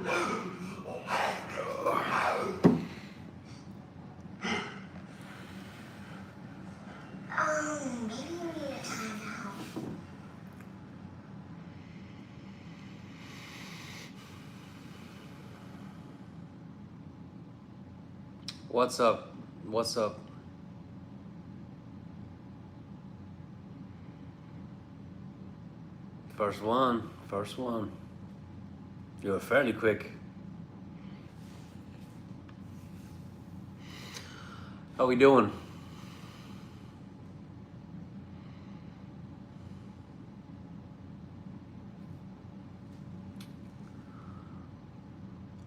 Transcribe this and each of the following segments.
Maybe you need a timeout. What's up? What's up? First one. First one. You were fairly quick. How we doing?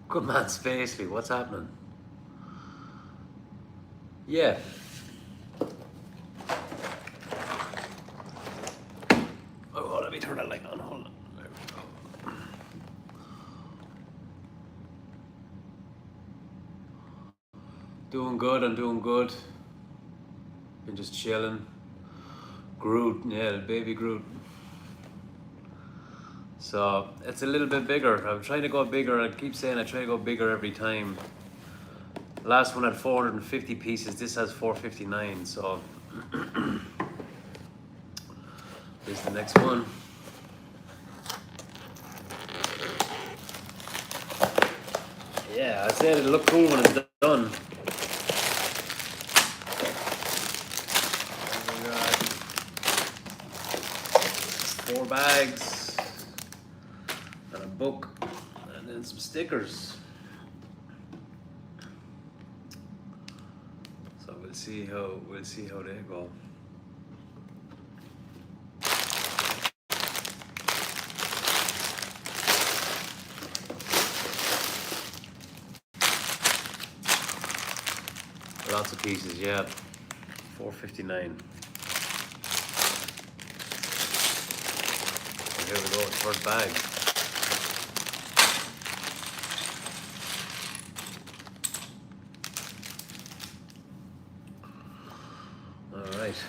Good man, Spacely. What's happening? Yeah. Oh, let me turn that light on. Hold on. There we go. Doing good. I'm doing good. Been just chilling. Groot, yeah, the baby Groot. So it's a little bit bigger. I'm trying to go bigger. I keep saying I try to go bigger every time. Last one had 450 pieces. This has 459. So this is the next one. Yeah, I said it'll look cool when it's done. We got 4 bags and a book and then some stickers. So we'll see how they go. Lots of pieces, yeah. 459. So here we go, first bag. All right.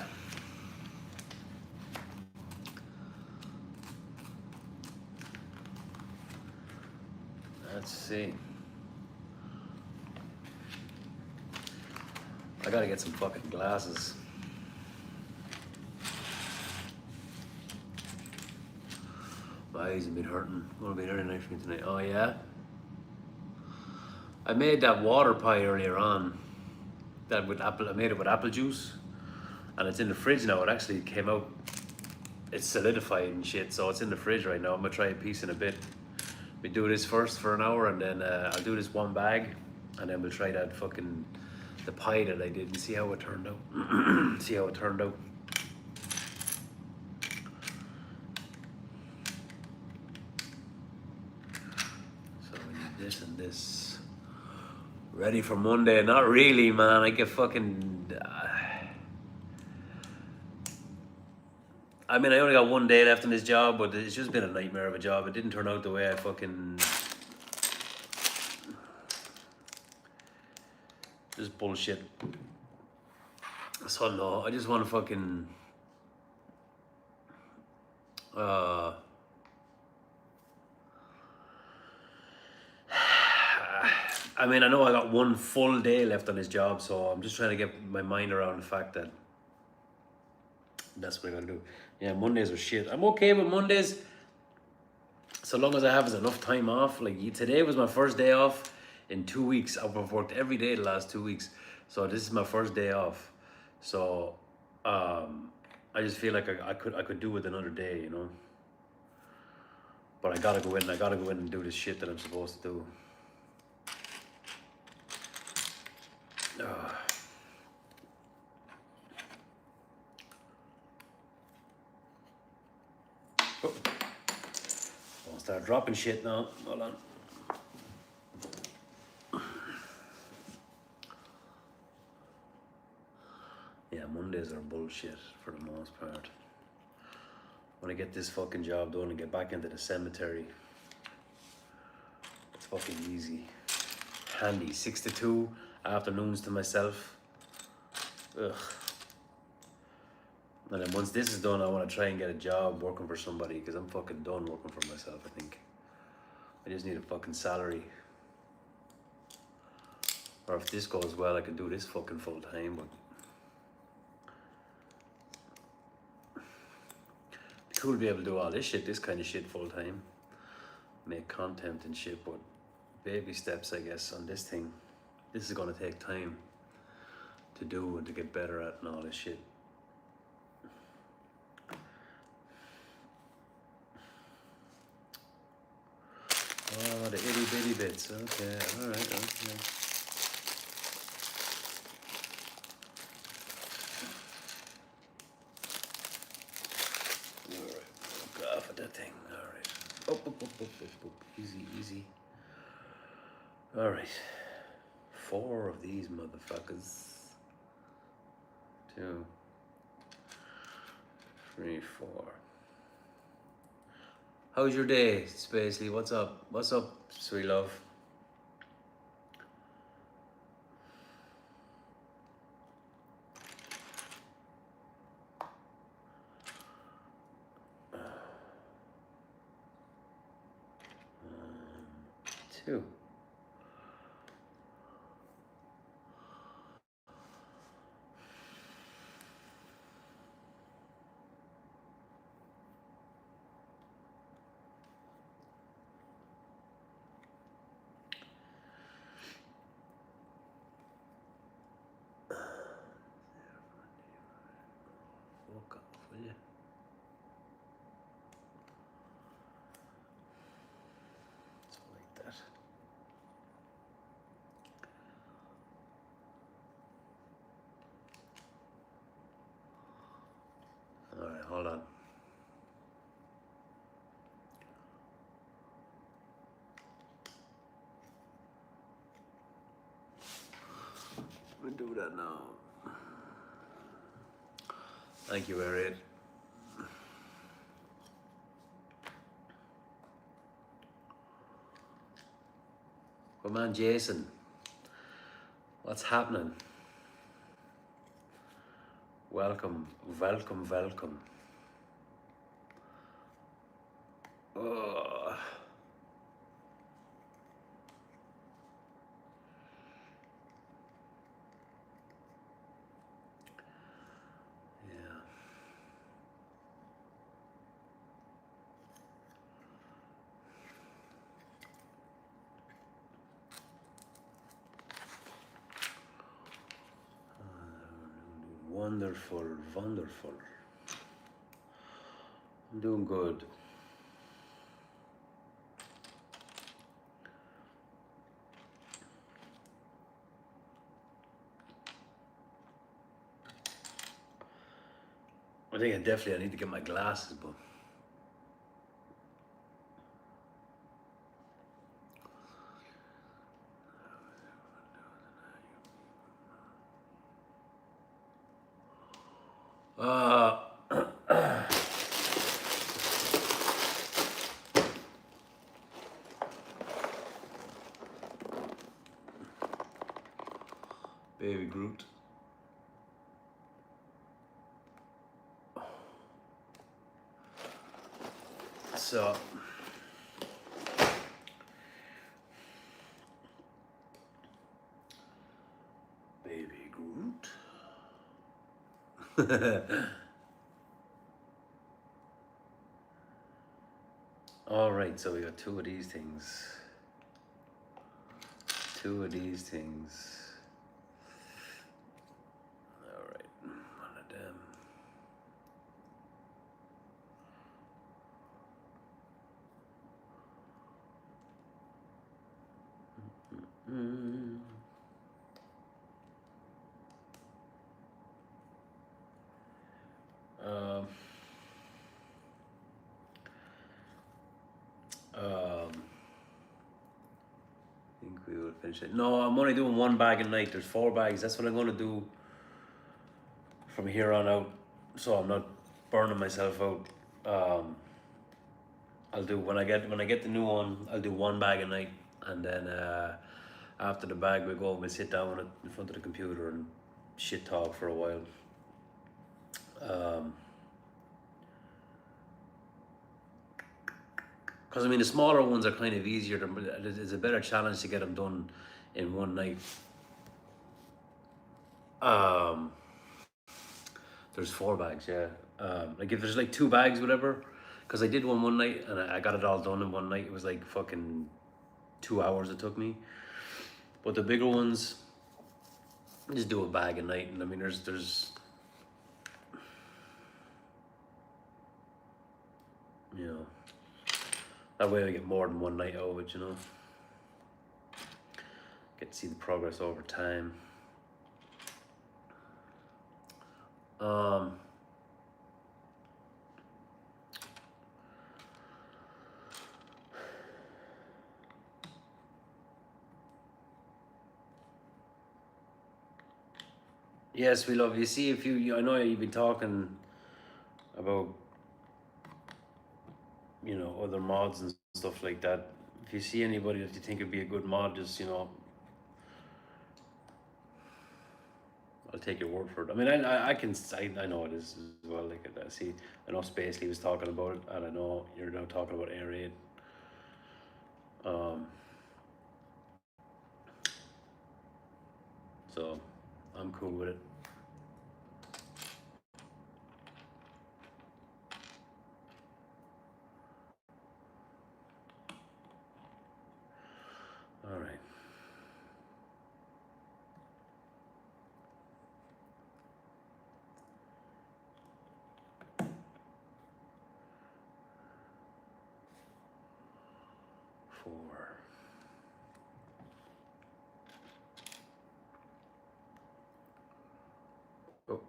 Let's see. I gotta get some fucking glasses. My eyes have been hurting. Gonna be very nice for me tonight. Oh yeah? I made that water pie earlier on. That with apple. I made it with apple juice, and it's in the fridge now. It actually came out. It's solidified and shit, so it's in the fridge right now. I'm gonna try a piece in a bit. We do this first for an hour, and then I'll do this one bag, and then we'll try that fucking the pie that I did and see how it turned out. See how it turned out. So we need this and this. Ready for Monday? Not really, man. I get fucking. I mean, I only got 1 day left in this job, but it's just been a nightmare of a job. It didn't turn out the way I fucking. Just bullshit. So no, I just want to fucking. I mean, I know I got 1 full day left on this job, so I'm just trying to get my mind around the fact that that's what I'm gonna do. Yeah, Mondays are shit. I'm okay with Mondays, so long as I have enough time off. Like today was my first day off in 2 weeks. I've worked every day the last 2 weeks, so this is my first day off. So I just feel like I could do with another day, you know. But I gotta go in. I gotta go in and do this shit that I'm supposed to do. I'll start dropping shit now. Hold on. Yeah, Mondays are bullshit for the most part. When I get this fucking job done and get back into the cemetery, it's fucking easy. Handy. 6 to 2, afternoons to myself. Ugh. And then once this is done, I want to try and get a job working for somebody because I'm fucking done working for myself, I think. I just need a fucking salary. Or if this goes well, I can do this fucking full time, but it's cool to be able to do all this shit, this kind of shit full time. Make content and shit, but baby steps, I guess, on this thing. This is gonna take time to do and to get better at and all this shit. Oh, the itty bitty bits. Okay, alright, okay. Alright, look off at that thing. Alright. Up. Easy, easy. Alright. 4 of these motherfuckers. 2, 3, 4. How's your day, Spacely? What's up? What's up, sweet love? Two. Fuck off, will you? So like that. Alright, hold on. We'll do that now. Thank you, Ariel. Come on, Jason. What's happening? Welcome. Oh. Yeah. Wonderful. I'm doing good. I think I need to get my glasses, but Baby Groot. So Baby Groot. All right, so we got 2 of these things. 2 of these things. All right, one of them. I think we will finish it. No, I'm only doing 1 bag a night. There's 4 bags. That's what I'm going to do from here on out. So I'm not burning myself out. I'll do when I get the new one. I'll do 1 bag a night, and then after the bag, we go and we sit down in front of the computer and shit talk for a while. Because I mean, the smaller ones are kind of easier. It's a better challenge to get them done in one night. Um, there's 4 bags, yeah. Like if there's like 2 bags, whatever. Because I did one night and I got it all done in one night. It was like fucking 2 hours it took me. But the bigger ones, just do a bag a night. And I mean, there's, you know, that way I get more than one night out of it, you know. Get to see the progress over time. Yes, we love you. See, if I know you've been talking about, you know, other mods and stuff like that. If you see anybody that you think would be a good mod, just, you know, I'll take your word for it. I mean, I know it is as well. Like, I see, I know Spacely was talking about it, and I know you're now talking about Air Raid. So I'm cool with it. All right. Four. Oh.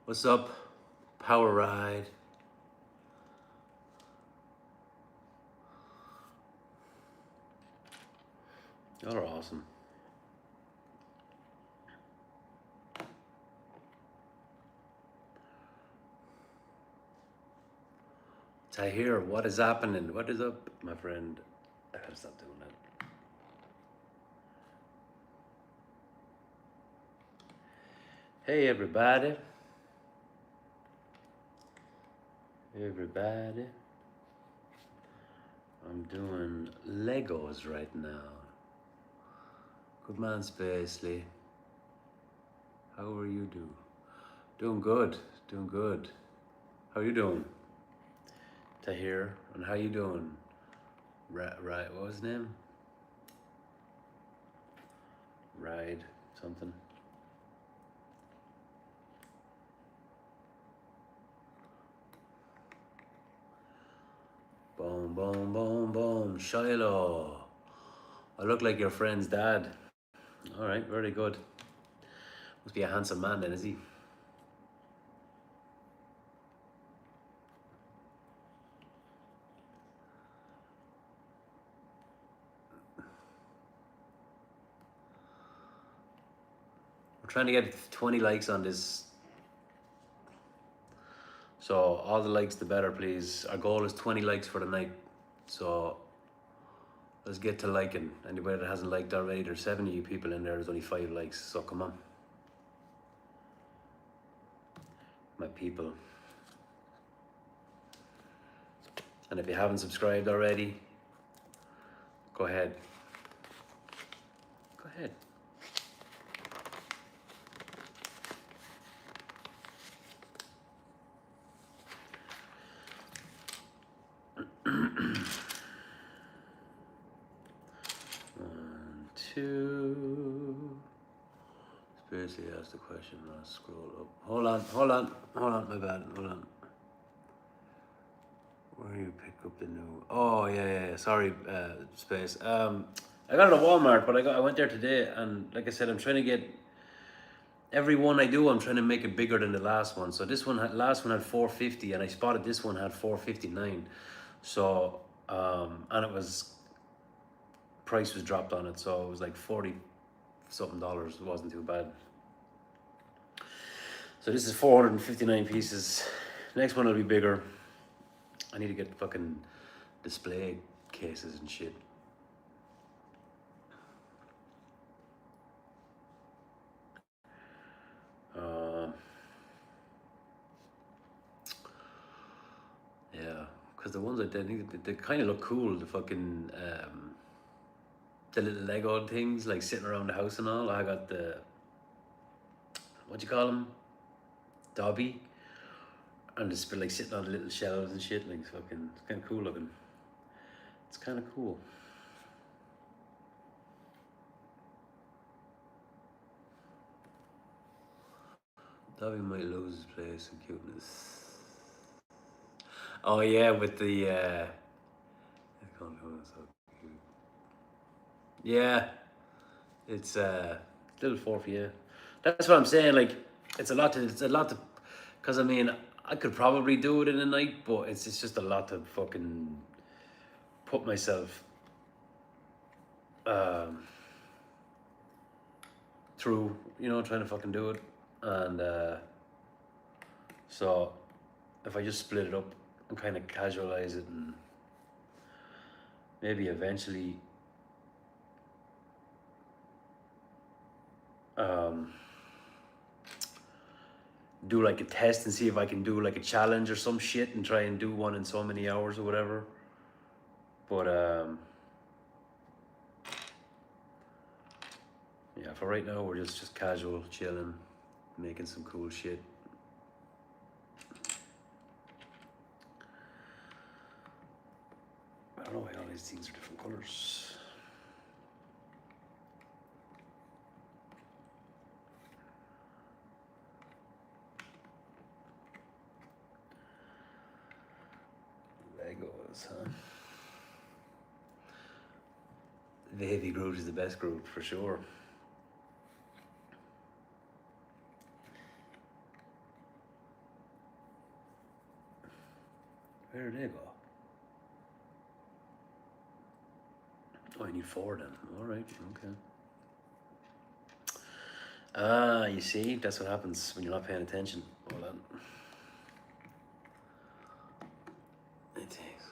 What's up, Power Ride? Y'all are awesome. Tahir, what is happening? What is up, my friend? I gotta stop doing that. Hey, everybody. Everybody. I'm doing Legos right now. Good man, Spacely. How are you doing good. Doing good. How you doing? Tahir, and how you doing? Right, what was his name? Ride something. Boom, boom, boom, boom. Shiloh. I look like your friend's dad. All right, very good. Must be a handsome man then, is he? We're trying to get 20 likes on this. So all the likes the better, please. Our goal is 20 likes for the night. So let's get to liking. Anybody that hasn't liked already, there's 70 of you people in there, there's only 5 likes, so come on. My people. And if you haven't subscribed already, go ahead. Go ahead. One, two. Spiritually asked the question. Let's scroll up. Hold on. My bad. Hold on. Where do you pick up the new? Oh yeah. Sorry, Space. I got it at Walmart, but I went there today, and like I said, I'm trying to get every one I do. I'm trying to make it bigger than the last one. So this last one had 450, and I spotted this one had 459. So and it was price was dropped on it, so it was like $40 something. It wasn't too bad. So this is 459 pieces. Next one will be bigger. I need to get fucking display cases and shit. Yeah, because the ones I think they kind of look cool. The fucking the little Lego things like sitting around the house and all. I got the what you call them, Dobby, and just like sitting on little shelves and shit. Like fucking, it's kind of cool looking. It's kind of cool. Dobby might lose his place in cuteness. Oh yeah, with the yeah, it's little four for you. That's what I'm saying. Like, it's a lot to, because I mean, I could probably do it in a night, but it's just a lot to fucking put myself through, you know, trying to fucking do it, and so if I just split it up and kind of casualize it, and maybe eventually do like a test and see if I can do like a challenge or some shit and try and do one in so many hours or whatever. But yeah, for right now we're just casual, chilling, making some cool shit. I don't know why all these things are different colors. Legos, huh? The Heavy Groot is the best Groot for sure. Where did they go? Oh, I need four then. All right, okay. Ah, you see, that's what happens when you're not paying attention. Hold on. It takes.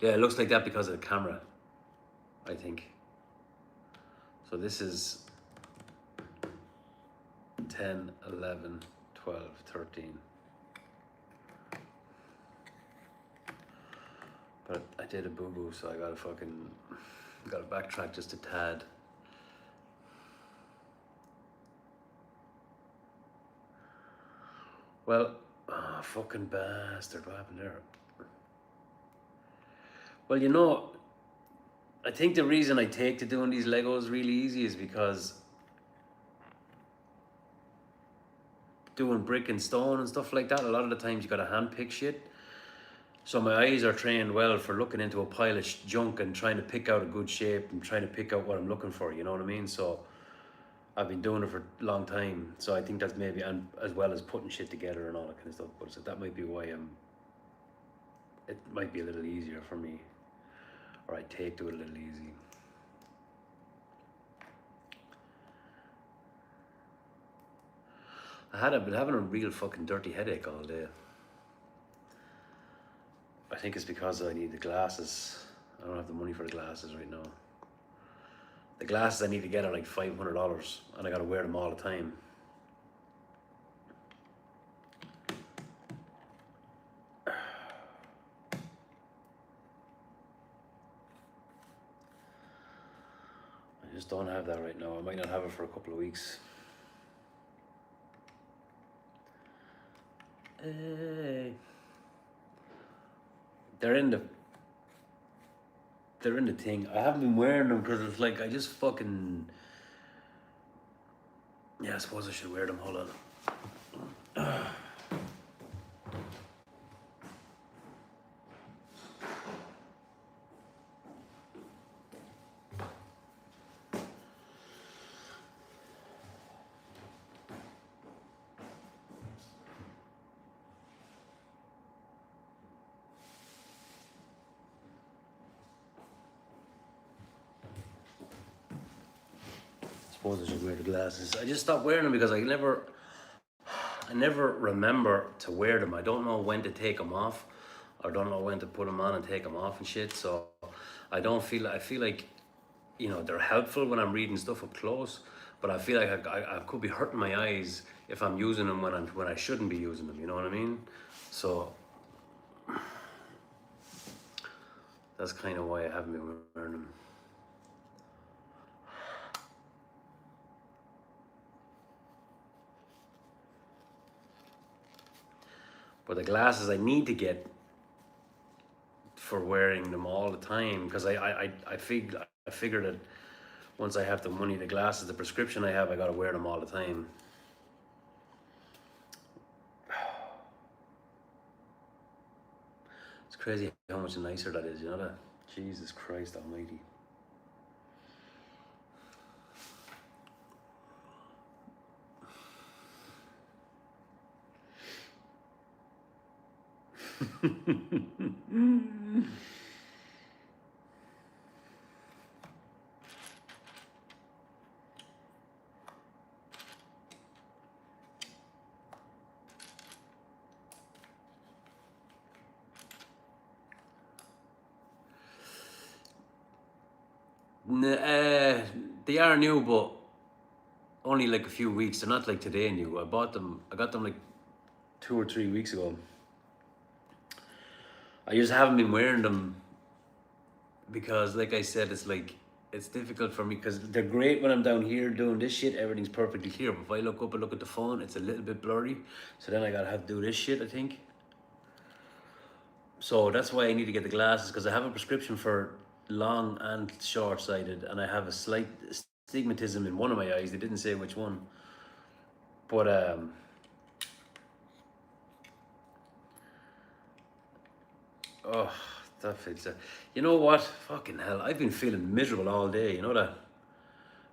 Yeah, it looks like that because of the camera, I think. So this is 10, 11, 12, 13. But I did a boo-boo, so I gotta backtrack just a tad. Well, oh, fucking bastard, what happened there? Well, you know, I think the reason I take to doing these Legos really easy is because doing brick and stone and stuff like that, a lot of the times you gotta hand pick shit. So my eyes are trained well for looking into a pile of junk and trying to pick out a good shape and trying to pick out what I'm looking for, you know what I mean? So I've been doing it for a long time. So I think that's maybe, and as well as putting shit together and all that kind of stuff. But so that might be why it might be a little easier for me, or I take to it a little easy. I've been having a real fucking dirty headache all day. I think it's because I need the glasses. I don't have the money for the glasses right now. The glasses I need to get are like $500, and I gotta wear them all the time. I just don't have that right now. I might not have it for a couple of weeks. Hey. They're in the thing. I haven't been wearing them because it's like I just fucking. Yeah, I suppose I should wear them. Hold on. suppose I should wear the glasses. I just stopped wearing them because I never remember to wear them. I don't know when to take them off, or don't know when to put them on and take them off and shit. So I feel like, you know, they're helpful when I'm reading stuff up close, but I feel like I could be hurting my eyes if I'm using them when I shouldn't be using them. You know what I mean? So that's kind of why I haven't been wearing them. But the glasses I need to get for wearing them all the time, because I figure that once I have the money, the glasses, the prescription I have, I gotta wear them all the time. It's crazy how much nicer that is, you know that? Jesus Christ almighty. They are new, but only like a few weeks. They're not like today new. I got them like 2 or 3 weeks ago. I just haven't been wearing them because, like I said, it's difficult for me because they're great when I'm down here doing this shit. Everything's perfectly clear. But if I look up and look at the phone, it's a little bit blurry. So then I gotta have to do this shit, I think. So that's why I need to get the glasses, because I have a prescription for long and short-sighted, and I have a slight astigmatism in one of my eyes. They didn't say which one, but oh, that feels. You know what? Fucking hell! I've been feeling miserable all day. You know that?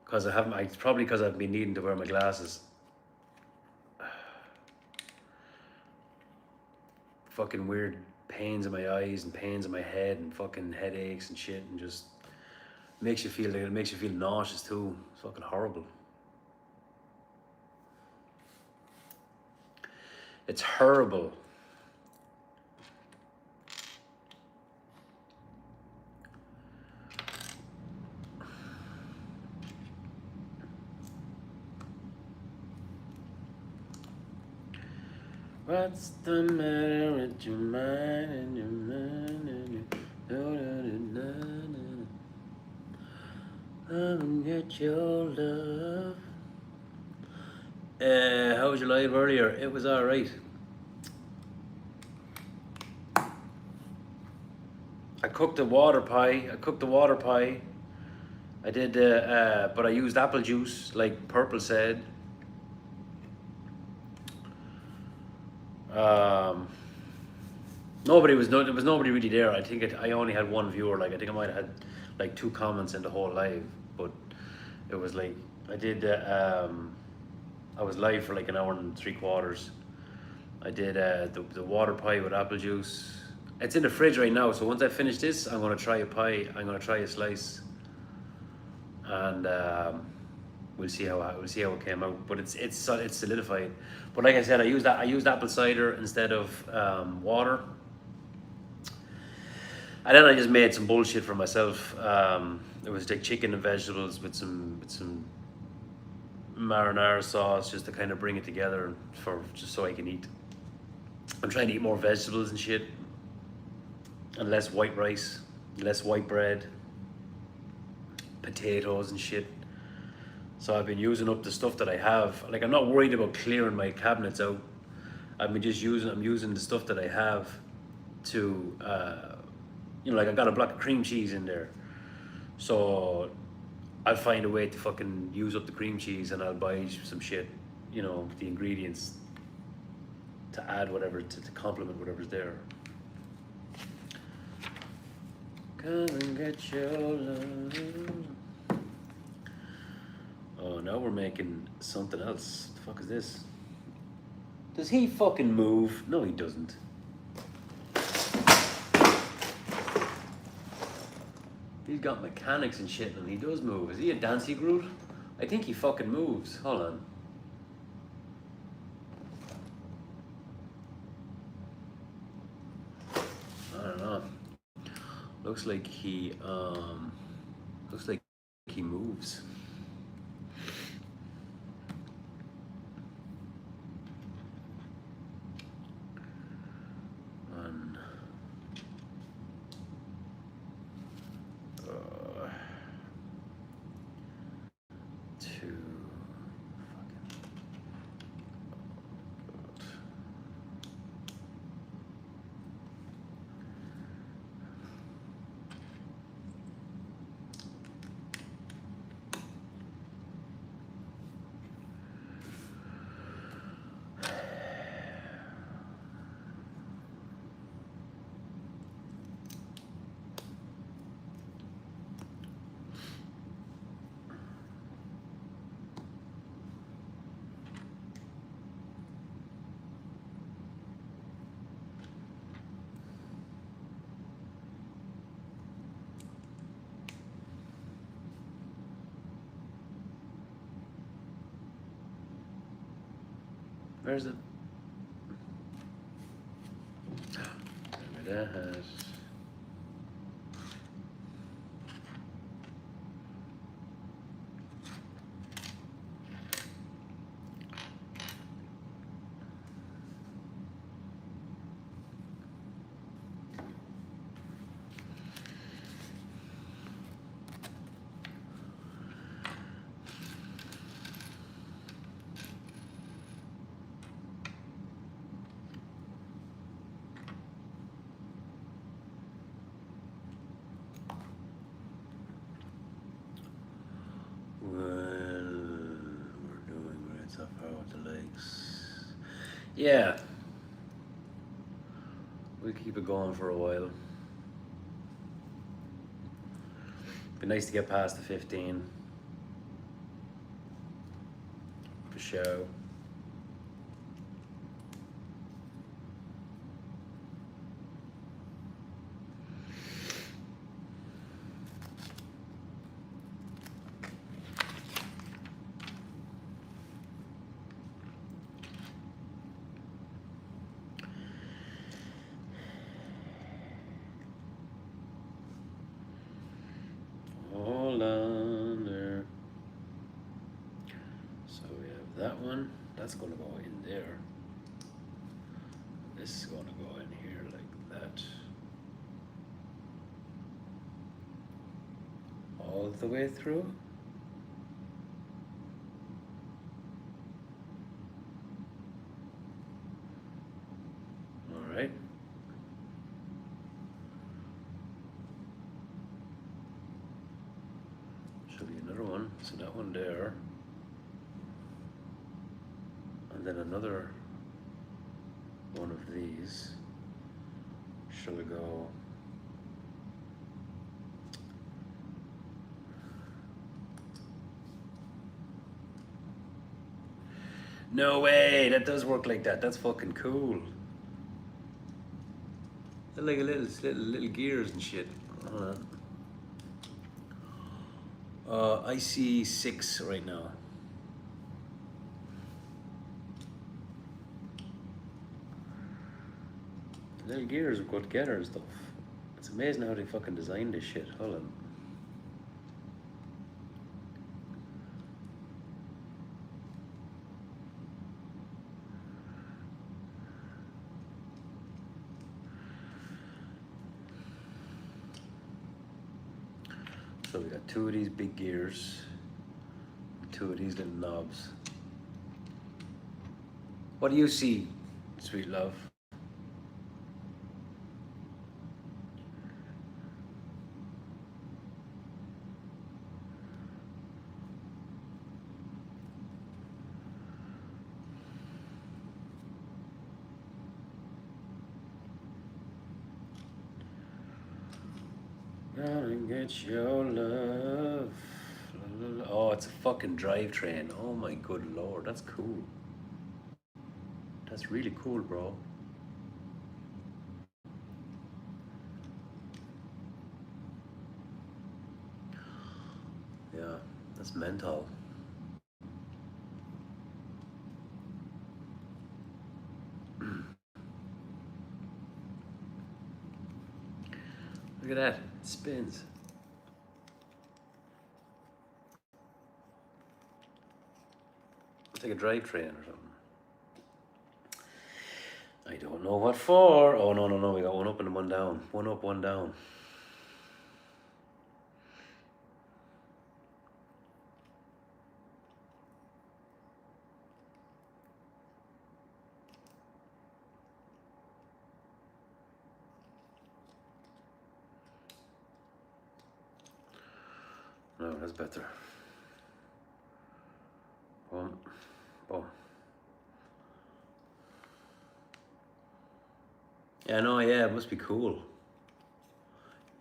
Because I haven't. It's probably because I've been needing to wear my glasses. Fucking weird pains in my eyes and pains in my head and fucking headaches and shit, and just makes you feel nauseous too. It's fucking horrible. It's horrible. What's the matter with your mind and your mind and your Come get your love. How was your live earlier? It was alright. I cooked the water pie. I did, but I used apple juice, like Purple said. There was nobody really there. I think I only had one viewer. Like I think I might have had like 2 comments in the whole live, but it was like I did. I was live for like an hour and 3/4. I did the water pie with apple juice. It's in the fridge right now. So once I finish this, I'm gonna try a pie. I'm gonna try a slice, and we'll see how it came out. But it's solidified. But like I said, I used apple cider instead of water. And then I just made some bullshit for myself. It was like chicken and vegetables with some marinara sauce, just to kind of bring it together just so I can eat. I'm trying to eat more vegetables and shit, and less white rice, less white bread, potatoes and shit. So I've been using up the stuff that I have. Like I'm not worried about clearing my cabinets out. I'm using the stuff that I have to, like I got a block of cream cheese in there. So I'll find a way to fucking use up the cream cheese, and I'll buy some shit, the ingredients to add whatever, to complement whatever's there. Come and get your love. Oh, now we're making something else. What the fuck is this? Does he fucking move? No, he doesn't. He's got mechanics and shit, and he does move. Is he a Dancy Groot? I think he fucking moves. Hold on. I don't know. Looks like he moves. One, two, where's it? There it is. Yeah. We'll keep it going for a while. Be nice to get past the 15. For show. Hold on there. So we have that one. That's going to go in there. This is going to go in here like that. All the way through. All right. Should be another one. So that one there. And then another one of these. Shall we go? No way, that does work like that. That's fucking cool. They're like a little gears and shit. I see 6 right now. Little gears go together and stuff. It's amazing how they fucking designed this shit. Hold on. So we got 2 of these big gears, 2 of these little knobs. What do you see, sweet love? Gonna get your love. Oh, it's a fucking drivetrain. Oh my good lord, that's cool. That's really cool, bro. Yeah, that's mental. Look at that. It spins. It's like a drivetrain or something. I don't know what for. Oh, no, no, no. We got one up and one down. One up, one down. No, that's better. Boom. Boom. Yeah, no, yeah, it must be cool.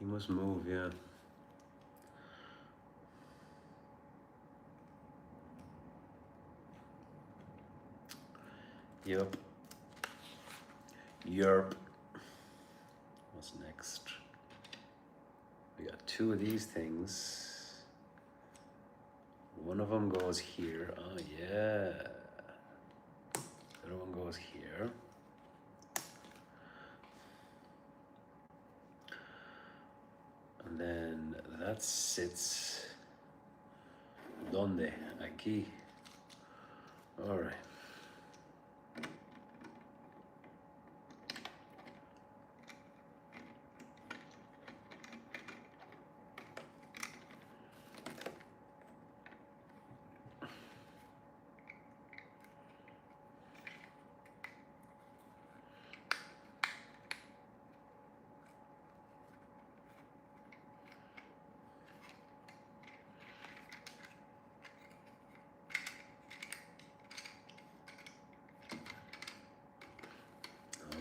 You must move, yeah. Yup. Yerp. What's next? We got two of these things. One of them goes here. Oh, yeah. The other one goes here. And then that sits. ¿Dónde? Aquí. All right.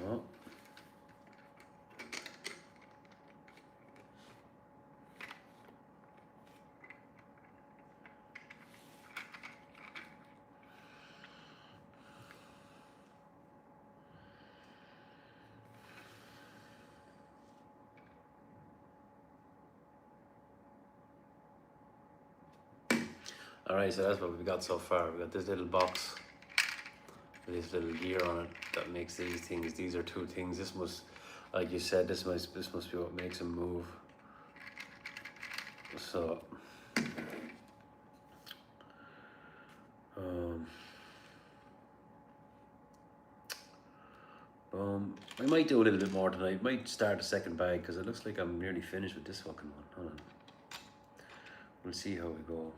Oh. All right, so that's what we've got so far. We got this little box with this little gear on it that makes these things. These are two things. This must, like you said, this must be what makes them move. So, I might do a little bit more tonight. Might start a second bag because it looks like I'm nearly finished with this fucking one. Hold on. We'll see how we go.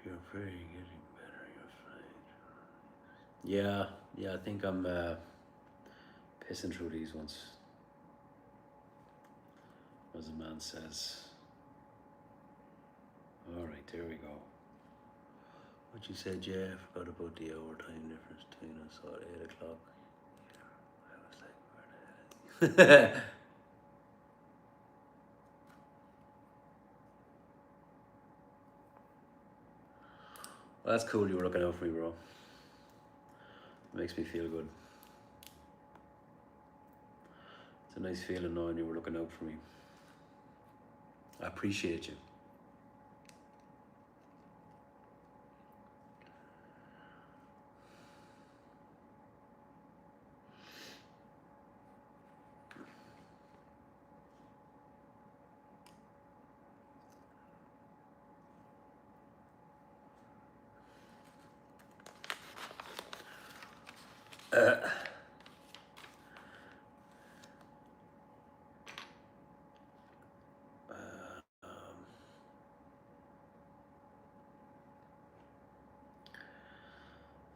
You're very getting better. You're fine. Yeah, I think I'm pissing through these ones. As the man says. All right, there we go. What you said, yeah, I forgot about the hour time difference between us. At 8 o'clock. I was like, where the hell? Well, that's cool. You were looking out for me, bro. It makes me feel good. It's a nice feeling knowing you were looking out for me. I appreciate you.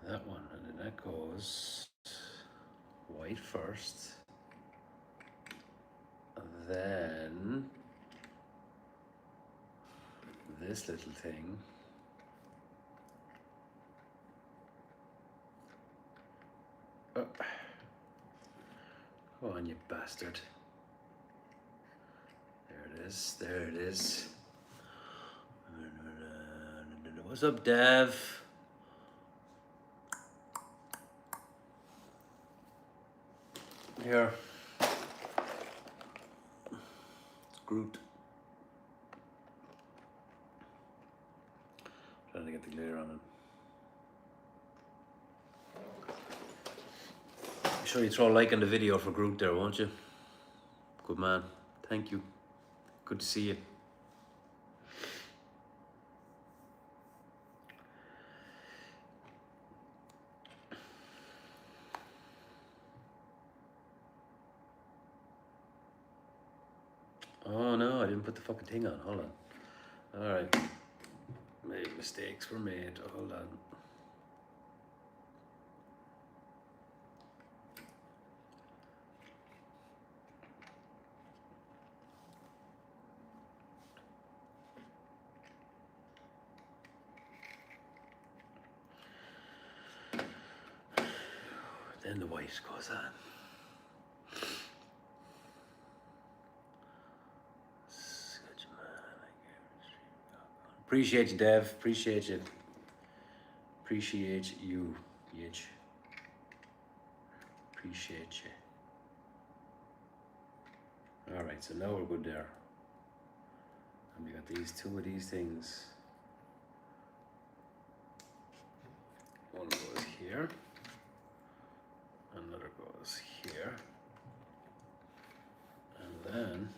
That one, and then that goes white first, then this little thing. Oh. Go on, you bastard. There it is, there it is. What's up, Dev? Here. It's Groot. Trying to get the glitter on it. Make sure you throw a like on the video for Groot there, won't you? Good man. Thank you. Good to see you. Oh no, I didn't put the fucking thing on. Hold on. Alright. Mistakes were made. Hold on. Then the white goes on. Appreciate you, Dev. Appreciate you. Appreciate you, Yitch. Appreciate you. Alright, so now we're good there. And we got these two of these things. One goes here. Another goes here. And then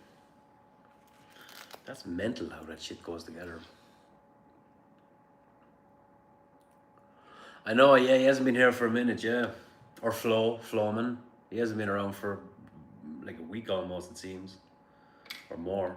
that's mental how that shit goes together. I know, yeah, he hasn't been here for a minute, yeah. Or Flowman. He hasn't been around for like a week almost, it seems. Or more.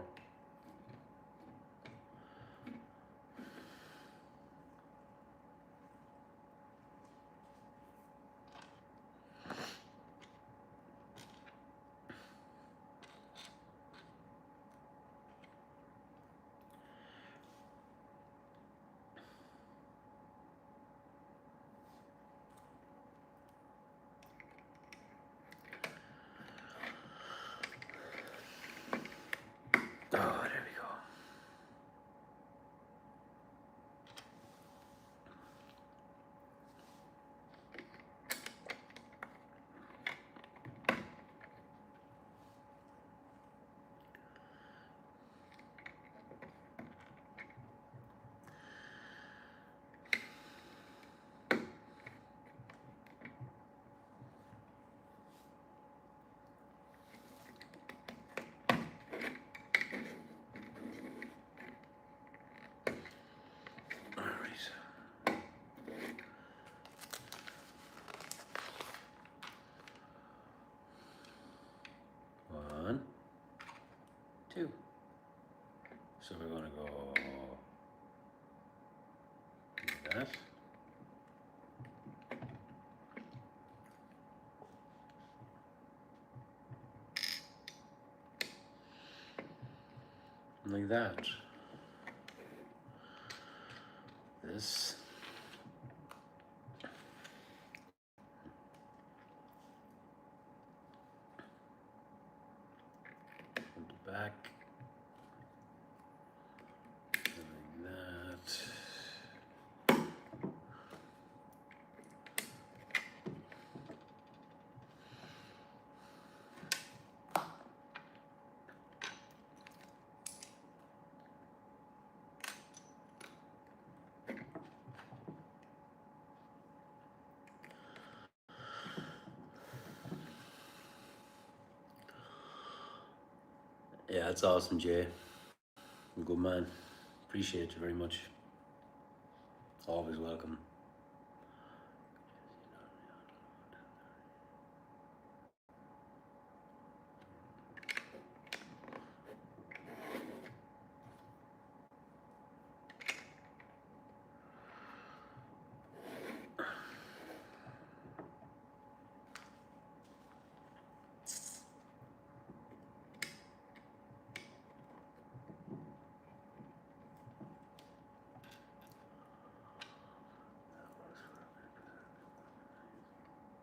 Oh, there we go. One, two. So we're gonna go like that. Like that. This. From the back. Like that. Yeah, that's awesome, Jay. Good man. Appreciate you very much. Always welcome.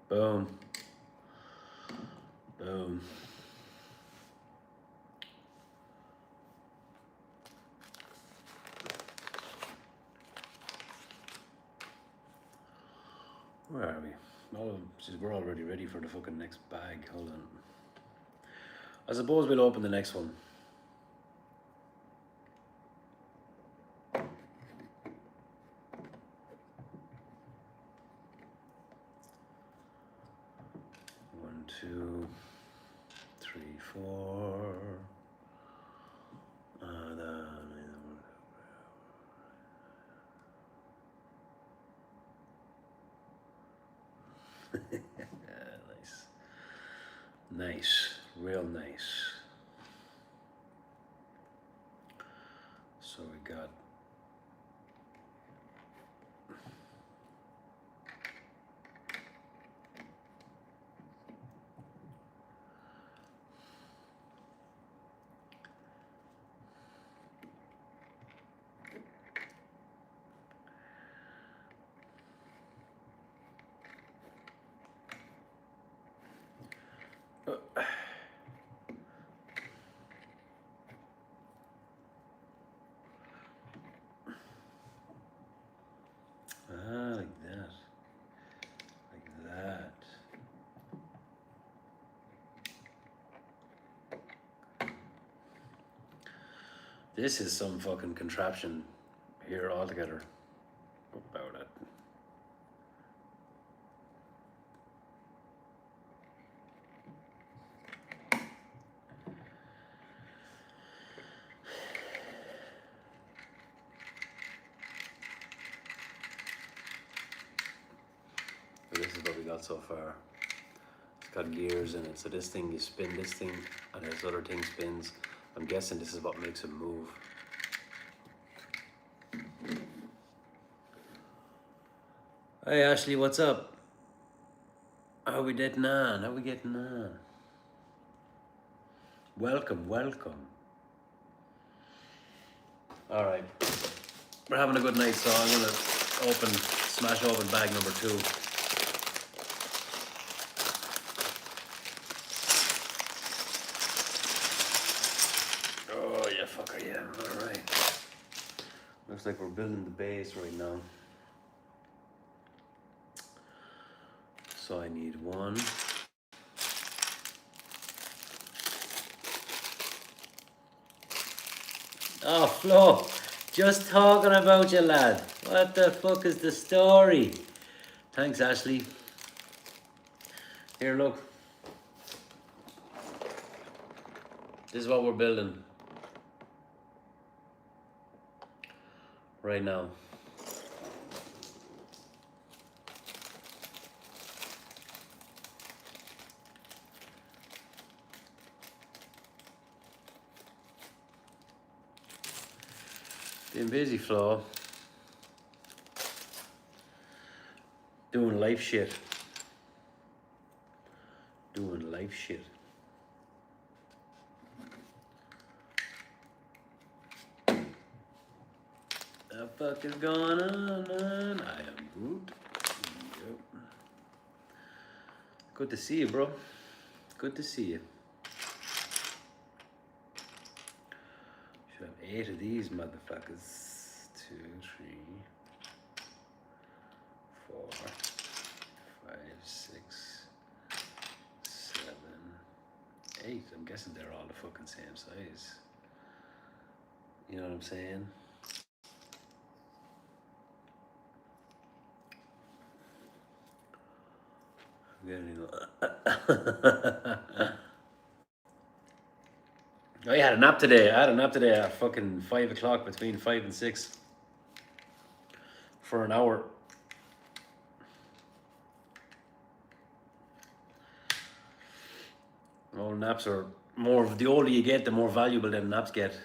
Boom. Boom. Where are we? Oh, geez, we're already ready for the fucking next bag. Hold on. I suppose we'll open the next one. One, two, three, four. Nice. Nice. Real nice. So we got like that. Like that. This is some fucking contraption here altogether. About it. So this is what we got so far. It's got gears in it. So this thing, you spin this thing, and this other thing spins. I'm guessing this is what makes it move. Hey Ashley, what's up? How we getting on? How we getting on? Welcome, welcome. All right, we're having a good night, so I'm gonna smash open bag number 2. Oh yeah, fucker, yeah. All right. Looks like we're building the base right now. So I need 1. Oh, Flo, just talking about you, lad. What the fuck is the story? Thanks, Ashley. Here, look. This is what we're building right now. Been busy, Flo. Doing life shit. Doing life shit. The fuck is going on? I am Groot. Yep. Good to see you, bro. Good to see you. Should have 8 of these motherfuckers. 2, 3, 4, 5, 6, 7, 8. I'm guessing they're all the fucking same size. You know what I'm saying? I had a nap today. I had a nap today at fucking 5 o'clock, between 5 and 6. For an hour. Well, naps are more, the older you get, the more valuable them naps get.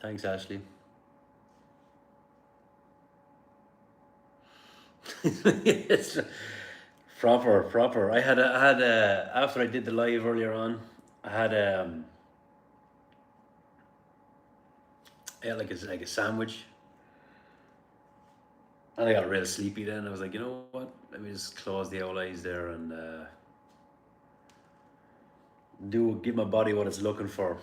Thanks, Ashley. Proper. I had after I did the live earlier on, I had like a sandwich, and I got real sleepy. Then I was like, you know what? Let me just close the old eyes there and give my body what it's looking for.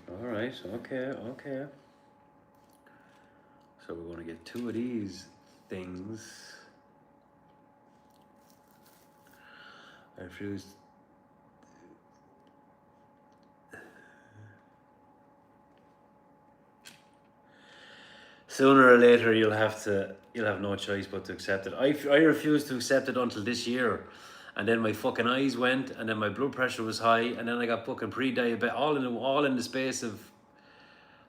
All right. Okay. So we're going to get two of these things. I refuse. Sooner or later, you'll have no choice but to accept it. I refused to accept it until this year, and then my fucking eyes went, and then my blood pressure was high, and then I got fucking pre-diabetic. All in the space of,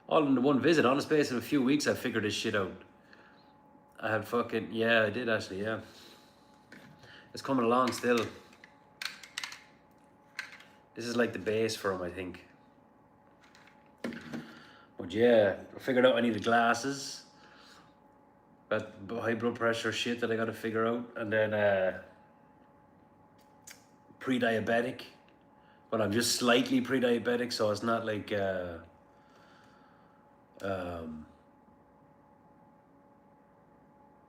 all in the one visit. On the space of a few weeks, I figured this shit out. I had fucking, yeah, I did actually, yeah. It's coming along still. This is like the base for him, I think. But yeah, I figured out I needed glasses. Got high blood pressure shit that I got to figure out, and then pre-diabetic. But I'm just slightly pre-diabetic, so it's not like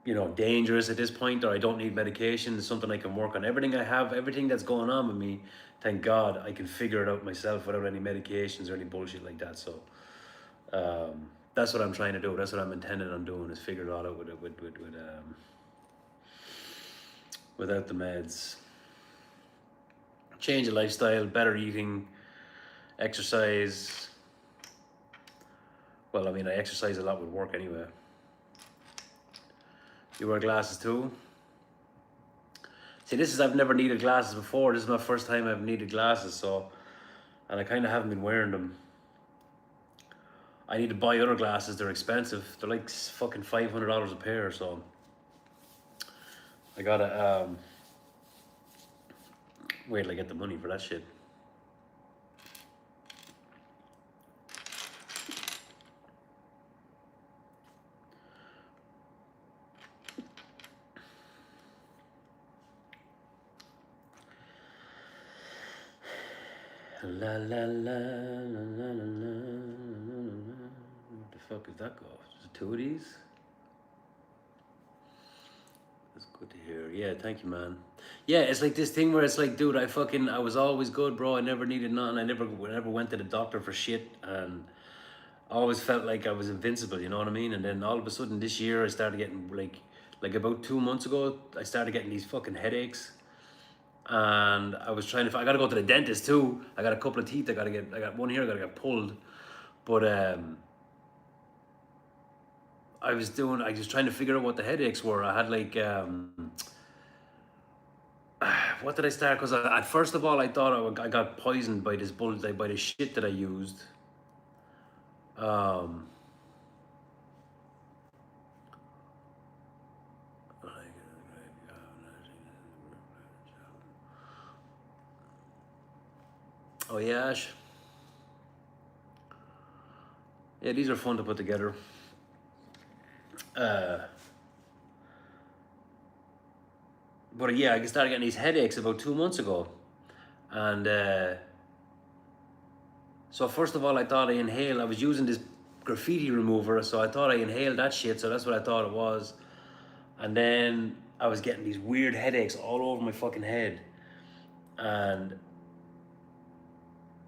you know, dangerous at this point, or I don't need medication. It's something I can work on. Everything I have, everything that's going on with me, thank God, I can figure it out myself without any medications or any bullshit like that. So that's what I'm trying to do. That's what I'm intending on doing, is figure it all out without the meds. Change of lifestyle, better eating, exercise. Well, I mean, I exercise a lot with work anyway. You wear glasses too? See, I've never needed glasses before. This is my first time I've needed glasses, so, and I kind of haven't been wearing them. I need to buy other glasses. They're expensive. They're like fucking $500 a pair, so I gotta wait till I get the money for that shit. La la la la la la la. What the fuck is that called? Is it two of these? That's good to hear. Yeah, thank you, man. Yeah, it's like this thing where it's like, dude, I was always good, bro. I never needed nothing. I never went to the doctor for shit, and I always felt like I was invincible. You know what I mean? And then all of a sudden this year, I started getting like about 2 months ago, I started getting these fucking headaches. And I was trying to, I gotta go to the dentist too. I got a couple of teeth I got one here I gotta get pulled. But I was trying to figure out what the headaches were. I had like, what did I start? Because first of all, I thought I got poisoned by this by the shit that I used. Oh yeah, Ash. Yeah, these are fun to put together. But yeah, I started getting these headaches about 2 months ago. And so first of all, I thought I was using this graffiti remover, so I thought I inhaled that shit, so that's what I thought it was. And then I was getting these weird headaches all over my fucking head. And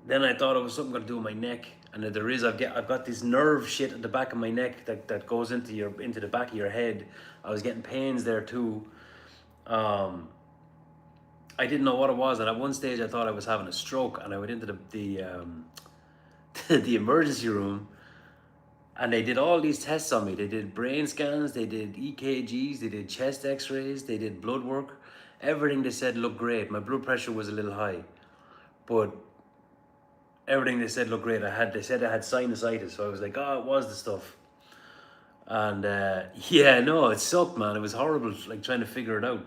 then I thought it was something got to do with my neck. And there is, I've got this nerve shit at the back of my neck that goes into the back of your head. I was getting pains there too. I didn't know what it was, and at one stage I thought I was having a stroke, and I went into the emergency room, and they did all these tests on me. They did brain scans, they did EKGs, they did chest x-rays, they did blood work. Everything they said looked great. My blood pressure was a little high, but everything they said looked great. They said I had sinusitis, so I was like, oh, it was the stuff. And yeah, no, it sucked, man. It was horrible, like trying to figure it out.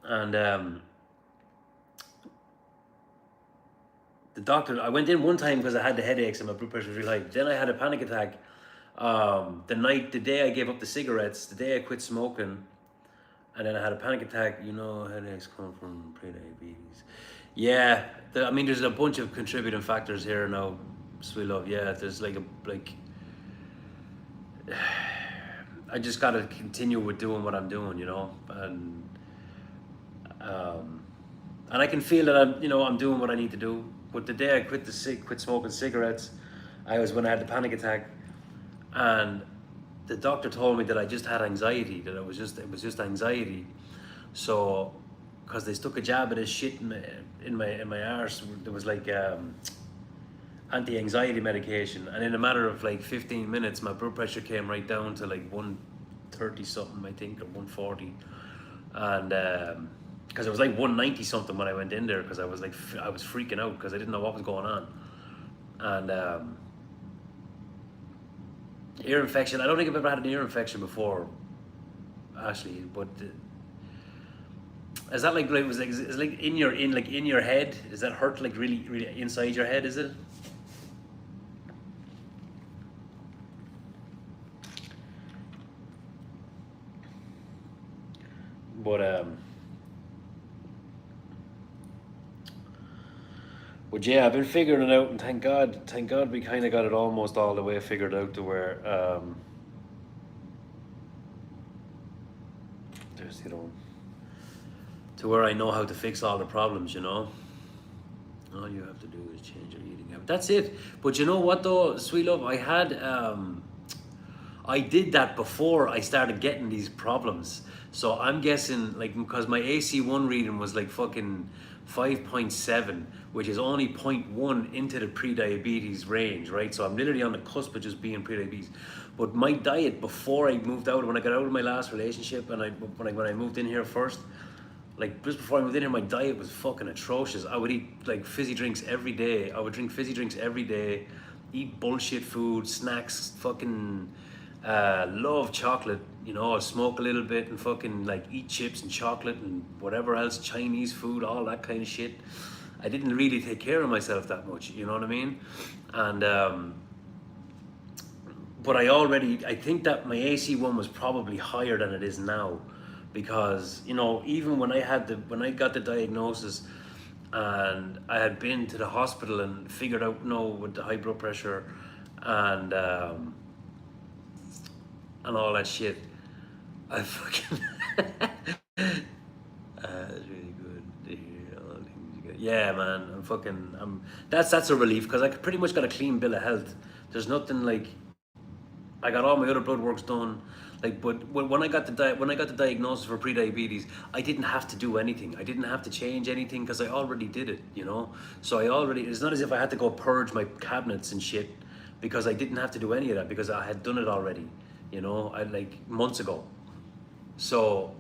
And the doctor, I went in one time because I had the headaches and my blood pressure was really high. Then I had a panic attack. The day I gave up the cigarettes, the day I quit smoking, and then I had a panic attack. You know, headaches come from pre-diabetes. Yeah, I mean, there's a bunch of contributing factors here now, sweet love. Yeah, there's like I just gotta continue with doing what I'm doing, you know, um, and I can feel that I'm doing what I need to do. But the day I quit smoking cigarettes, I was when I had the panic attack, and the doctor told me that I just had anxiety, that it was just anxiety. So, because they stuck a jab of this shit in my arse, there was like anti-anxiety medication, and in a matter of like 15 minutes, my blood pressure came right down to like 130 something, I think, or 140, and because it was like 190 something when I went in there, because I was freaking out because I didn't know what was going on, and ear infection. I don't think I've ever had an ear infection before, Ashley, but. Is that is like in your head? Is that hurt like really inside your head? Is it? But but yeah, I've been figuring it out, and thank God, we kind of got it almost all the way figured out to where there's to where I know how to fix all the problems. You know, all you have to do is change your eating habit. That's it. But you know what though, sweet love, I did that before I started getting these problems. So I'm guessing, like, because my AC1 reading was like fucking 5.7, which is only zero point 0.1 into the pre-diabetes range, right? So I'm literally on the cusp of just being pre-diabetes. But my diet before I moved out, when I got out of my last relationship, and when I moved in here first, like just before I moved in here, my diet was fucking atrocious. I would eat like fizzy drinks every day. I would drink fizzy drinks every day, eat bullshit food, snacks, fucking love chocolate. You know, I'd smoke a little bit and fucking like eat chips and chocolate and whatever else, Chinese food, all that kind of shit. I didn't really take care of myself that much. You know what I mean? And but I think that my AC1 was probably higher than it is now, because even when I got the diagnosis, and I had been to the hospital and figured out with the high blood pressure and all that shit, I fucking it's really good to hear all the things you get. Yeah, man, that's a relief, because I pretty much got a clean bill of health. There's nothing like, I got all my other blood works done. Like, but when I got the diagnosis for pre-diabetes, I didn't have to do anything. I didn't have to change anything because I already did it. So it's not as if I had to go purge my cabinets and shit, because I didn't have to do any of that because I had done it already. I like months ago. So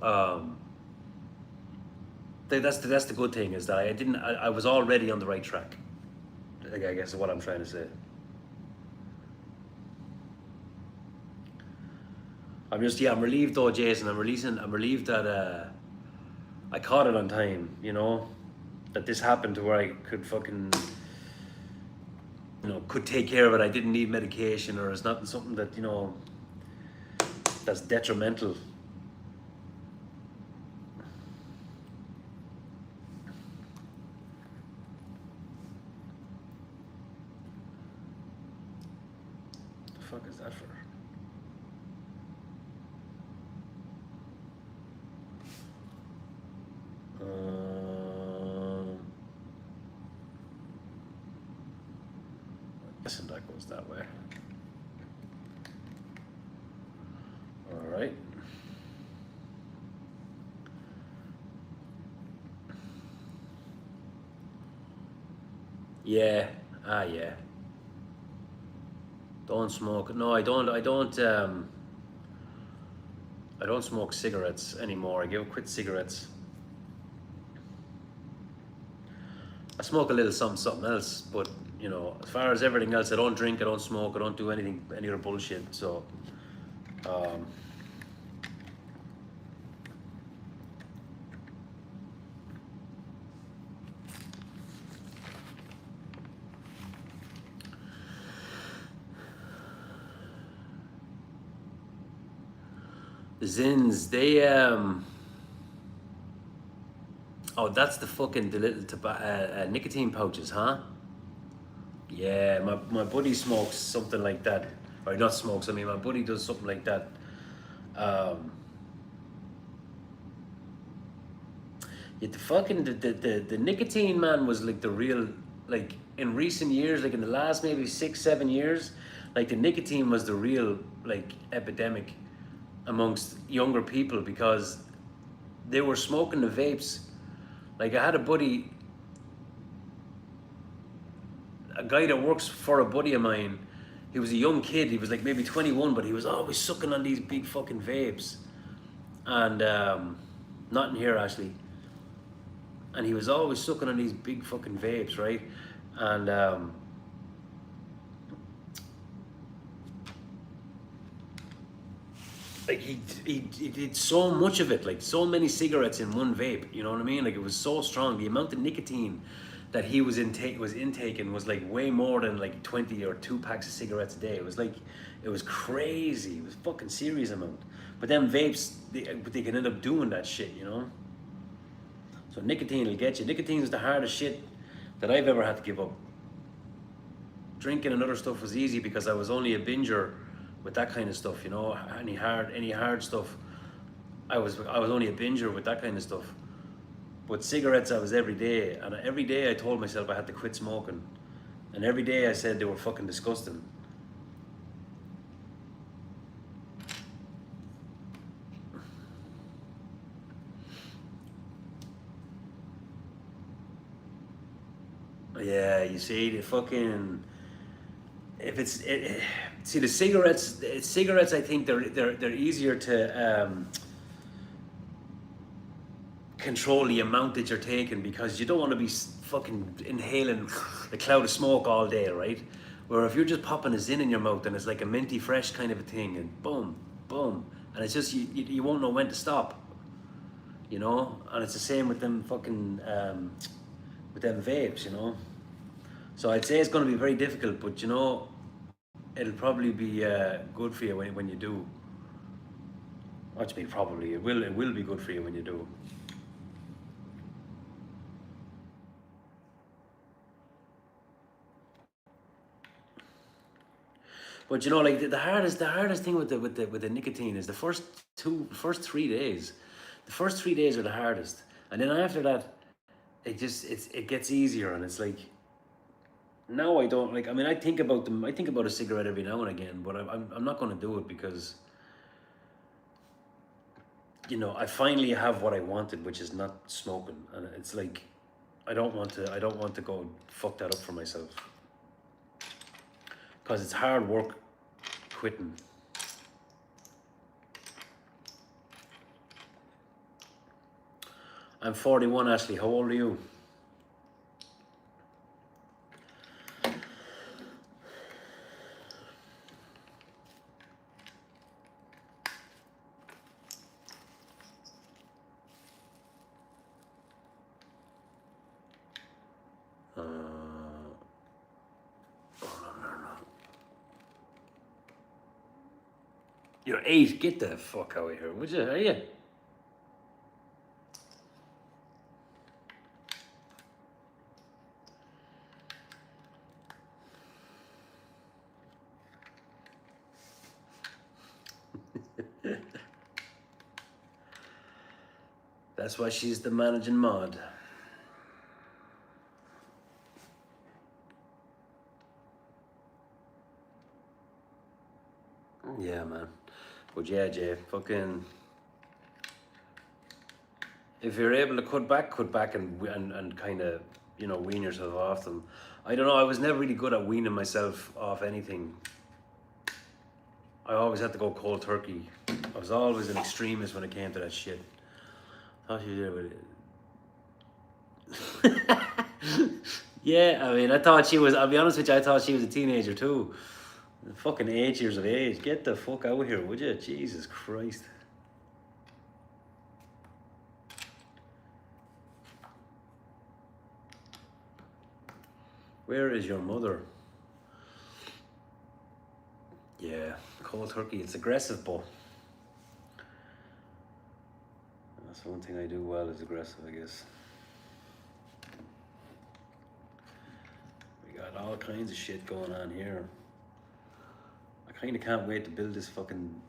that's the good thing, is that I was already on the right track. I guess is what I'm trying to say. I'm relieved though, Jason. I'm relieved that I caught it on time. That this happened to where I could fucking, could take care of it. I didn't need medication, or it's not something that that's detrimental. The fuck is that for? Listen, that goes that way. All right. Yeah. Yeah. Don't smoke. No, I don't. I don't smoke cigarettes anymore. I quit cigarettes. I smoke a little something else, but as far as everything else, I don't drink, I don't smoke, I don't do any other bullshit. So Um, the Zins, they oh, that's the fucking the little nicotine pouches, huh? Yeah, my buddy smokes something like that, or not smokes. I mean, my buddy does something like that. Um, yeah, the nicotine man was like the real, like in recent years, like in the last maybe 6 7 years, like the nicotine was the real like epidemic amongst younger people because they were smoking the vapes. Like I had a buddy, a guy that works for a buddy of mine. He was a young kid. He was like maybe 21, but he was always sucking on these big fucking vapes. And not in here actually. And he was always sucking on these big fucking vapes, right? And like he did so much of it, like so many cigarettes in one vape. You know what I mean? Like it was so strong. The amount of nicotine that he was intaking was like way more than like 20 or 2 packs of cigarettes a day. It was like it was crazy. It was fucking serious amount. But then vapes, they can end up doing that shit, you know. So nicotine will get you. Nicotine is the hardest shit that I've ever had to give up. Drinking and other stuff was easy because I was only a binger with that kind of stuff, you know. Any hard stuff, I was only a binger with that kind of stuff. But cigarettes, I was every day, and every day I told myself I had to quit smoking, and every day I said they were fucking disgusting. Yeah, you see the fucking if it's see the cigarettes. I think they're easier to control the amount that you're taking because you don't want to be fucking inhaling the cloud of smoke all day, right? Where if you're just popping a Zin in your mouth and it's like a minty fresh kind of a thing, and boom, boom, and it's just you won't know when to stop, you know. And it's the same with them fucking with them vapes, you know. So I'd say it's going to be very difficult, but you know, it'll probably be good for you when you do. What you mean? Probably it will be good for you when you do. But you know, like the hardest thing with the nicotine is the first 3 days. The first 3 days are the hardest, and then after that, it gets easier, and it's like now I don't like. I mean, I think about them. I think about a cigarette every now and again, but I'm not going to do it because you know I finally have what I wanted, which is not smoking, and it's like I don't want to go fuck that up for myself because it's hard work quitting. I'm 41, Ashley. How old are you? Uh, oh, no. You're 8. Get the fuck out of here, would you? Are you? That's why she's the managing mod. Yeah, man. But yeah, Jay, fucking. If you're able to cut back and kind of, you know, wean yourself off them. I don't know. I was never really good at weaning myself off anything. I always had to go cold turkey. I was always an extremist when it came to that shit. Thought you did with it. Yeah, I mean, I thought she was. I'll be honest with you. I thought she was a teenager too. Fucking 8 years of age. Get the fuck out here, would you? Jesus Christ. Where is your mother? Yeah, cold turkey. It's aggressive, but that's one thing I do well is aggressive, I guess. We got all kinds of shit going on here. I kind of can't wait to build this fucking.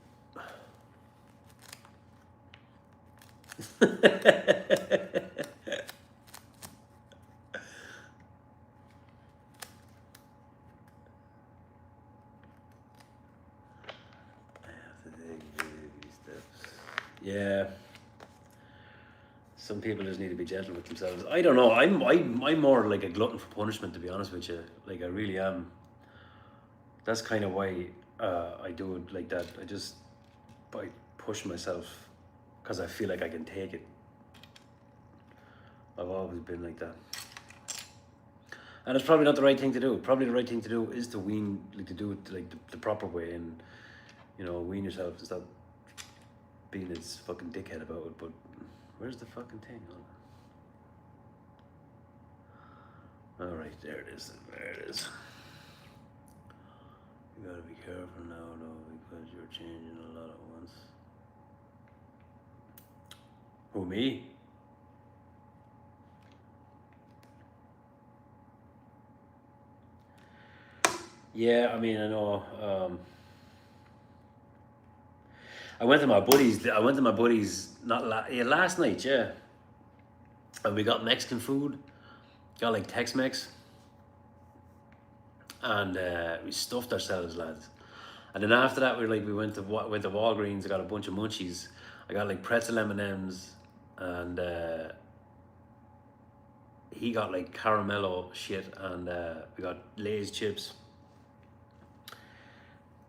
Yeah. Some people just need to be gentle with themselves. I don't know. I'm more like a glutton for punishment, to be honest with you. Like I really am. That's kind of why I do it like that. I push myself because I feel like I can take it. I've always been like that. And it's probably not the right thing to do. Probably the right thing to do is to wean, like to do it like the proper way, and wean yourself and stop being this fucking dickhead about it. But where's the fucking thing? All right, there it is. There it is. You gotta be careful now, though, because you're changing a lot at once. Who, me? Yeah, I mean, I know. I went to my buddies. Last night. Yeah, and we got Mexican food. Got like Tex-Mex, and we stuffed ourselves, lads. And then after that, we went to Walgreens. I got a bunch of munchies. I got like pretzel M&Ms, and he got like caramello shit, and we got Lay's chips.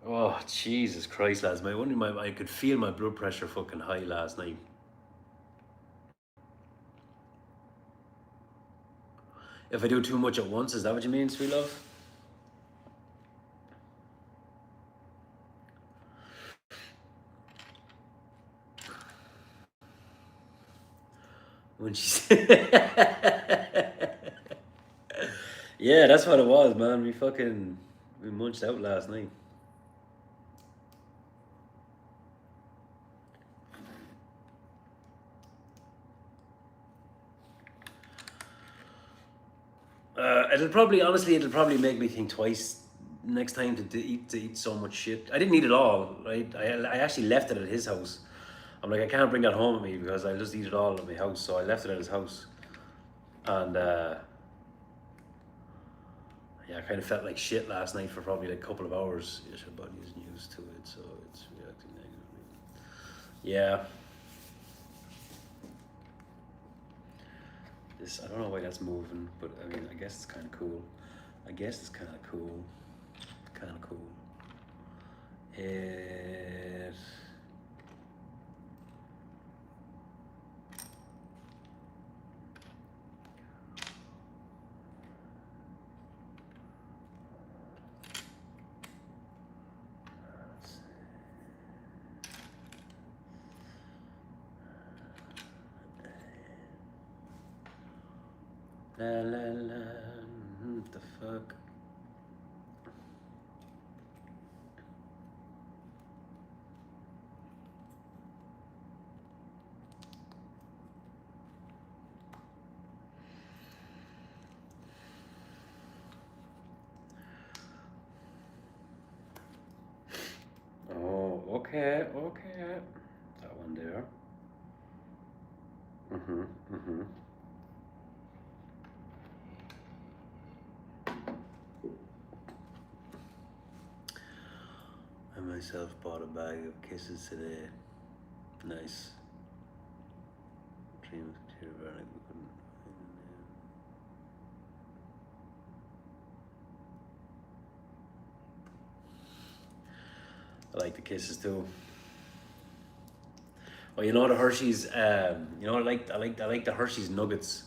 Oh Jesus Christ, lads! I could feel my blood pressure fucking high last night. If I do too much at once, is that what you mean, sweet love? When she said, yeah, that's what it was, man. We munched out last night. It'll probably make me think twice next time to eat so much shit. I didn't eat it all, right? I actually left it at his house. I'm like, I can't bring that home with me because I'll just eat it all at my house. So I left it at his house, and yeah, I kind of felt like shit last night for probably like a couple of hours. Yes, your body isn't used to it, so it's reacting negatively. Yeah. I don't know why that's moving, but I mean, I guess it's kind of cool. Kind of cool. It. La la la, what the fuck? Oh, okay. That one there. Mm-hmm. I myself bought a bag of kisses today. Nice. Dreams computer burning. We couldn't find the name. I like the kisses too. Oh, the Hershey's. I like the Hershey's Nuggets,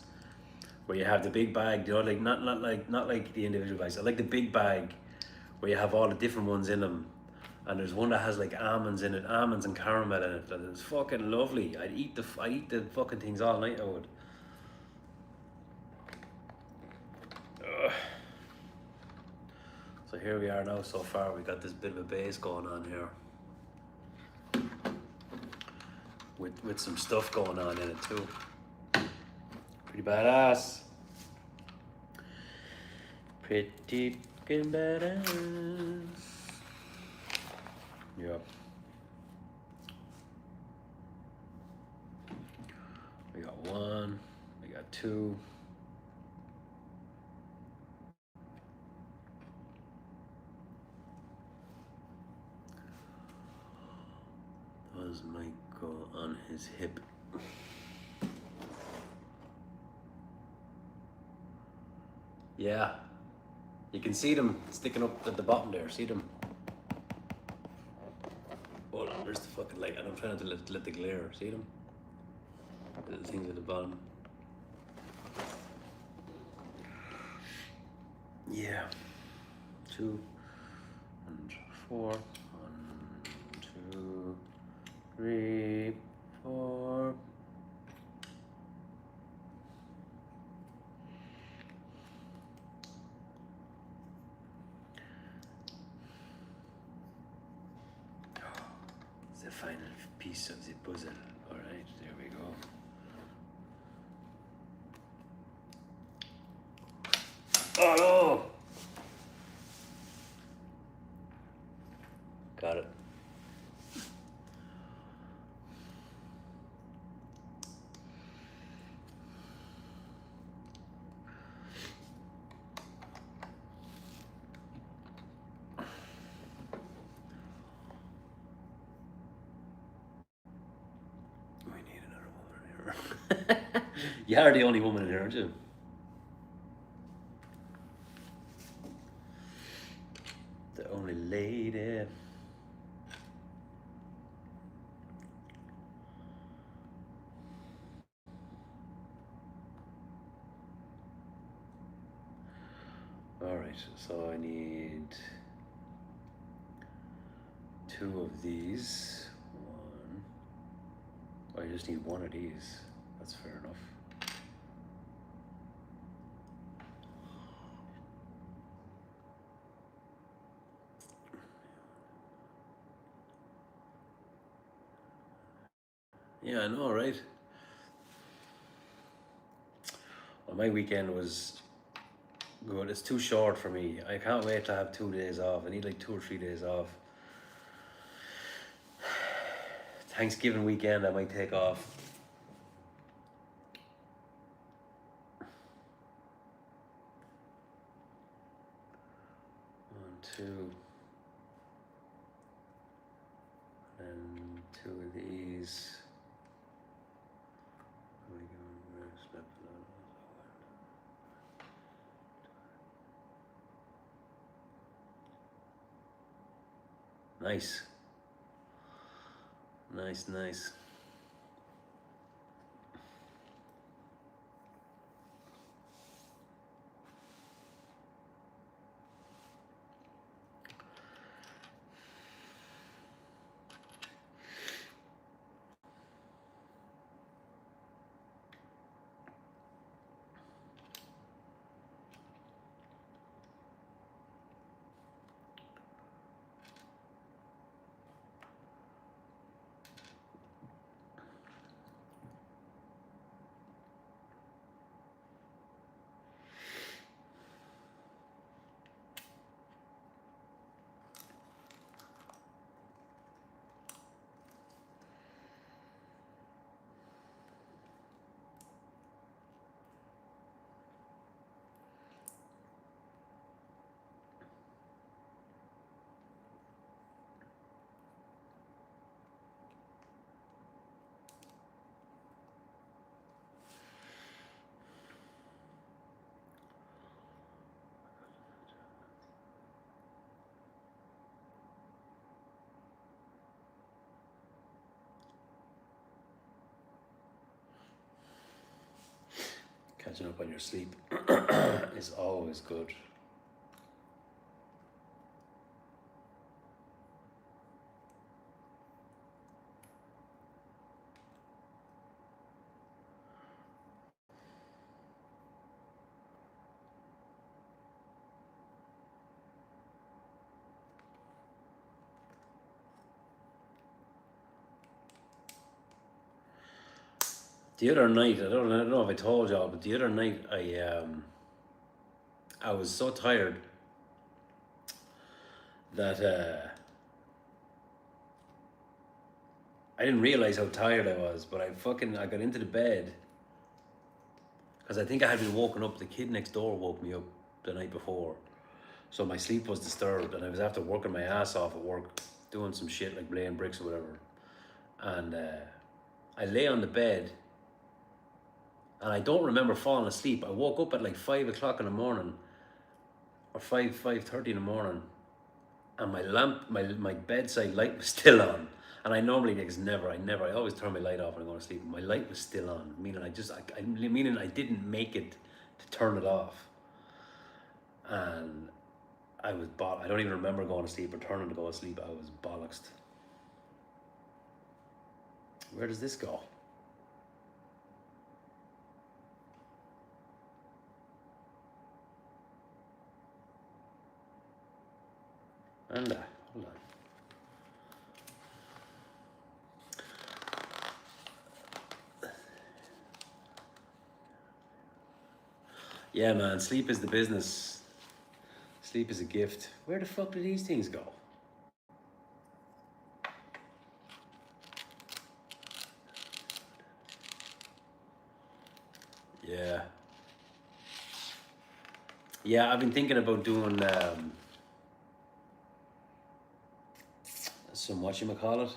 where you have the big bag. Like not like the individual bags. I like the big bag where you have all the different ones in them. And there's one that has like almonds in it, almonds and caramel in it, and it's fucking lovely. I'd eat the fucking things all night. I would. Ugh. So here we are now. So far, we got this bit of a base going on here, with some stuff going on in it too. Pretty badass. Pretty fucking badass. Yep. We got one, we got two. Those might go on his hip. Yeah. You can see them sticking up at the bottom there, see them? Hold on, there's the fucking light, and I'm trying not to let the glare, see them? Little things at the bottom. Yeah. 2 and 4. 1, 2, 3, 4. The final piece of the puzzle. All right, there we go. Oh no! Got it. We need another woman in here. You are the only woman in here, aren't you? The only lady. All right, so I need 2 of these. 1. I just need 1 of these. That's fair enough. Yeah, I know, right? Well, my weekend was good. It's too short for me. I can't wait to have 2 days off. I need like 2 or 3 days off. Thanksgiving weekend I might take off. 1, 2. And 2 of these. Nice. Nice, nice. Catching up on your sleep is always good. The other night, I don't know if I told y'all, but the other night I was so tired that I didn't realize how tired I was. But I got into the bed because I think I had been woken up. The kid next door woke me up the night before, so my sleep was disturbed, and I was after working my ass off at work, doing some shit like laying bricks or whatever. And I lay on the bed, and I don't remember falling asleep. I woke up at like 5 o'clock in the morning, or 5:30 in the morning, and my bedside light was still on. And I normally I always turn my light off when I go to sleep. My light was still on, meaning meaning I didn't make it to turn it off. And I don't even remember going to sleep or turning to go to sleep. I was bollocksed. Where does this go? And hold on. Yeah, man, sleep is the business. Sleep is a gift. Where the fuck do these things go? Yeah. Yeah, I've been thinking about doing some whatchamacallit.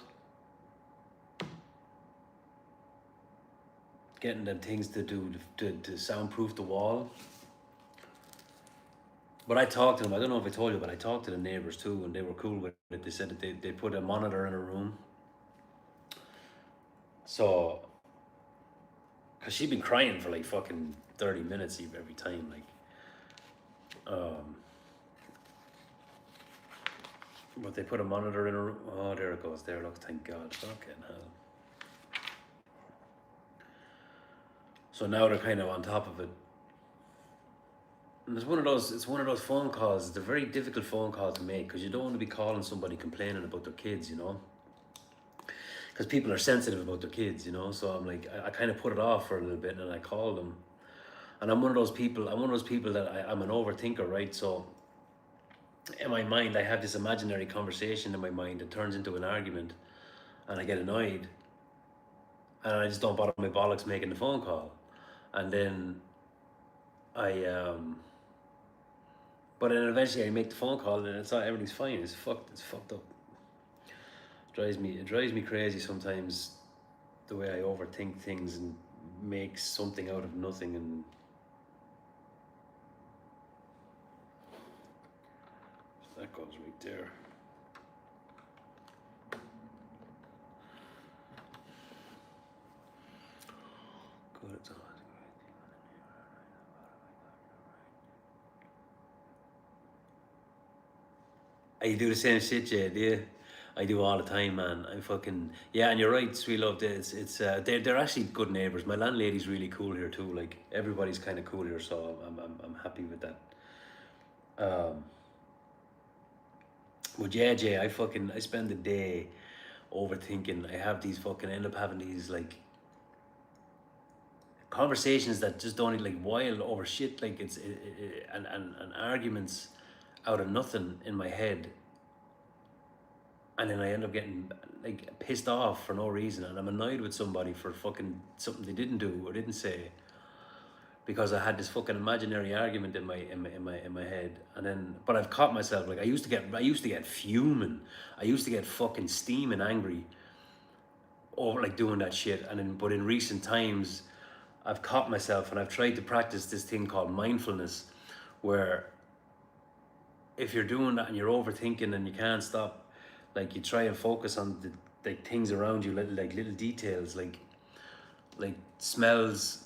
Getting them things to do to soundproof the wall. But I talked to them. I don't know if I told you, but I talked to the neighbors too, and they were cool with it. They said that they put a monitor in a room. So, because she'd been crying for like fucking 30 minutes every time. Like, but they put a monitor in a room. Oh, there it goes. There, look, thank God. Fucking hell. So now they're kind of on top of it. And it's one of those phone calls. It's a very difficult phone call to make because you don't want to be calling somebody complaining about their kids, you know. Because people are sensitive about their kids, you know. So I'm like, I kind of put it off for a little bit, and I called them. And I'm one of those people. I'm one of those people that I'm an overthinker, right? So in my mind, I have this imaginary conversation in my mind that turns into an argument, and I get annoyed, and I just don't bother my bollocks making the phone call, and then I but then eventually I make the phone call, and it's not everything's fine. It's fucked up. It drives me crazy sometimes the way I overthink things and make something out of nothing. And that goes right there. Good, it's on. You do the same shit, Jay, do you? I do all the time, man. I fucking yeah, and you're right, sweet love. It's they're actually good neighbors. My landlady's really cool here too. Like everybody's kind of cool here, so I'm happy with that. But yeah, Jay, I spend the day overthinking. I have these fucking end up having these like conversations that just don't like wild over shit. Like and arguments out of nothing in my head, and then I end up getting like pissed off for no reason, and I'm annoyed with somebody for fucking something they didn't do or didn't say, because I had this fucking imaginary argument in my head. And then but I've caught myself, like I used to get fuming, I used to get fucking steaming angry over like doing that shit. And then but in recent times I've caught myself, and I've tried to practice this thing called mindfulness, where if you're doing that and you're overthinking and you can't stop, like you try and focus on the things around you, like little details, like smells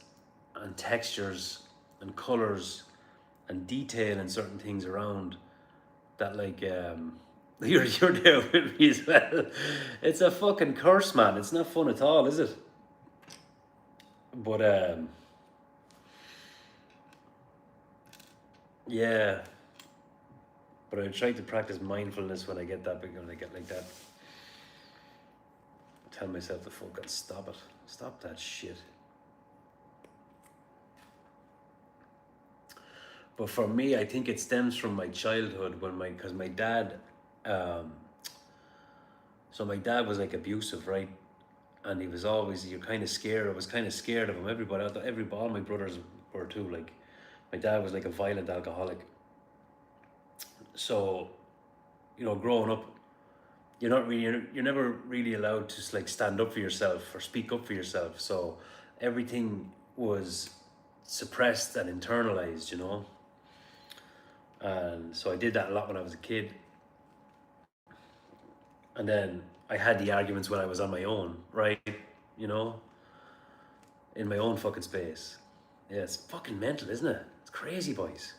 and textures and colors and detail and certain things around that, like you're there with me as well. It's a fucking curse, man. It's not fun at all, is it? But yeah. But I try to practice mindfulness when I get that big, when I get like that. Tell myself to fucking stop it. Stop that shit. But for me, I think it stems from my childhood because my dad, um, so my dad was like abusive, right? And he was always, you're kind of scared. I was kind of scared of him. All my brothers were too. Like, my dad was like a violent alcoholic. So, growing up, you're never really allowed to like stand up for yourself or speak up for yourself. So everything was suppressed and internalized. And so I did that a lot when I was a kid. And then I had the arguments when I was on my own, right? You know, in my own fucking space. Yeah, it's fucking mental, isn't it? It's crazy, boys.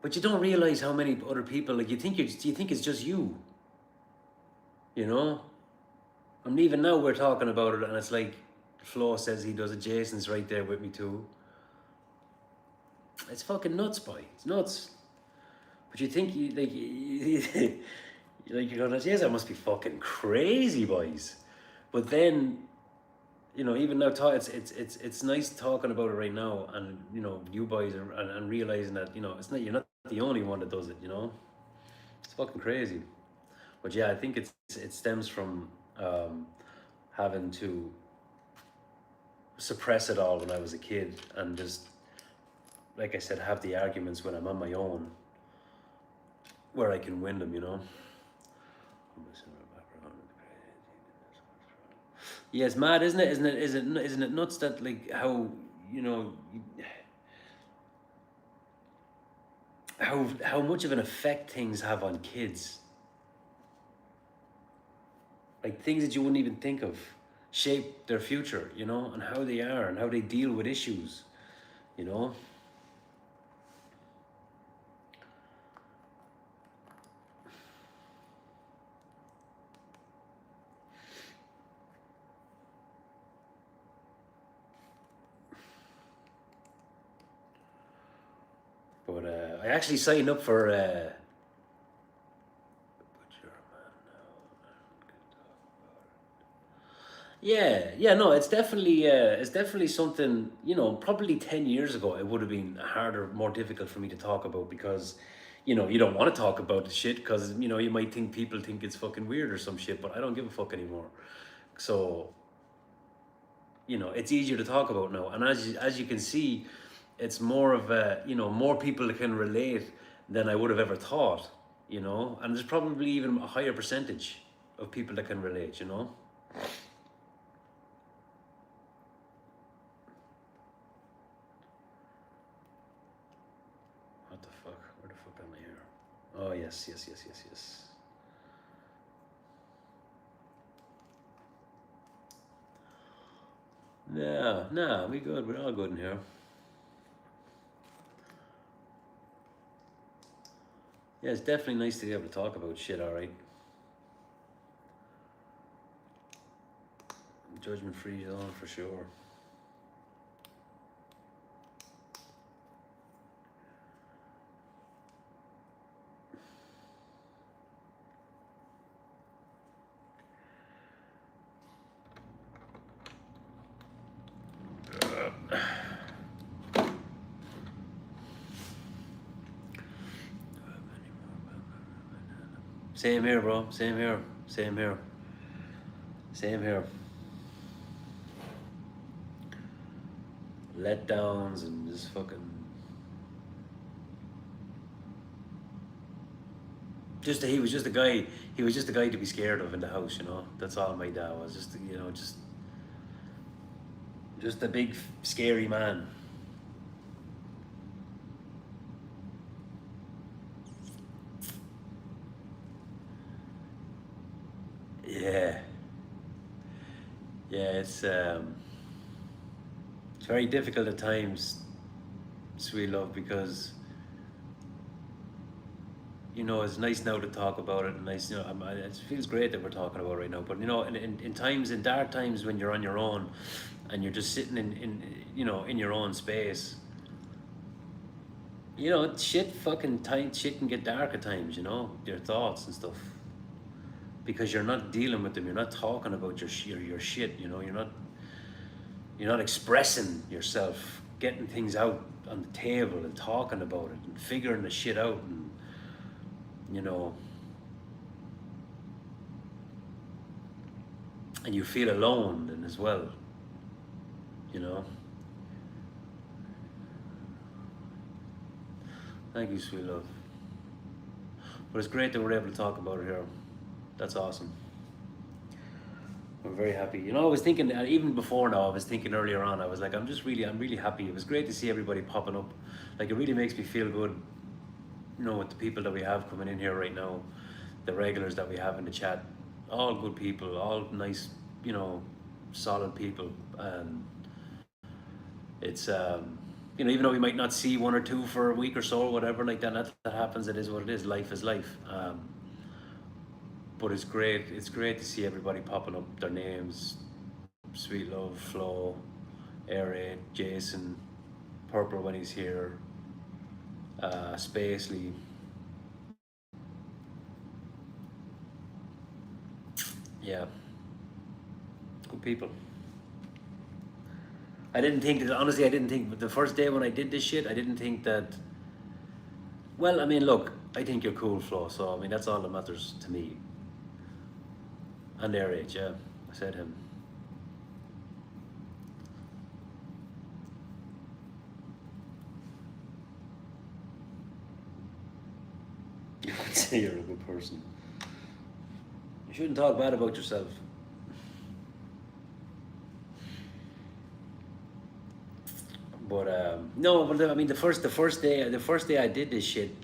But you don't realize how many other people, like, you think it's just you. And even now we're talking about it, and it's like Flo says he does it. Jason's right there with me too. It's fucking nuts, boy. It's nuts. But you think you're gonna say, that must be fucking crazy, boys. But then, even now, it's nice talking about it right now, and you boys and realizing that you're not the only one that does it. It's fucking crazy. But yeah, I think it stems from having to suppress it all when I was a kid, and just, like I said, have the arguments when I'm on my own, where I can win them. Yeah, it's mad, isn't it? Isn't it nuts that, like, how how much of an effect things have on kids, like things that you wouldn't even think of shape their future, and how they are and how they deal with issues, you know. But I actually signed up for yeah, no, it's definitely something, probably 10 years ago it would have been harder, more difficult for me to talk about, because you don't want to talk about the shit, because you might think people think it's fucking weird or some shit, but I don't give a fuck anymore. So it's easier to talk about now, and as you can see, it's more of a, more people that can relate than I would have ever thought, and there's probably even a higher percentage of people that can relate. What the fuck? Where the fuck am I here? Oh, yes. No, we good. We're all good in here. Yeah, it's definitely nice to be able to talk about shit, alright. Judgment free zone for sure. Same here, bro. Same here. Letdowns and just fucking. He was just a guy. He was just a guy to be scared of in the house. That's all my dad was. Just a big scary man. Yeah, it's very difficult at times, sweet love, because it's nice now to talk about it, and nice, it feels great that we're talking about it right now. But in dark times, when you're on your own and you're just sitting in your own space, shit can get dark at times, your thoughts and stuff, because you're not dealing with them. You're not talking about your shit. You're not expressing yourself getting things out on the table and talking about it and figuring the shit out, and you know, and you feel alone then as well, you know. Thank you, sweet love. But it's great that we're able to talk about it here. That's awesome. I'm very happy. You know, I was thinking, even before now, I was thinking earlier on, I was like, I'm really happy. It was great to see everybody popping up. Like, it really makes me feel good, you know, with the people that we have coming in here right now, the regulars that we have in the chat, all good people, all nice, you know, solid people. And it's, you know, even though we might not see one or two for a week or so or whatever like that happens. It is what it is. Life is life. But it's great. It's great to see everybody popping up their names. Sweet Love, Flo, Eric, Jason, Purple when he's here, Spacely. Yeah, good people. I didn't think that, honestly, I didn't think the first day when I did this shit, I didn't think that, well, I mean, look, I think you're cool, Flo, so I mean, that's all that matters to me. And RH, yeah, I said him. You would say you're a good person. You shouldn't talk bad about yourself. But no, but I mean the first day I did this shit,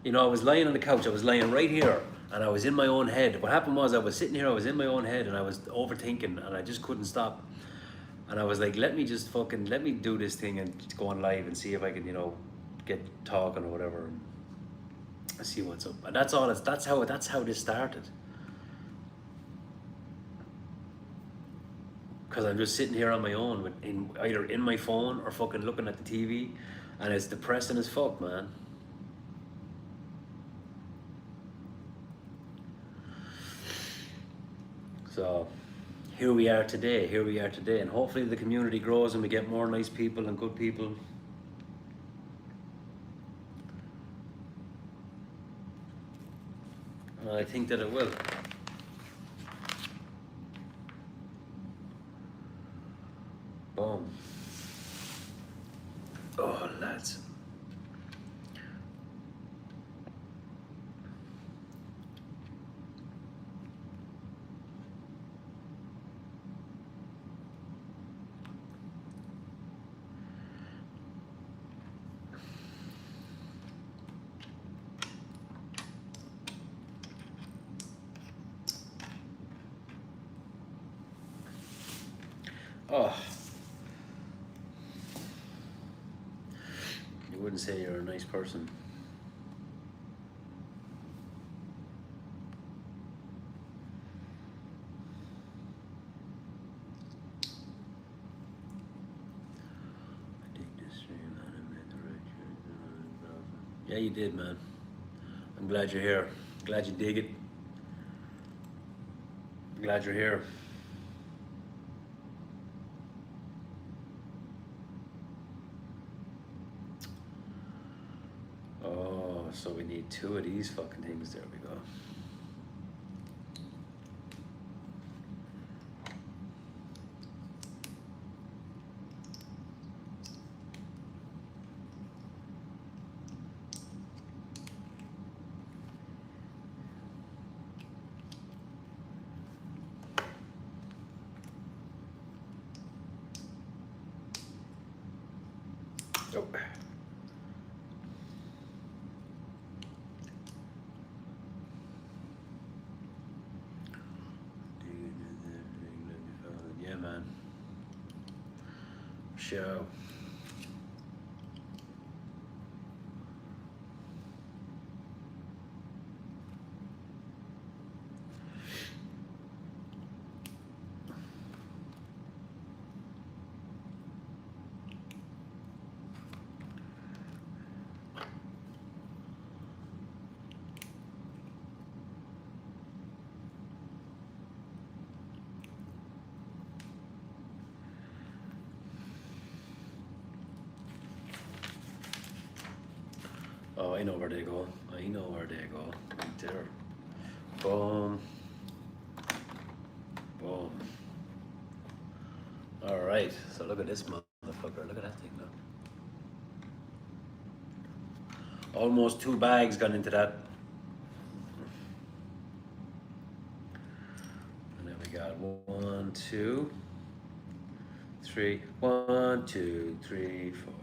you know, I was lying on the couch. I was lying right here, and I was in my own head. What happened was I was sitting here. I was in my own head, and I was overthinking, and I just couldn't stop. And I was like, let me do this thing and go on live and see if I can, you know, get talking or whatever, and see what's up. And that's all. That's how this started. Because I'm just sitting here on my own, either in my phone or fucking looking at the TV, and it's depressing as fuck, man. So here we are today, and hopefully the community grows and we get more nice people and good people. And I think that it will. Boom. Oh, lads. Oh. You wouldn't say you're a nice person. Yeah, you did, man. I'm glad you're here. Glad you dig it. Glad you're here. Oh, so we need 2 of these fucking things. There we go. Oh. Yeah, man. Show. I know where they go. I know where they go. Right there. Boom. Boom. Alright, so look at this motherfucker. Look at that thing now. Almost 2 bags gone into that. And then we got 1, 2, 3. 1, 2, 3, 4.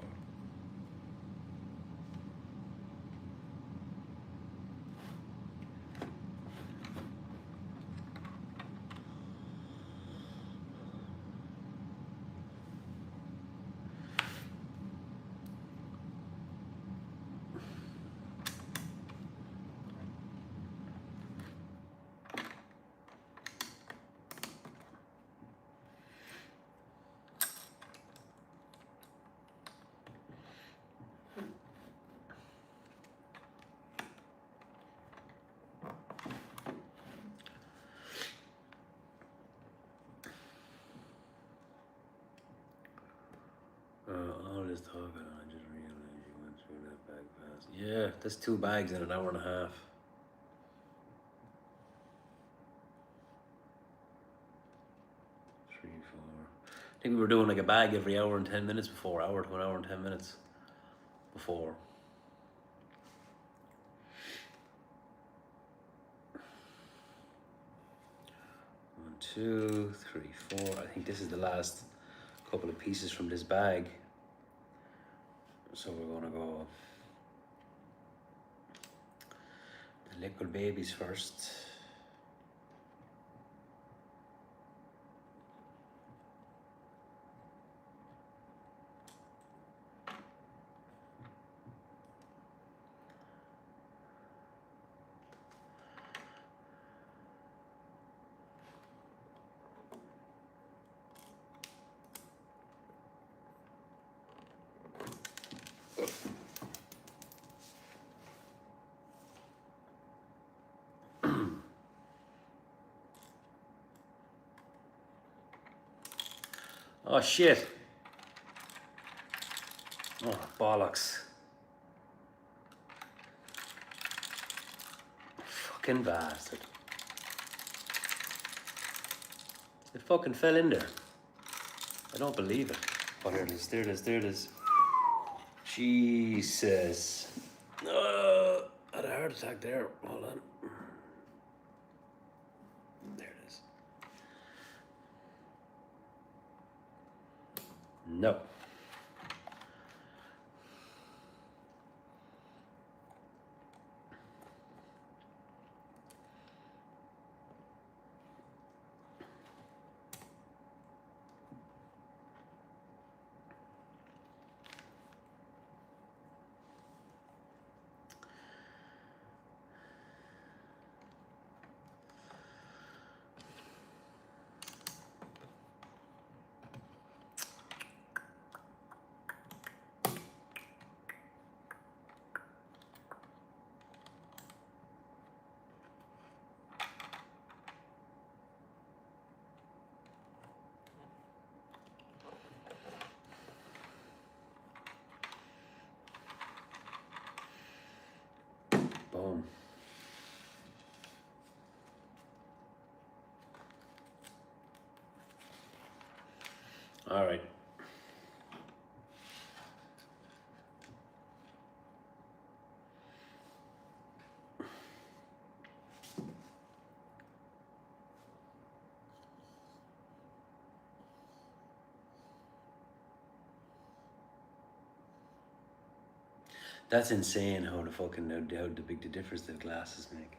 All this talking, I just realized you went through that bag fast. Yeah, that's 2 bags in an hour and a half. Three, 4. I think we were doing like a bag every hour and 10 minutes before. Hour to an hour and 10 minutes before. 1, 2, 3, 4. I think this is the last couple of pieces from this bag. So we're gonna go the liquid babies first. Oh shit. Oh, bollocks. Fucking bastard. It fucking fell in there. I don't believe it. Oh, there it is, there it is, there it is. Jesus. I had a heart attack there. Hold on. There it is. No. Boom. All right. That's insane how how big the difference the glasses make.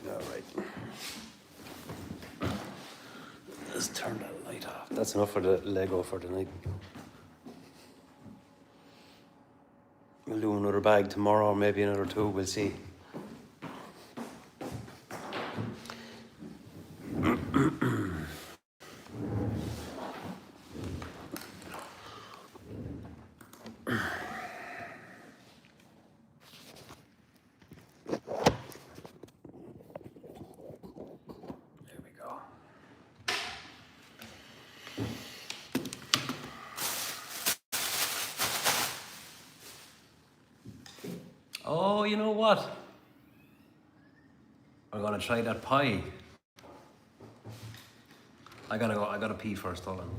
All right. Let's turn that light off. That's enough for the Lego for tonight. We'll do another bag tomorrow, or maybe another 2. We'll see. Oh, you know what? We're gonna try that pie. I gotta go. I gotta pee first. Hold on.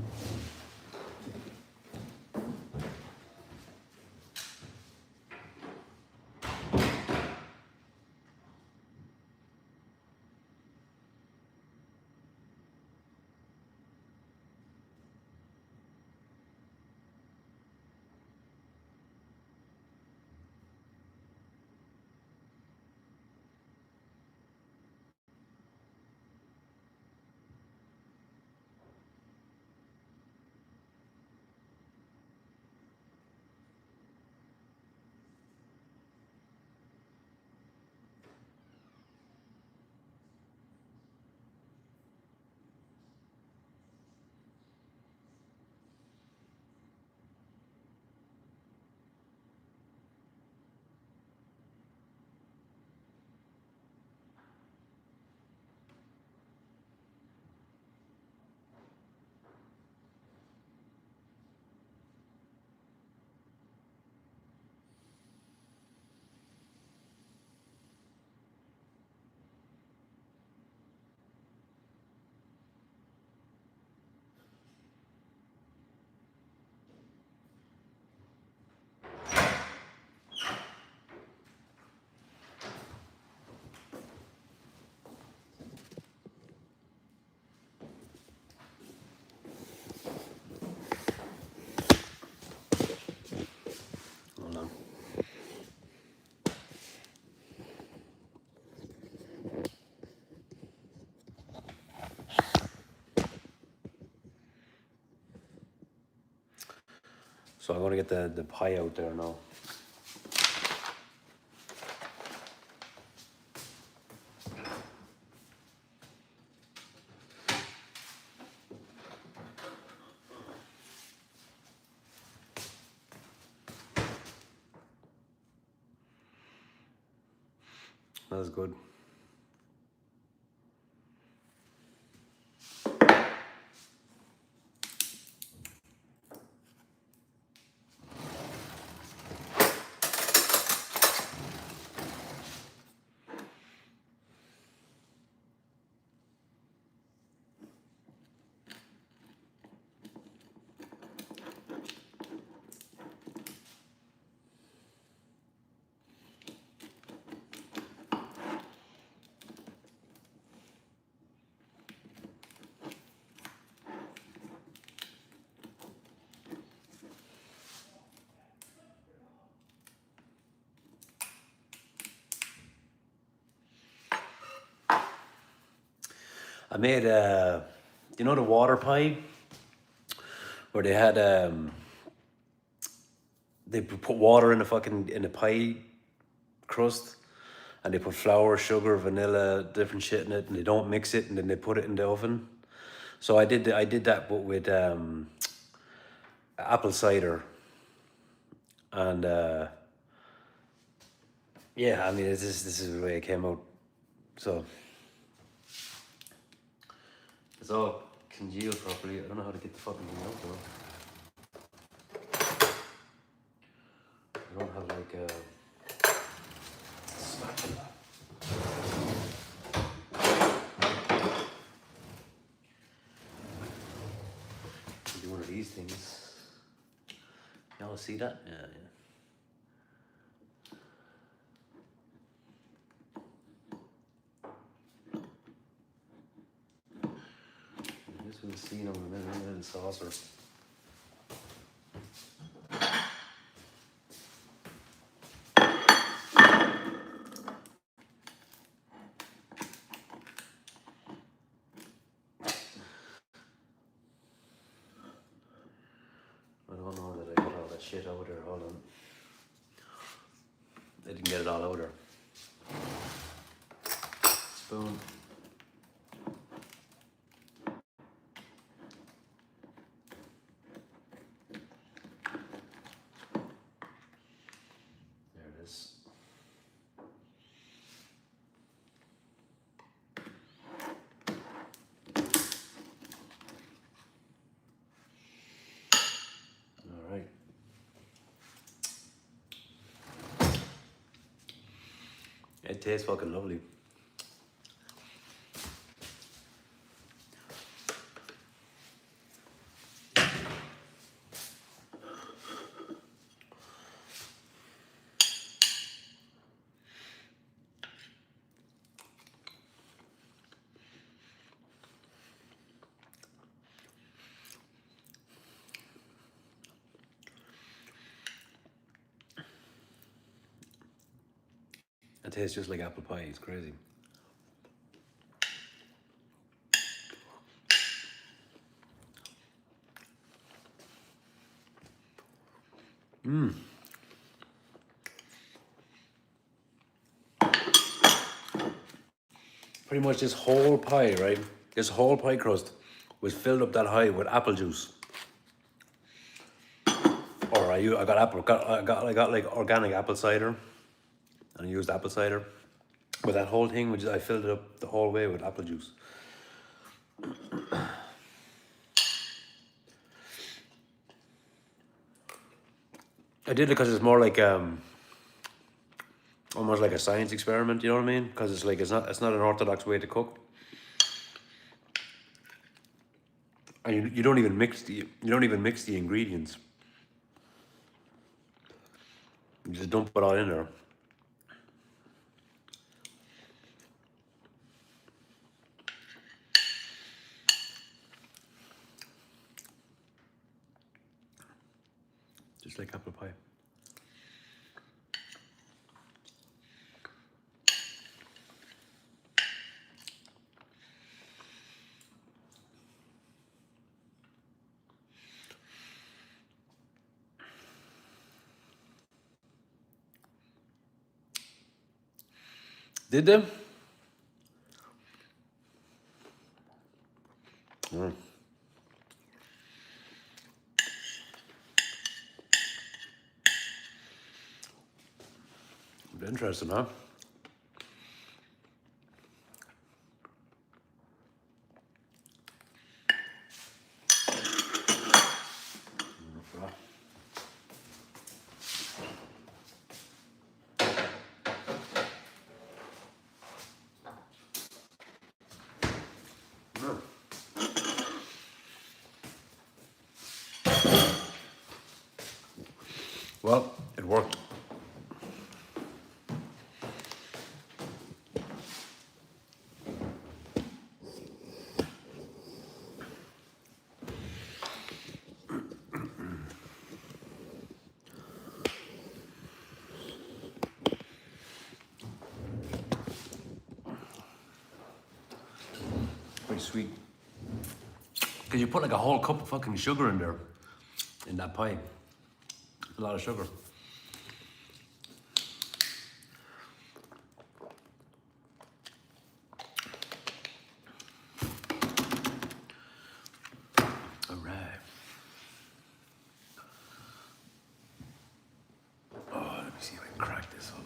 Hold on. So I'm gonna get the pie out there now. That's good. I made you know the water pie where they had they put water in the pie crust, and they put flour, sugar, vanilla, different shit in it, and they don't mix it, and then they put it in the oven. So I did that, but with apple cider, and yeah, I mean this is the way it came out. So it's all congealed properly. I don't know how to get the fucking thing out though. I don't have like a spatula. Do one of these things. Y'all see that? Yeah, yeah. This was seen on the little saucer. I don't know that I got all that shit out there. Hold on. I didn't get it all out there. Spoon. There it is. All right. It tastes fucking lovely. It tastes just like apple pie. It's crazy. Pretty much this whole pie, right? This whole pie crust was filled up that high with apple juice. Or I got like organic apple cider, and I used apple cider. But that whole thing, I filled it up the whole way with apple juice. I did it because it's more like almost like a science experiment. You know what I mean? Because it's like it's not an orthodox way to cook. And you don't even mix the ingredients. You just dump it all in there. Just like apple pie. Did they? Interesting, huh? Well, it worked. Pretty sweet. Because you put like a whole cup of fucking sugar in there, in that pie. A lot of sugar. All right. Oh, let me see if I can crack this one.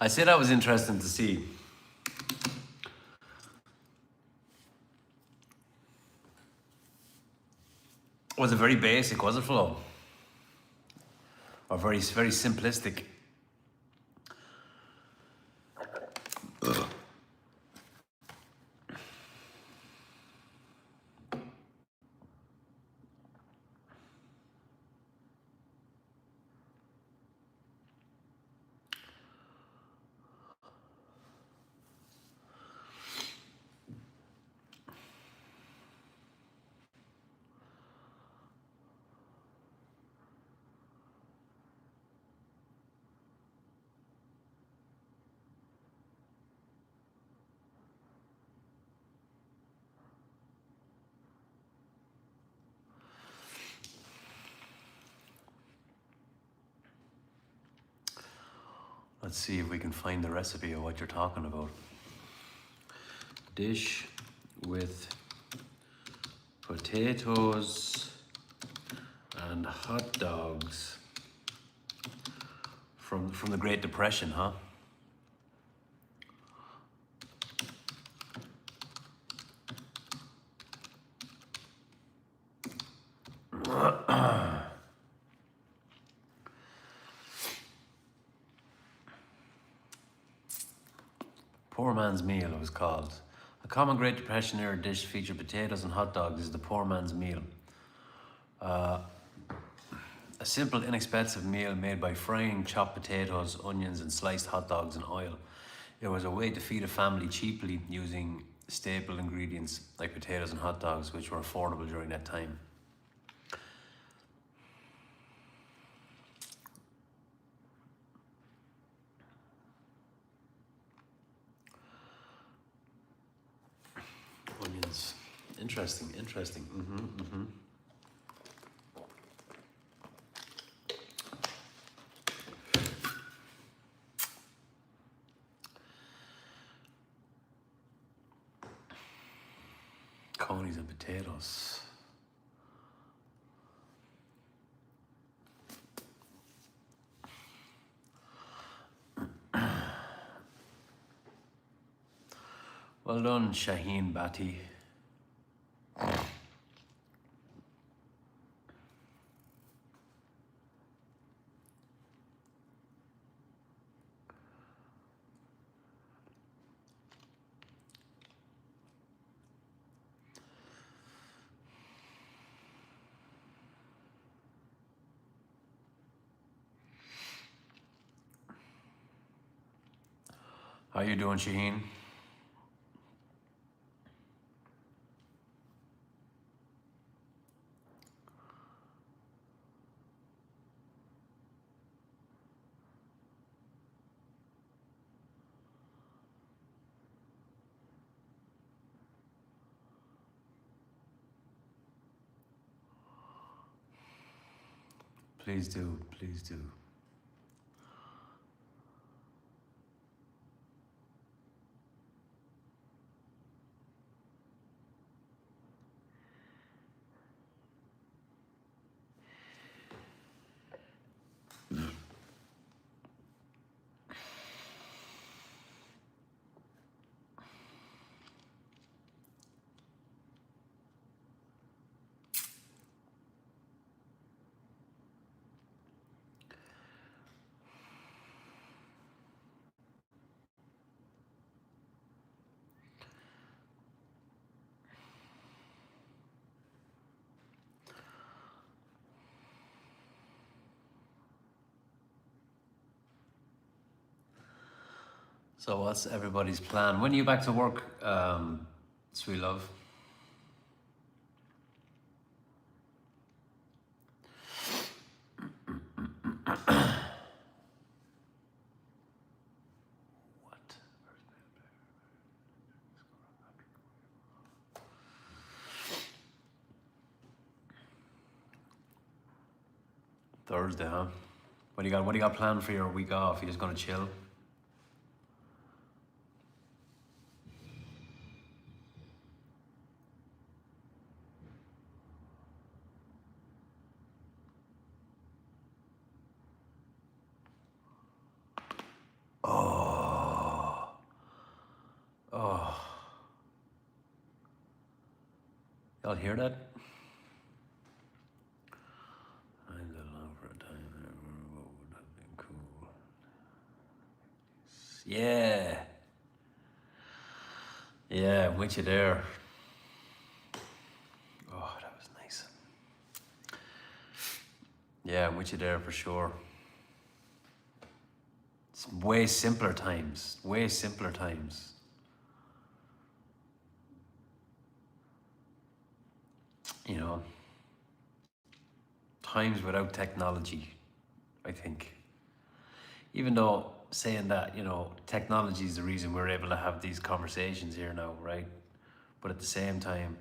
I said that was interesting to see. Was it very basic, was it, Flo? Or very simplistic? Let's see if we can find the recipe of what you're talking about. Dish with potatoes and hot dogs from the Great Depression, huh? Poor man's meal, it was called. A common Great Depression era dish featured potatoes and hot dogs is the poor man's meal. A simple, inexpensive meal made by frying chopped potatoes, onions, and sliced hot dogs in oil. It was a way to feed a family cheaply using staple ingredients like potatoes and hot dogs, which were affordable during that time. Onions. Interesting, interesting. Conies and potatoes. Well done, Shaheen Bati. How you doing, Shaheen? Please do, please do. So what's everybody's plan? When are you back to work, sweet love? What? Thursday, huh? What do you got planned for your week off? You just gonna chill? Oh. Oh. Y'all hear that? I'm alone for a time. What would have been cool? Yeah. Yeah, I'm with you there. Oh, that was nice. Yeah, I'm with you there for sure. It's way simpler times. Way simpler times. You know, times without technology, I think. Even though saying that, you know, technology is the reason we're able to have these conversations here now, right? But at the same time,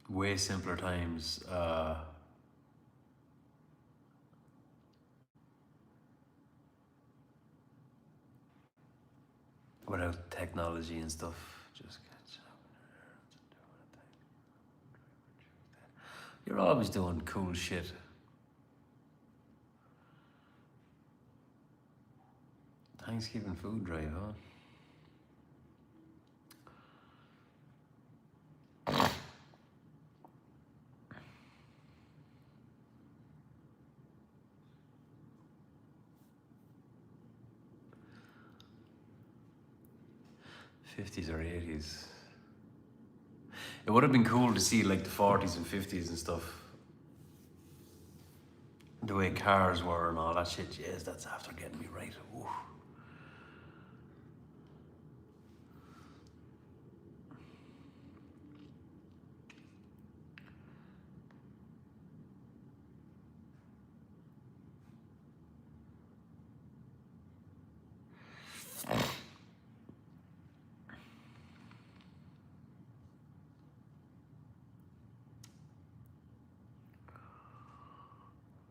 way simpler times. Without technology and stuff, just catch up. You're always doing cool shit. Thanksgiving food drive, huh? '50s or '80s. It would have been cool to see like the '40s and '50s and stuff. The way cars were and all that shit. Yes, that's after getting me right. Ooh.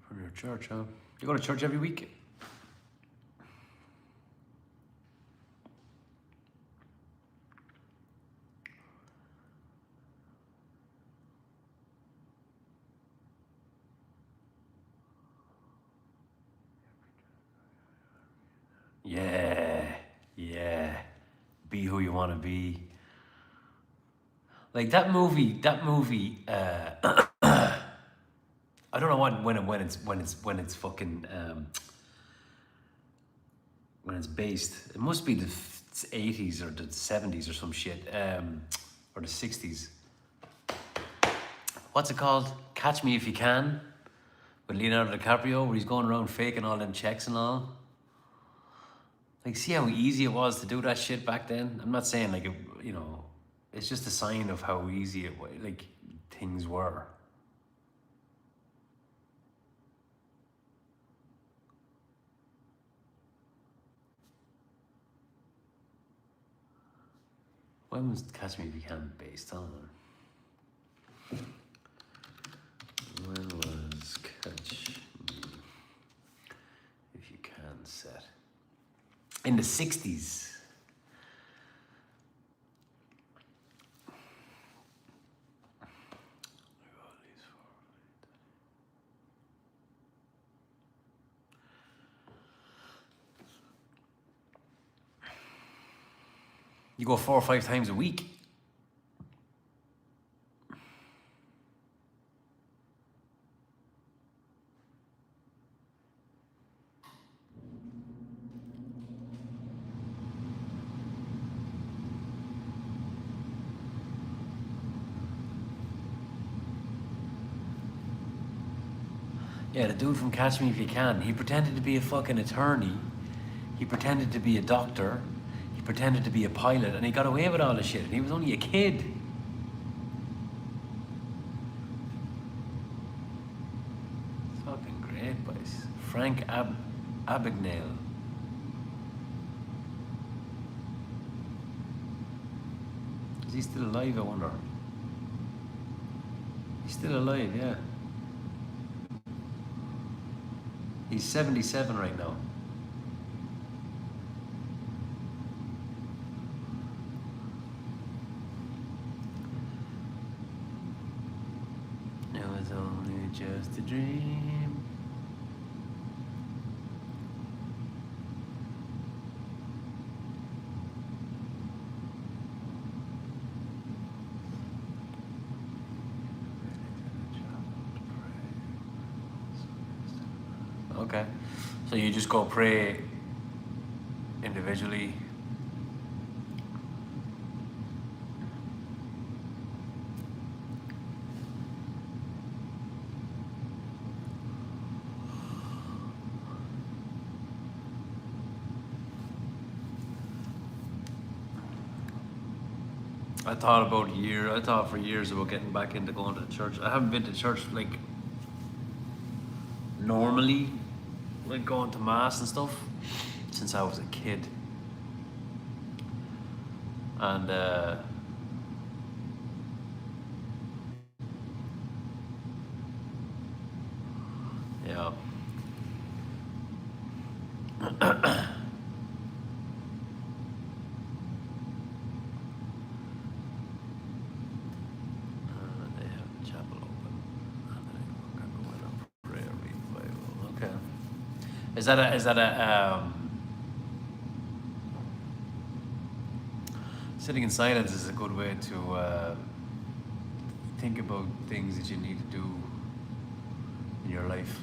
From your church, huh? You go to church every week? Yeah, yeah. Be who you want to be. Like that movie. I don't know when it's fucking when it's based. It must be the '80s or the '70s or some shit, or the '60s. What's it called? Catch Me If You Can, with Leonardo DiCaprio, where he's going around faking all them checks and all. Like, see how easy it was to do that shit back then? I'm not saying like, it's just a sign of how easy like things were. When was Catch Me If You Can based on? When was Catch Me If You Can set? In the '60s. You go 4 or 5 times a week. Yeah, the dude from Catch Me If You Can, he pretended to be a fucking attorney. He pretended to be a doctor. He pretended to be a pilot, and he got away with all this shit, and he was only a kid. Fucking great, boys. Frank Abagnale. Is he still alive, I wonder? He's still alive, yeah. He's 77 right now. It was only just a dream. Okay. So you just go pray individually. I thought for years about getting back into going to church. I haven't been to church like normally, like going to mass and stuff, since I was a kid. And yeah. They have the chapel open. And then we're gonna go in and prayer, read the Bible. Okay. Is that a Sitting in silence is a good way to think about things that you need to do in your life.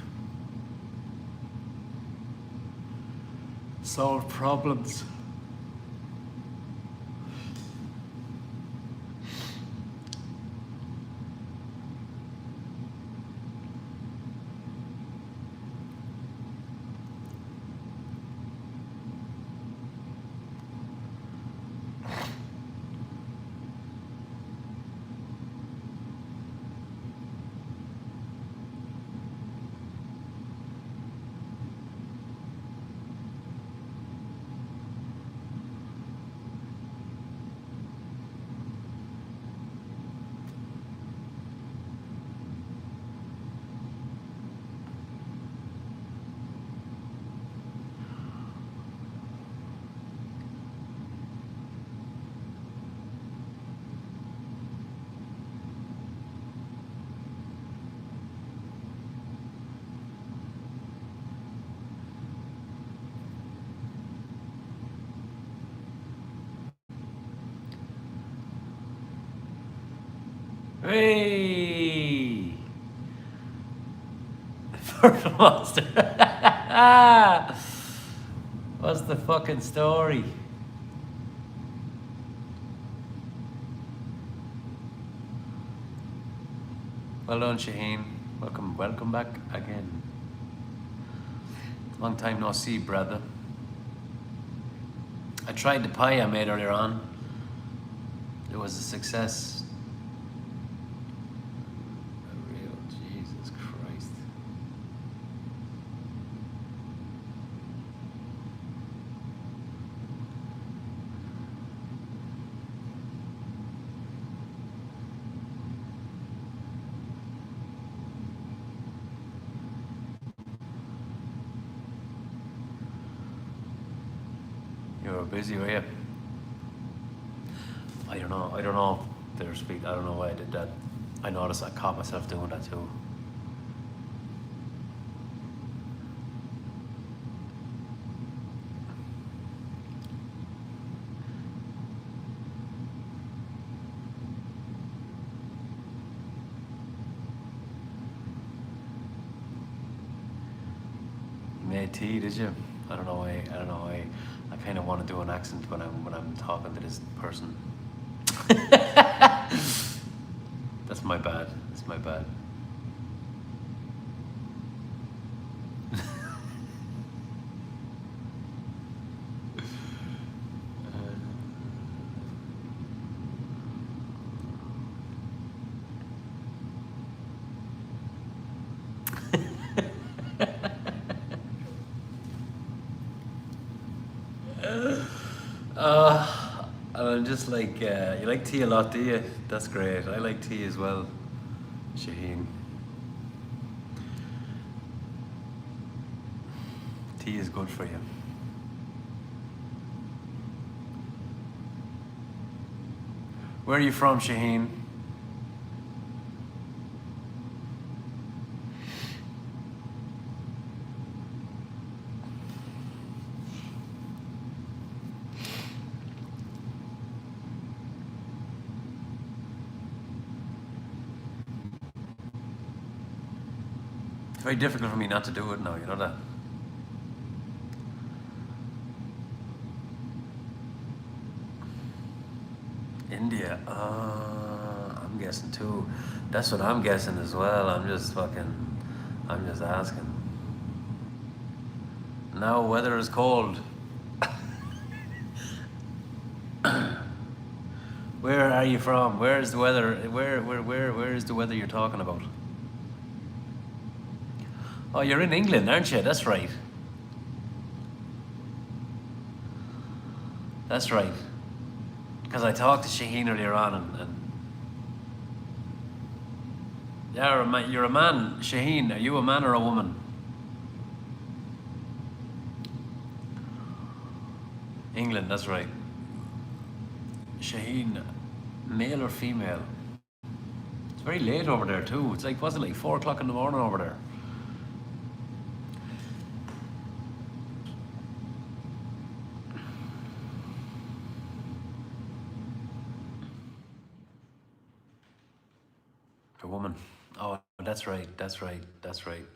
Solve problems. Hey! Purple monster. What's the fucking story? Well done, Shaheen. Welcome back again. Long time no see, brother. I tried the pie I made earlier on. It was a success. A real Jesus Christ. You were busy, were you? I don't know. There's speak. I don't know why I did that. I noticed I caught myself doing that too. You made tea, did you? I don't know why. I kind of want to do an accent when I'm talking to this person. That's my bad. That's my bad. I'm just like, you like tea a lot, do you? That's great. I like tea as well, Shaheen. Tea is good for you. Where are you from, Shaheen? It's very difficult for me not to do it now, you know that? India, I'm guessing too. That's what I'm guessing as well. I'm just asking. Now weather is cold. Where are you from? Where is the weather? Where is the weather you're talking about? Oh, you're in England, aren't you? That's right. That's right. Because I talked to Shaheen earlier on, and yeah, you're a man. Shaheen, are you a man or a woman? England, that's right. Shaheen, male or female? It's very late over there too. It's like, wasn't it like 4 o'clock in the morning over there? a woman. Oh, that's right. That's right. That's right. You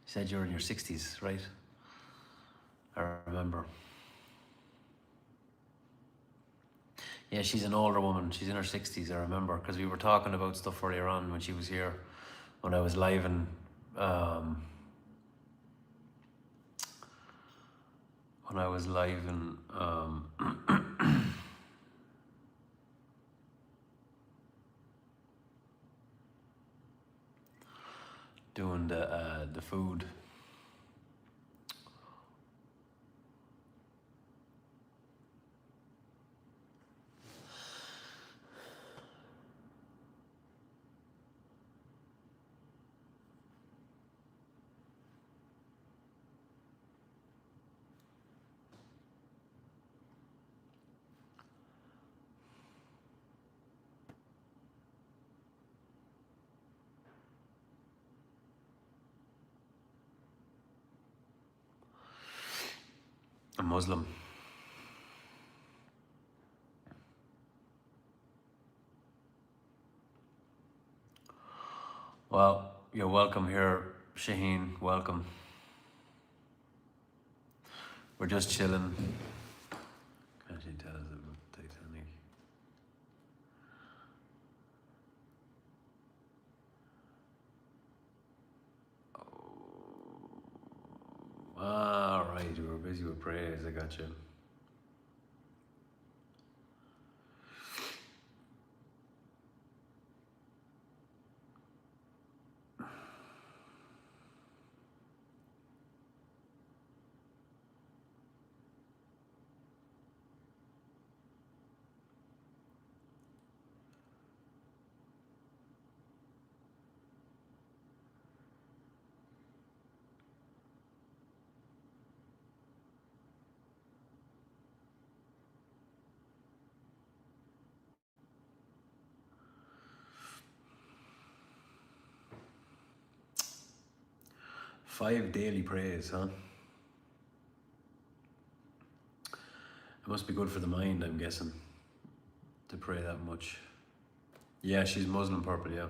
said you're in your 60s, right? I remember. Yeah, she's an older woman. She's in her 60s, I remember, because we were talking about stuff earlier on when she was here, when I was live and when I was live and doing the food. A Muslim. Well, you're welcome here, Shaheen. Welcome. We're just chilling. Can't you tell us about Titanic? All right, you were busy with praise. I got you. Five daily praise, huh? It must be good for the mind, I'm guessing, to pray that much. Yeah, she's Muslim, purple, yeah.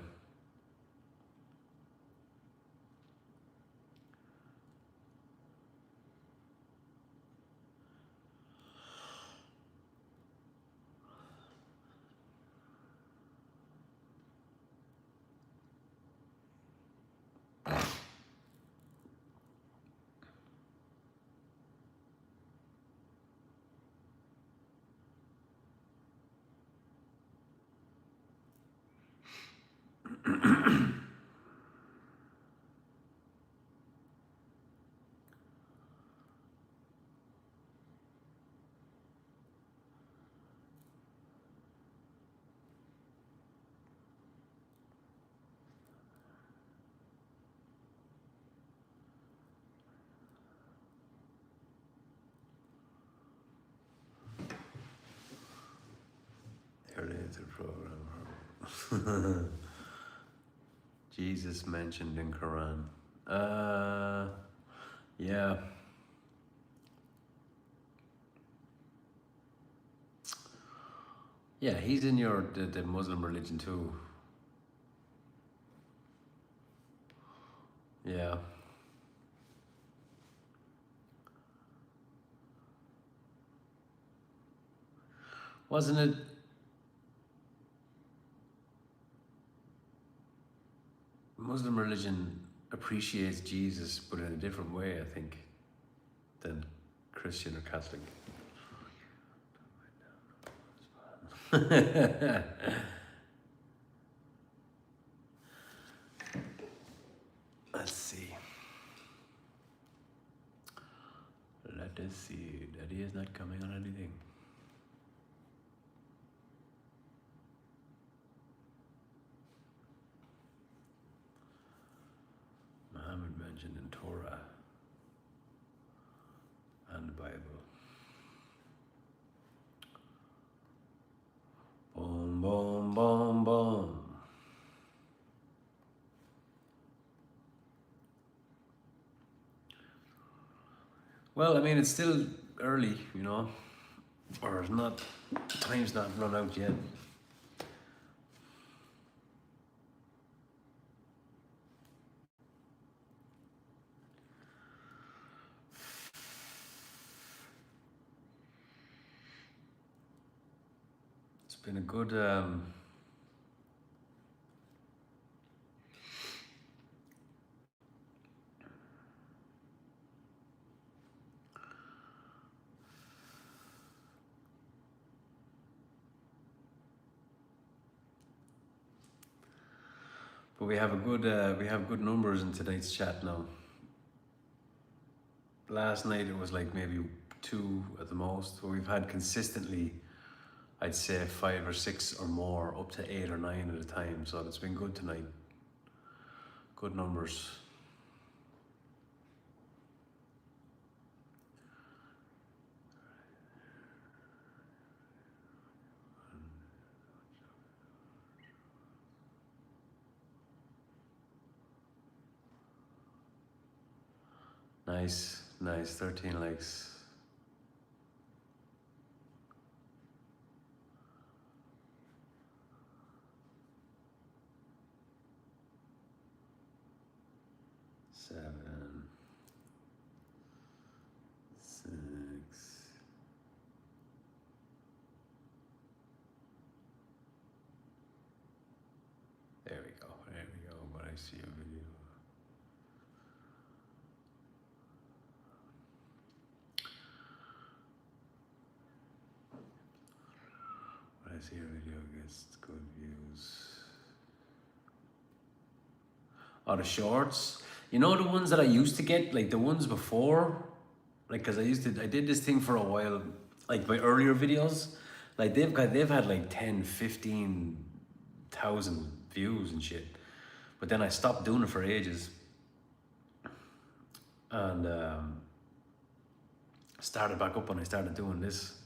Early into the program. Jesus mentioned in Quran. Yeah. Yeah, he's in the Muslim religion too. Yeah. Wasn't it? Muslim religion appreciates Jesus, but in a different way, I think, than Christian or Catholic. Let's see. Let us see. Daddy is not coming on anything. Muhammad mentioned in Torah and the Bible. Boom, boom, boom, boom. Well, I mean, it's still early, you know, or it's not, time's not run out yet. been a good but we have good numbers in tonight's chat now. Last night it was like maybe 2 at the most, but we've had consistently, I'd say 5 or 6 or more, up to 8 or 9 at a time. So it's been good tonight. Good numbers. Nice, 13 likes. Seven, 6. There we go, but I see a video. But I see a video gets good views. Oh, the shorts. You know the ones that I used to get, like the ones before, like because I did this thing for a while, like my earlier videos, like they've had like 10, 15,000 views and shit. But then I stopped doing it for ages, and started back up when I started doing this.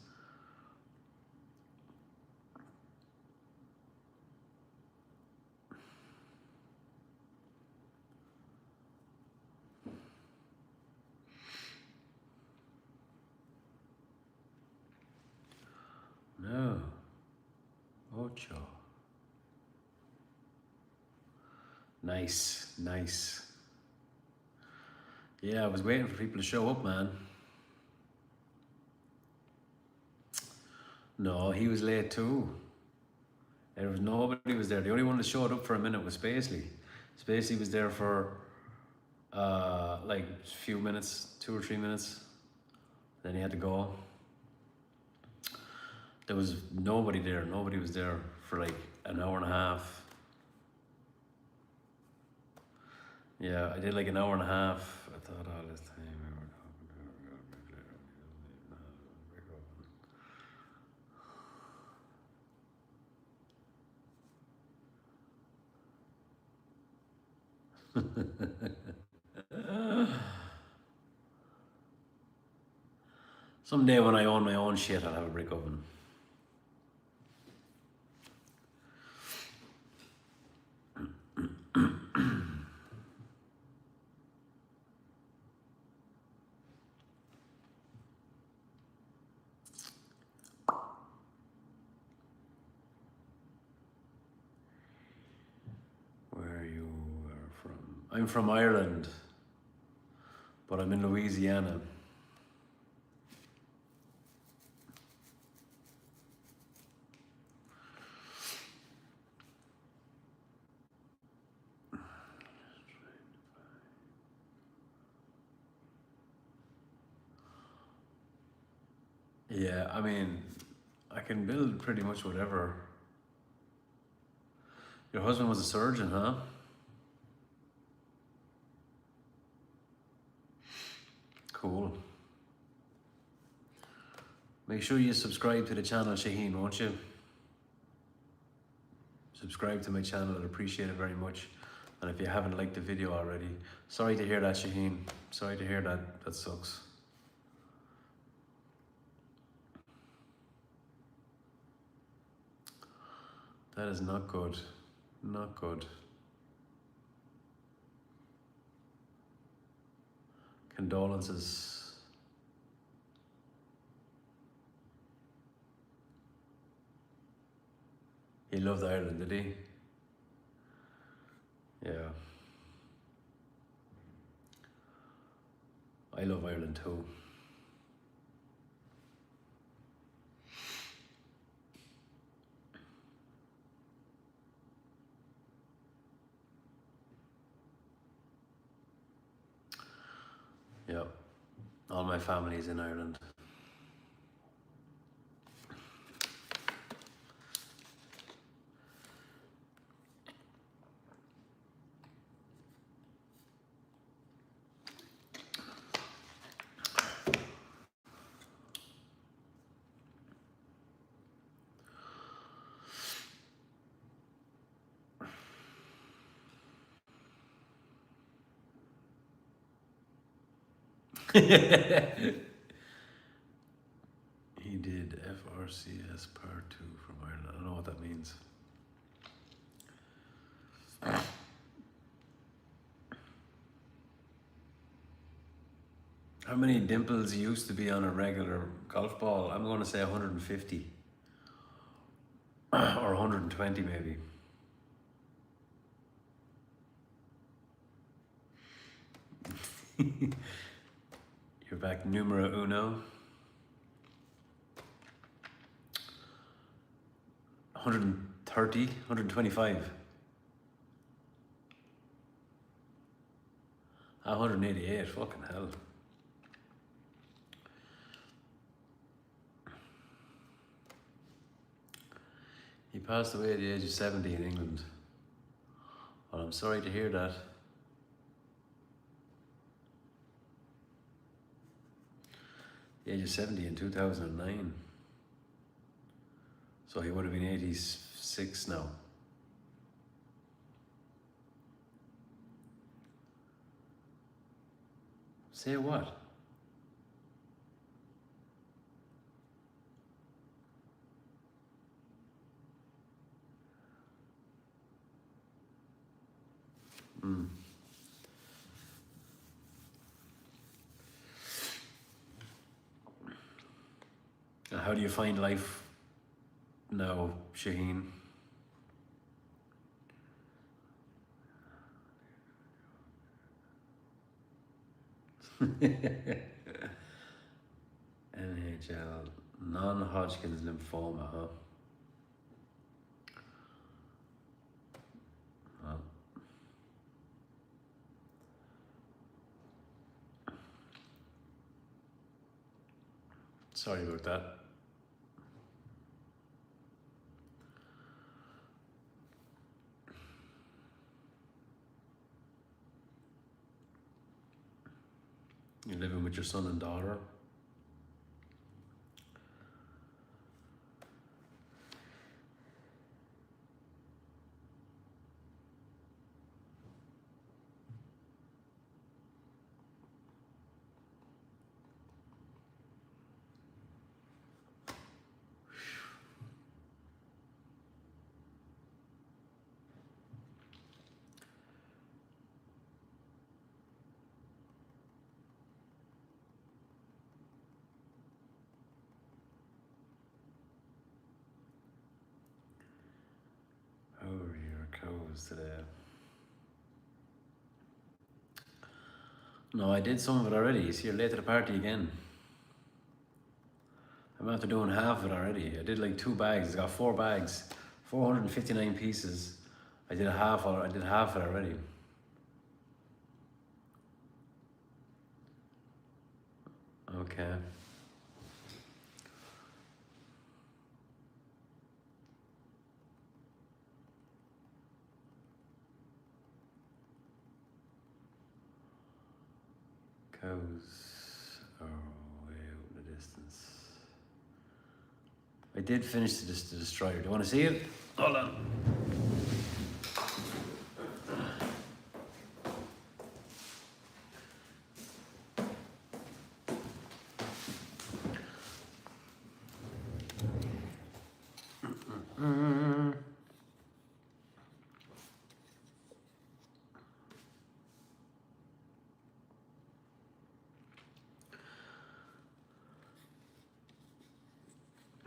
No. Ocho. Nice. Yeah, I was waiting for people to show up, man. No, he was late too. There was nobody was there. The only one that showed up for a minute was Spacely. Spacely was there for like a few minutes, 2 or 3 minutes. Then he had to go. There was nobody there. Nobody was there for like an hour and a half. Yeah, I did like an hour and a half. I thought all this time we were Someday when I own my own shit, I'll have a brick oven. Where you are from? I'm from Ireland, but I'm in Louisiana. Yeah, I mean, I can build pretty much whatever. Your husband was a surgeon, huh? Cool. Make sure you subscribe to the channel, Shaheen, won't you? Subscribe to my channel, I'd appreciate it very much. And if you haven't liked the video already, sorry to hear that, Shaheen. Sorry to hear that. That sucks. That is not good. Not good. Condolences. He loved Ireland, did he? Yeah. I love Ireland too. Yeah. All my family is in Ireland. He did FRCS Part 2 from Ireland. I don't know what that means. How many dimples used to be on a regular golf ball? I'm going to say 150 or 120 maybe. You're back numero uno. 130, 125. 188, fucking hell. He passed away at the age of 70 in England. Well, I'm sorry to hear that. The age of 70 in 2009. So he would have been 86 now. Say what? How do you find life now, Shaheen? NHL, non-Hodgkin's lymphoma, huh? Well, sorry about that. You're living with your son and daughter. How are your cows today? No, I did some of it already. You see, you're late to the party again. I'm after doing half of it already. I did like 2 bags. I got 4 bags, 459 pieces. I did half of it already. Okay. Cows are way out in the distance. I did finish the destroyer. Do you want to see it? Hold on.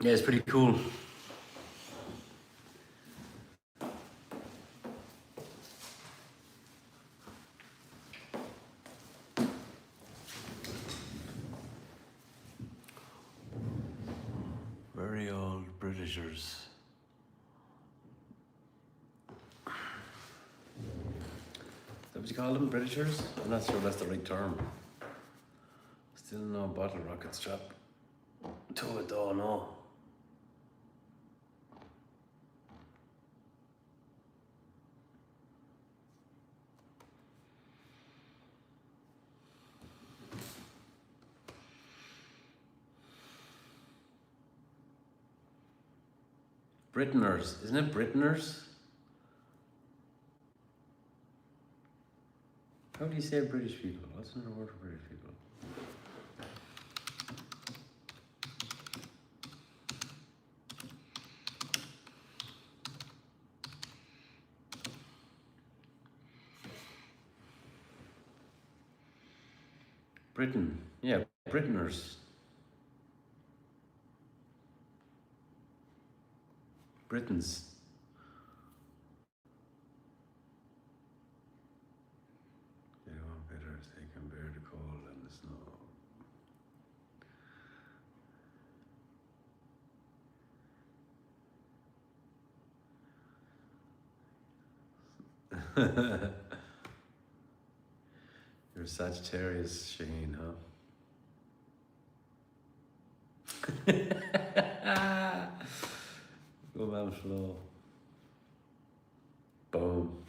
Yeah, it's pretty cool. Very old Britishers. Is that what you call them, Britishers? I'm not sure that's the right term. Still no bottle rocket strap to it though, no. Brittoners, isn't it Brittoners? How do you say British people? What's another word for British people? Britain. Yeah, Brittoners. Britons. They are bitter as they can bear the cold and the snow. You're Sagittarius, Shane, huh? Go man, Flo. Boom.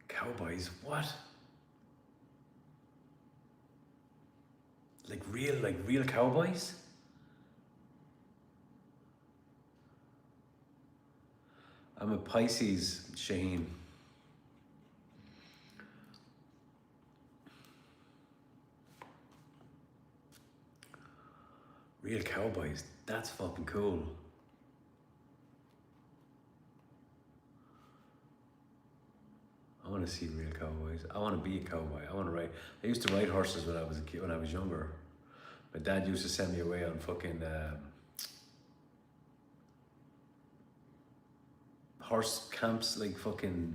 Cowboys, what? Like real cowboys? I'm a Pisces, Shane. Real cowboys, that's fucking cool. I want to see real cowboys. I want to be a cowboy. I want to ride. I used to ride horses when I was a kid, when I was younger. My dad used to send me away on fucking horse camps, like fucking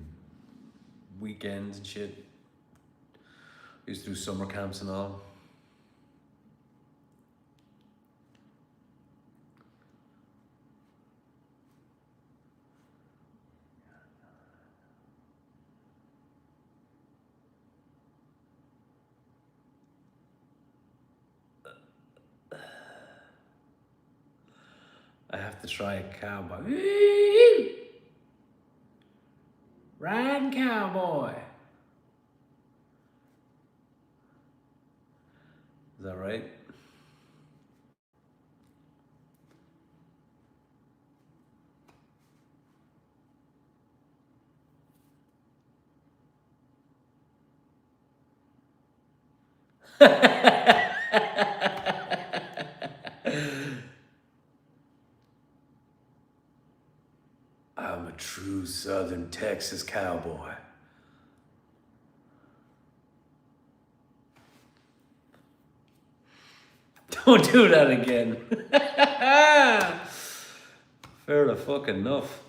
weekends and shit. I used to do summer camps and all. I have to try a cowboy. Riding cowboy. Is that right? I'm a true Southern Texas cowboy. Don't do that again. Fair the fuck enough.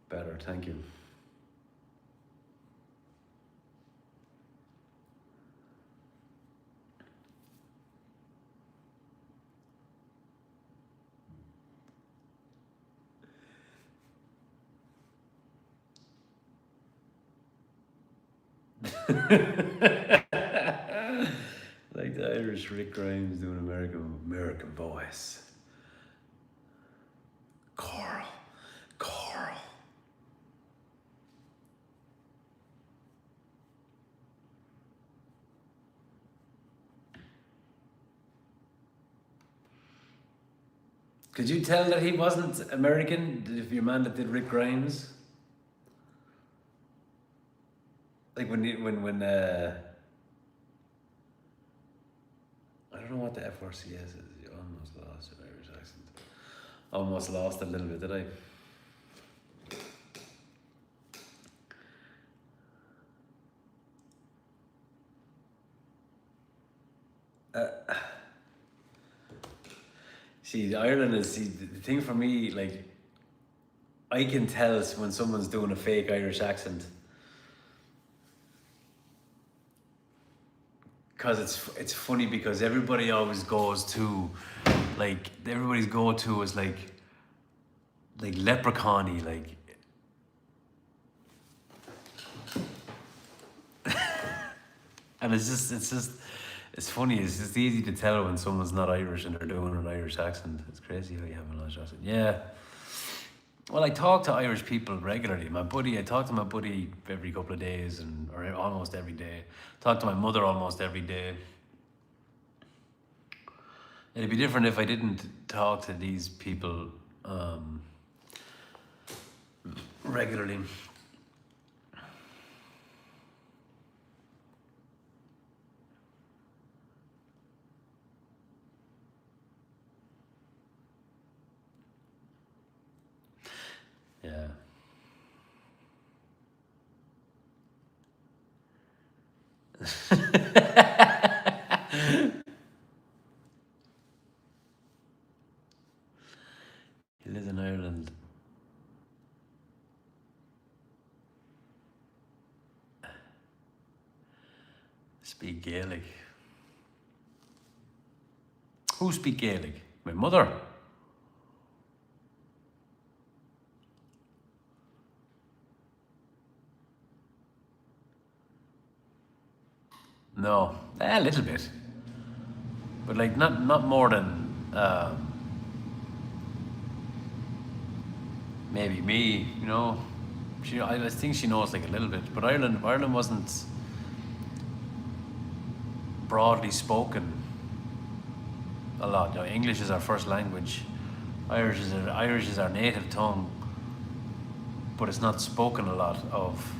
Better, thank you. Like the Irish Rick Grimes doing American voice. Carl. Could you tell that he wasn't American, if your man that did Rick Grimes? Like when I don't know what the FRCS is. You almost lost your Irish accent. Almost lost a little bit, did I? See, Ireland is, the thing for me, like, I can tell when someone's doing a fake Irish accent. Because it's funny because everybody always goes to, like, everybody's go-to is like leprechaun-y, like. And it's funny, it's just easy to tell when someone's not Irish and they're doing an Irish accent. It's crazy how you have an Irish accent. Yeah. Well, I talk to Irish people regularly. I talk to my buddy every couple of days, or almost every day. Talk to my mother almost every day. It'd be different if I didn't talk to these people regularly. Yeah. He lives in Ireland. Speak Gaelic. Who speak Gaelic? My mother. No, a little bit, but like not more than maybe me. You know, I think she knows like a little bit, but Ireland wasn't broadly spoken a lot. You know, English is our first language. Irish is our native tongue, but it's not spoken a lot of.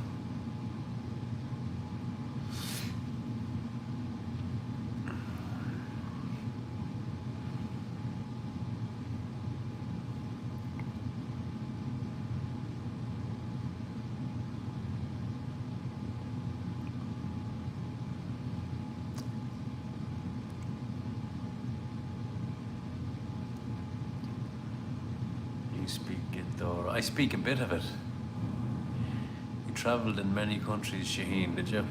You speak it, though. I speak a bit of it. You travelled in many countries, Shaheen, did you?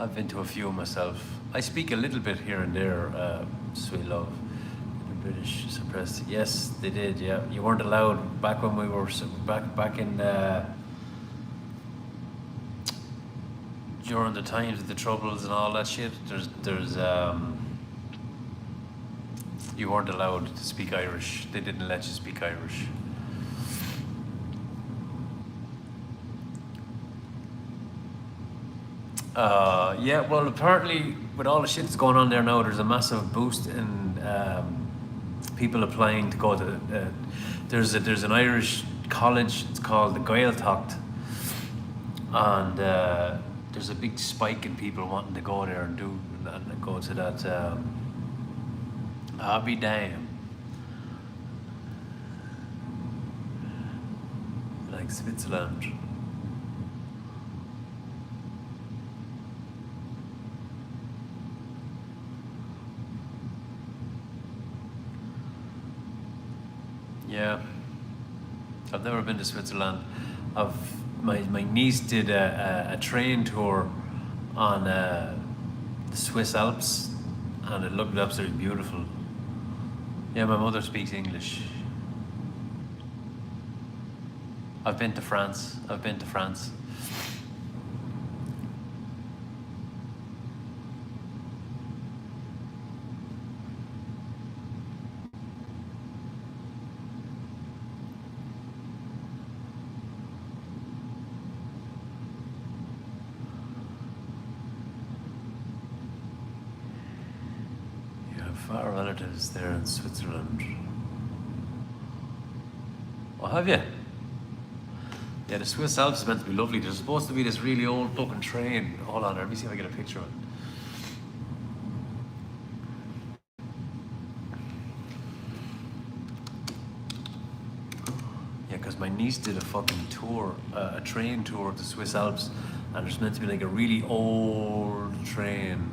I've been to a few myself. I speak a little bit here and there, sweet love. The British suppressed. Yes, they did. Yeah, you weren't allowed back when we were back in during the times of the Troubles and all that shit. There's you weren't allowed to speak Irish. They didn't let you speak Irish. Yeah, well, apparently with all the shit that's going on there now, there's a massive boost in people applying to go to. There's an Irish college. It's called the Gaeltacht, and there's a big spike in people wanting to go there and go to that. I'll be damned. Like Switzerland. Yeah, I've never been to Switzerland. My niece did a train tour on the Swiss Alps, and it looked absolutely beautiful. Yeah, my mother speaks English. I've been to France. You have far relatives there in Switzerland. Oh, have you? Yeah, the Swiss Alps is meant to be lovely. There's supposed to be this really old fucking train. Hold on, let me see if I get a picture of it. Yeah, because my niece did a fucking tour, a train tour of the Swiss Alps, and there's meant to be like a really old train.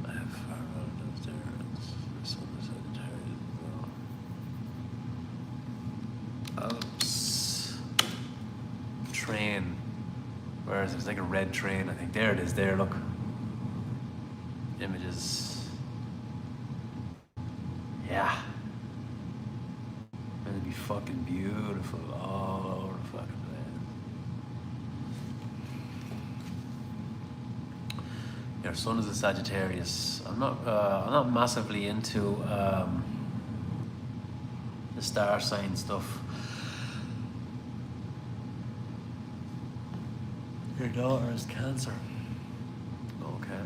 I have far relatives there. Alps. train. Where is it? It's like a red train, I think. There it is, there, look. Images. Yeah. It'd be fucking beautiful all over the fucking place. Your sun is a Sagittarius. I'm not massively into the star sign stuff. Your daughter is Cancer. Okay.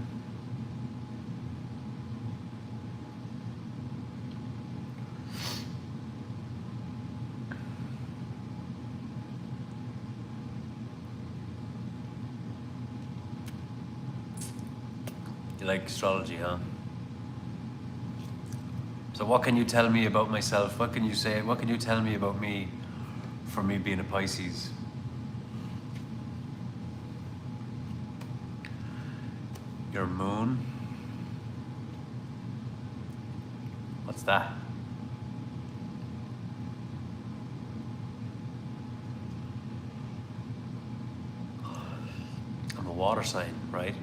You like astrology, huh? So what can you tell me about myself? What can you say? What can you tell me about me for me being a Pisces? Your moon? What's that? I'm a water sign, right?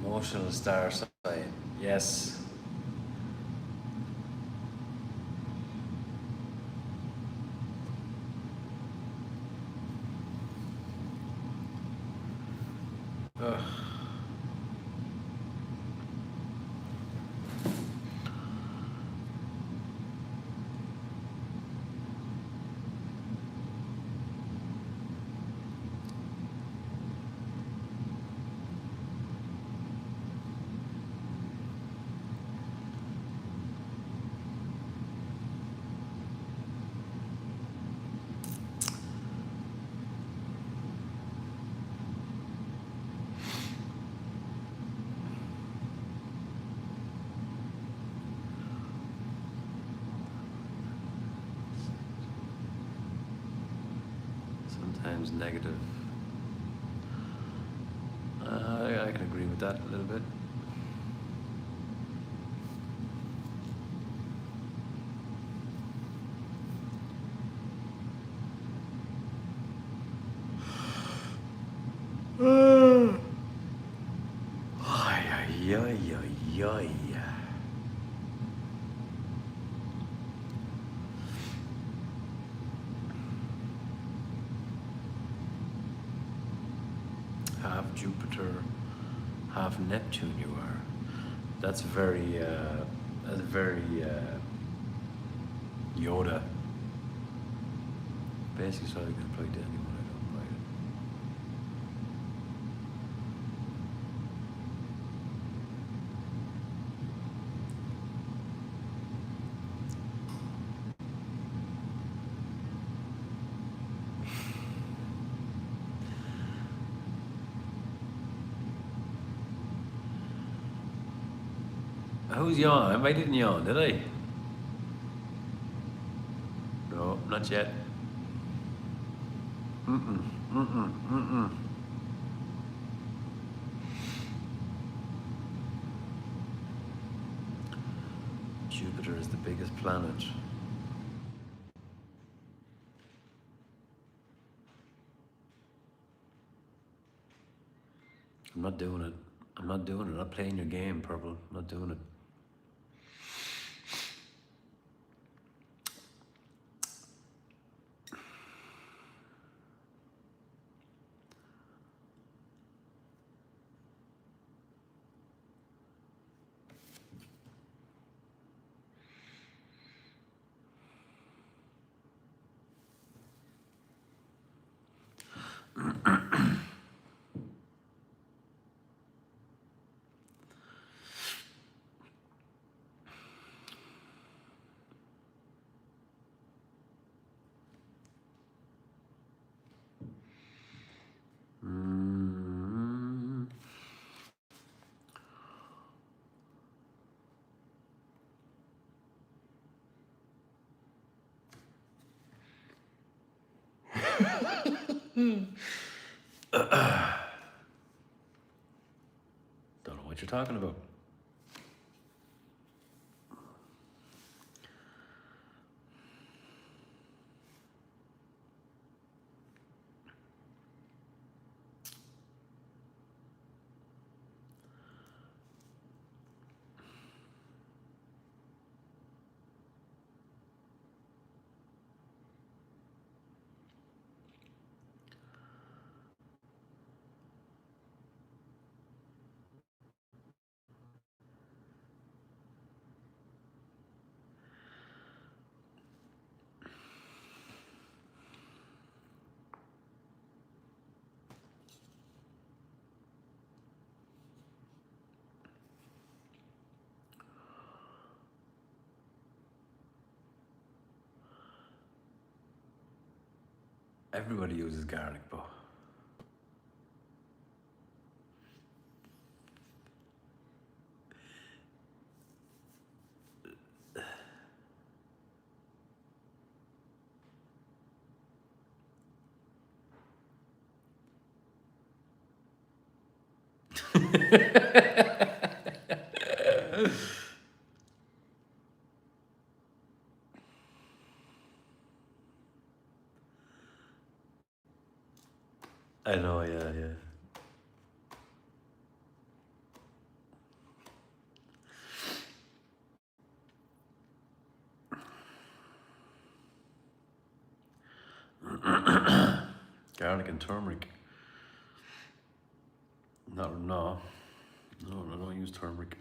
Emotional star sign, yes. Ugh. Sometimes negative. I can agree with that a little bit. Ay, ay, ay, ay, ay. Half Jupiter, half Neptune you are. That's very Yoda. Basically, so you can apply to anyone. I don't like it. Who's yawn? I didn't yawn, did I? No, not yet. Mm-mm, mm-mm, mm-mm. Jupiter is the biggest planet. I'm not doing it. I'm not doing it. I'm not playing your game, Purple. I'm not doing it. Mm. Don't know what you're talking about. Everybody uses garlic, bro. I know, yeah. Garlic and turmeric. No, I don't use turmeric.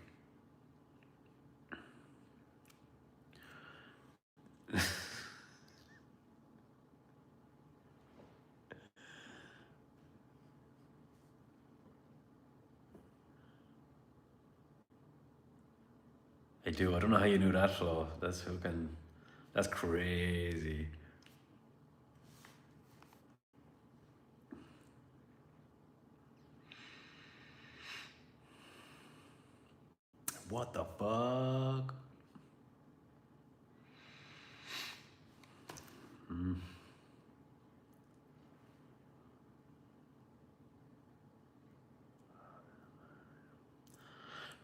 I do. I don't know how you knew that, Flo. That's crazy. What the fuck?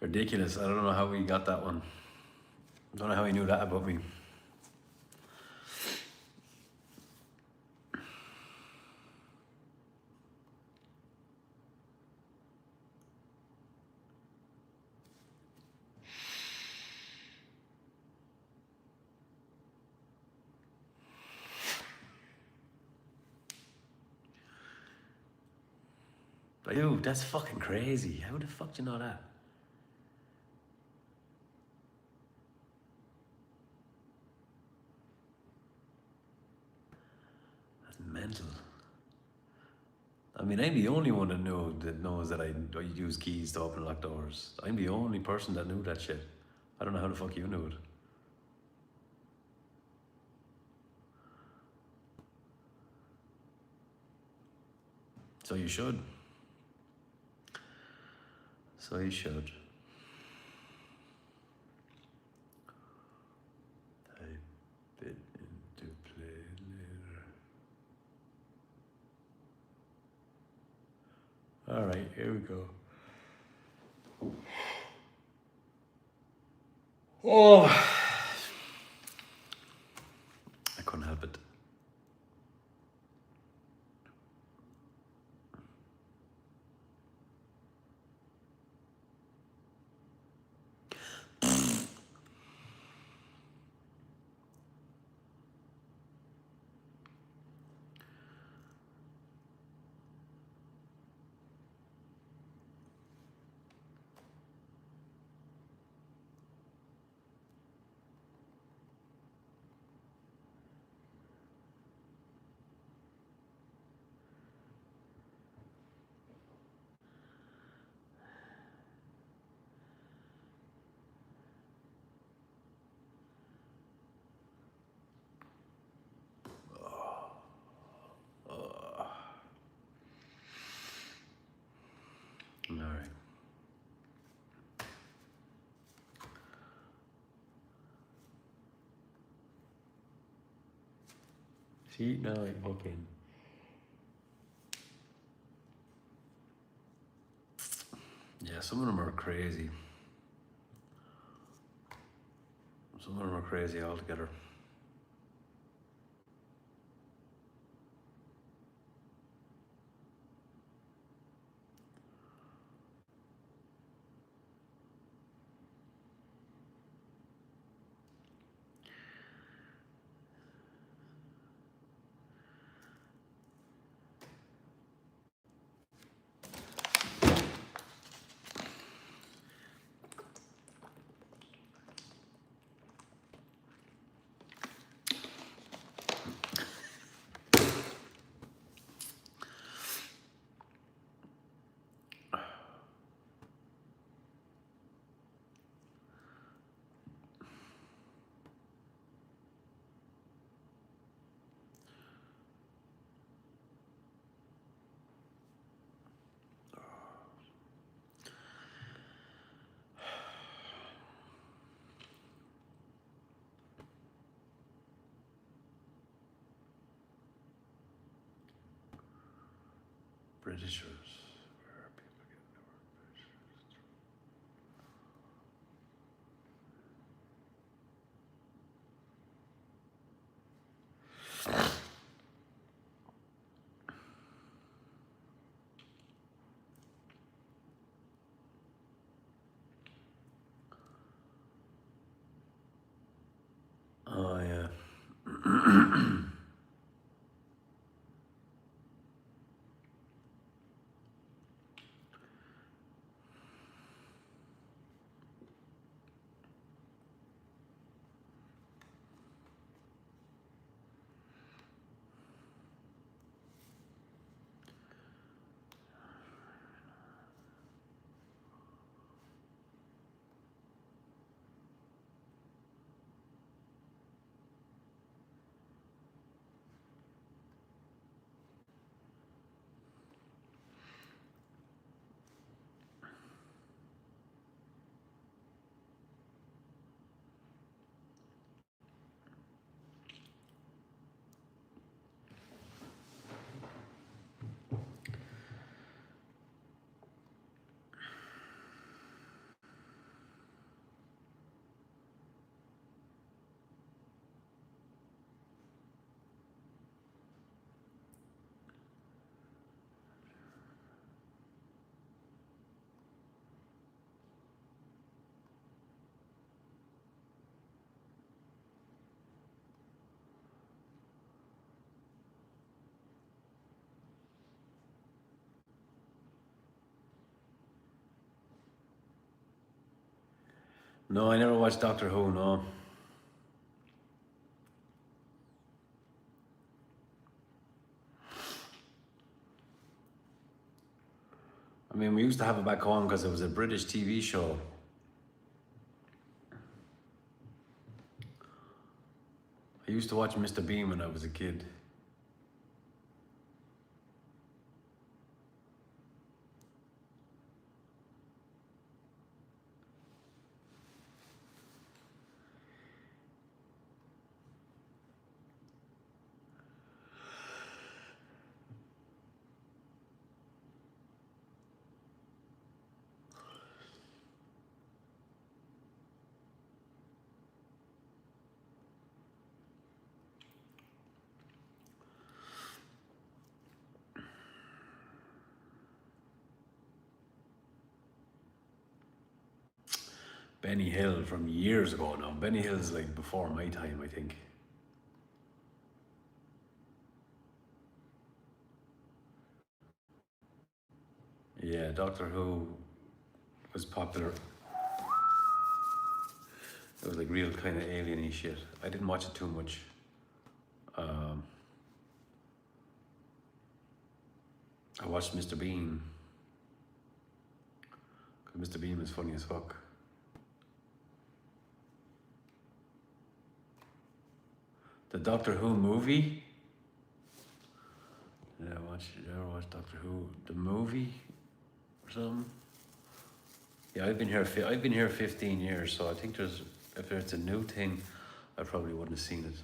Ridiculous. I don't know how he got that one. I don't know how he knew that about me. Dude, that's fucking crazy. How the fuck do you know that? That's mental. I mean, I'm the only one that knows that I use keys to open locked doors. I'm the only person that knew that shit. I don't know how the fuck you knew it. So you should. So you should. Type it into play later. All right, here we go. Oh, I couldn't help it. All right. See, now I'm fucking. Yeah, some of them are crazy. Some of them are crazy altogether. Britishers. Where are people getting the word Britishers? Oh yeah. No, I never watched Doctor Who, no. I mean, we used to have it back home because it was a British TV show. I used to watch Mr. Bean when I was a kid. Benny Hill from years ago now. Benny Hill's like before my time, I think. Yeah, Doctor Who was popular. It was like real kind of alien-y shit. I didn't watch it too much. Um, I watched Mr. Bean. 'Cause Mr. Bean was funny as fuck. The Doctor Who movie? Did I ever watch Doctor Who the movie or something? Yeah, I've been here. I've been here 15 years, so I think if it's a new thing, I probably wouldn't have seen it.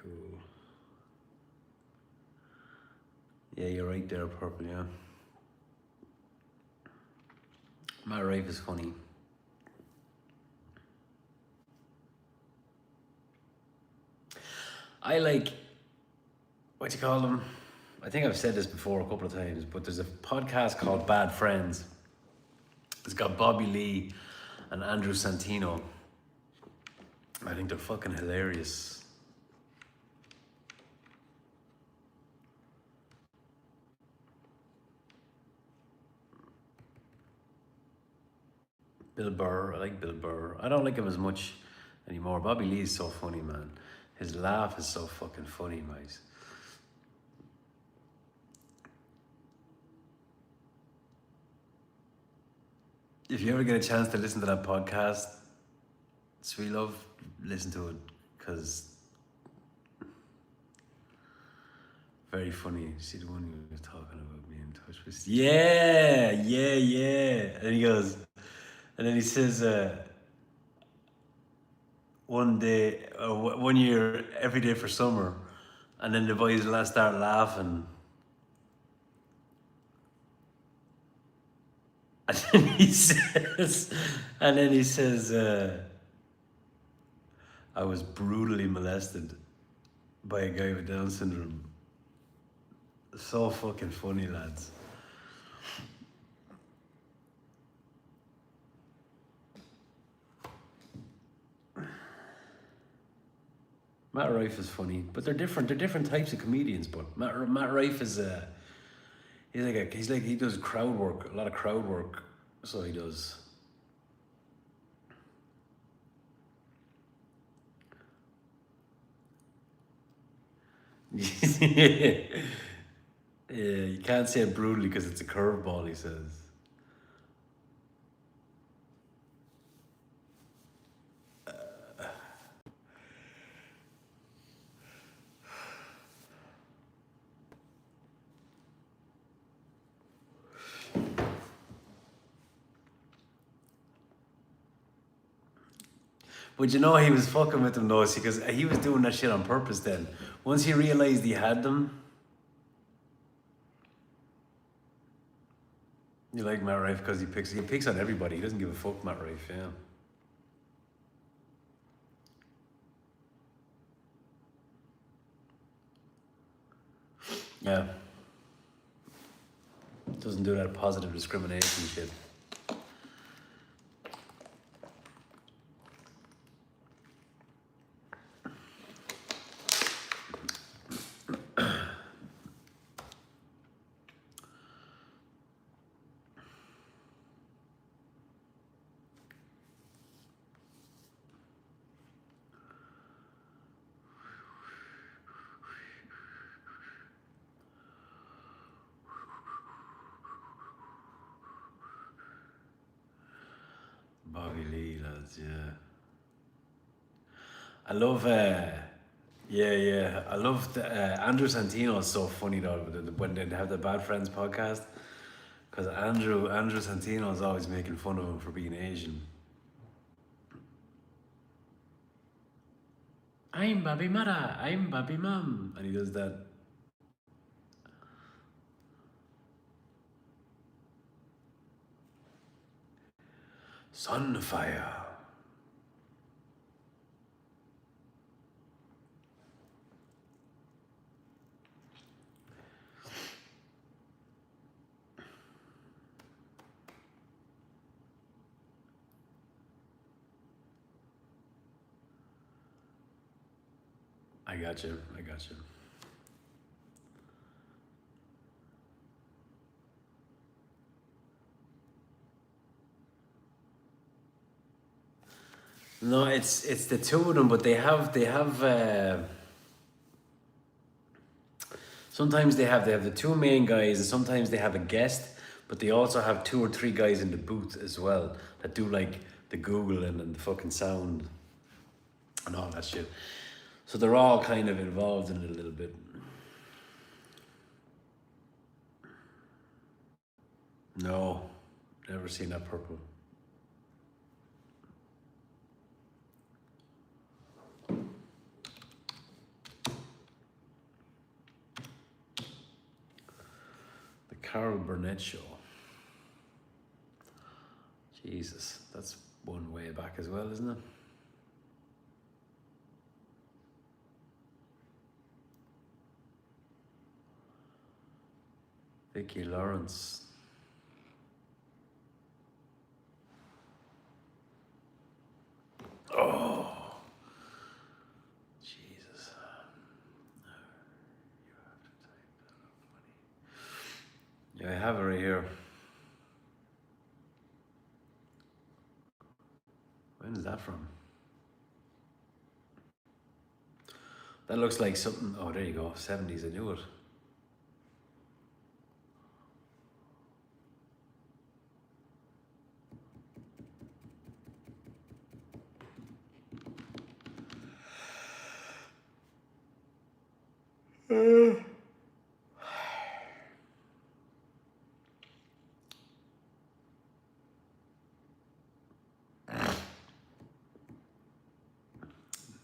cool. Yeah, you're right there, purple, yeah. Matt Rife is funny. I like, what do you call them? I think I've said this before a couple of times, but there's a podcast called Bad Friends. It's got Bobby Lee and Andrew Santino. I think they're fucking hilarious. Bill Burr, I like Bill Burr. I don't like him as much anymore. Bobby Lee is so funny, man. His laugh is so fucking funny, mate. If you ever get a chance to listen to that podcast, Sweet Love, listen to it, because very funny. See the one he was talking about being in touch with? Yeah. And he goes, and then he says, one day, 1 year, every day for summer, and then the boys will start laughing. And then he says, I was brutally molested by a guy with Down syndrome. So fucking funny, lads. Matt Rife is funny, but they're different. They're different types of comedians. But Matt Rife is he does crowd work, a lot of crowd work. So he does. Yeah, you can't say it brutally because it's a curveball, he says. But you know he was fucking with them though, because he was doing that shit on purpose then. Once he realized he had them, you like Matt Rife because he picks on everybody. He doesn't give a fuck, Matt Rife, yeah. Yeah. Doesn't do that positive discrimination shit. Bobby Lee, lads, yeah. I love, I love Andrew Santino is so funny though when they have the Bad Friends podcast, because Andrew Santino is always making fun of him for being Asian. I'm Bobby Mara, I'm Bobby Mum, and he does that. Sunfire. I got you. No, it's the two of them, but they have sometimes they have the two main guys, and sometimes they have a guest, but they also have 2 or 3 guys in the booth as well that do like the Googling and the fucking sound and all that shit. So they're all kind of involved in it a little bit. No, never seen that purple. Carol Burnett show. Jesus, that's one way back as well, isn't it? Vicki Lawrence. Oh, Jesus. Yeah, I have it right here. When is that from? That looks like something. Oh, there you go. 70s, I knew it.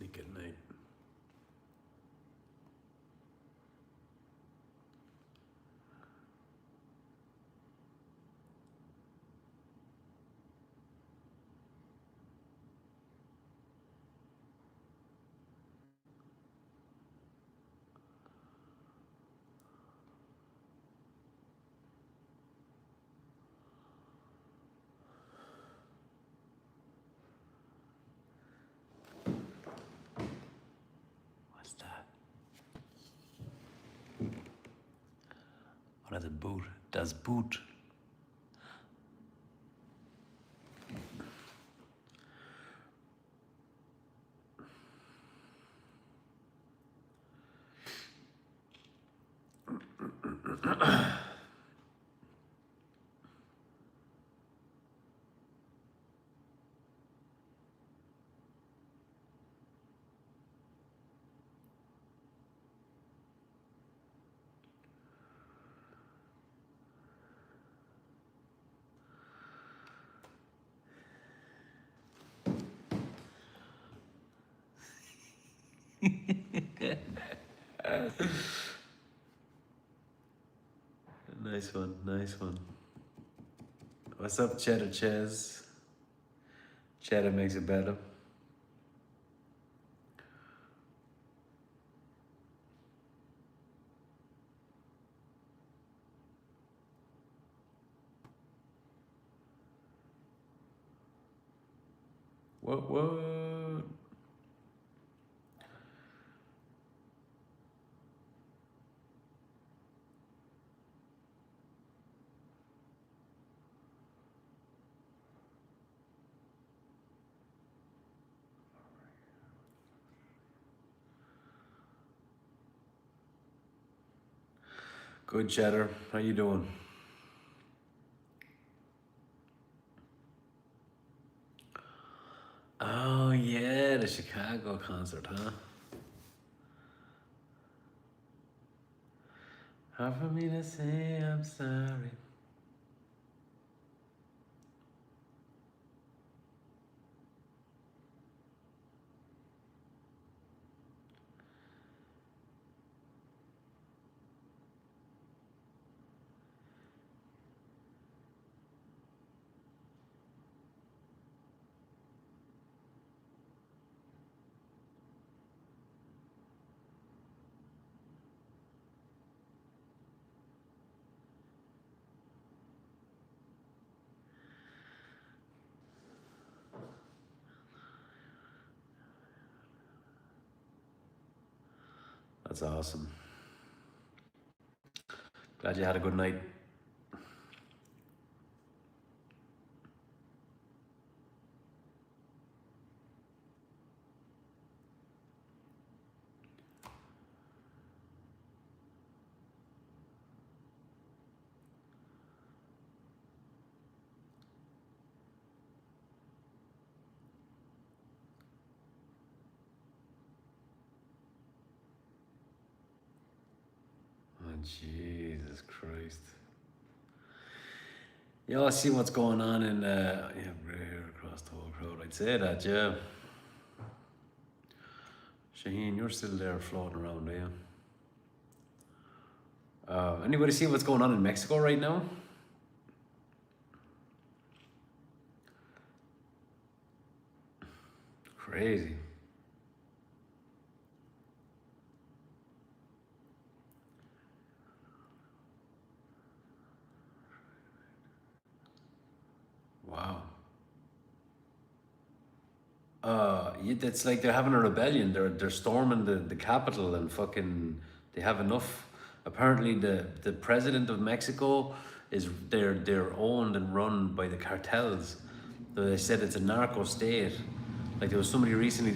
Nick at Night. What's that? What is it? Boot? Das Boot. Nice one, nice one. What's up, Cheddar Ches? Cheddar makes it better. What? Good, Cheddar. How you doing? Oh yeah, the Chicago concert, huh? Hard for me to say I'm sorry. That's awesome. Glad you had a good night. Oh, Jesus Christ. Yeah, I see what's going on in, we're here across the whole crowd. I'd say that, yeah. Shaheen, you're still there floating around, are you? Anybody see what's going on in Mexico right now? Crazy. Wow. It's like they're having a rebellion. They're storming the capital and fucking they have enough. Apparently, the president of Mexico is they're owned and run by the cartels. So they said it's a narco state. Like there was somebody recently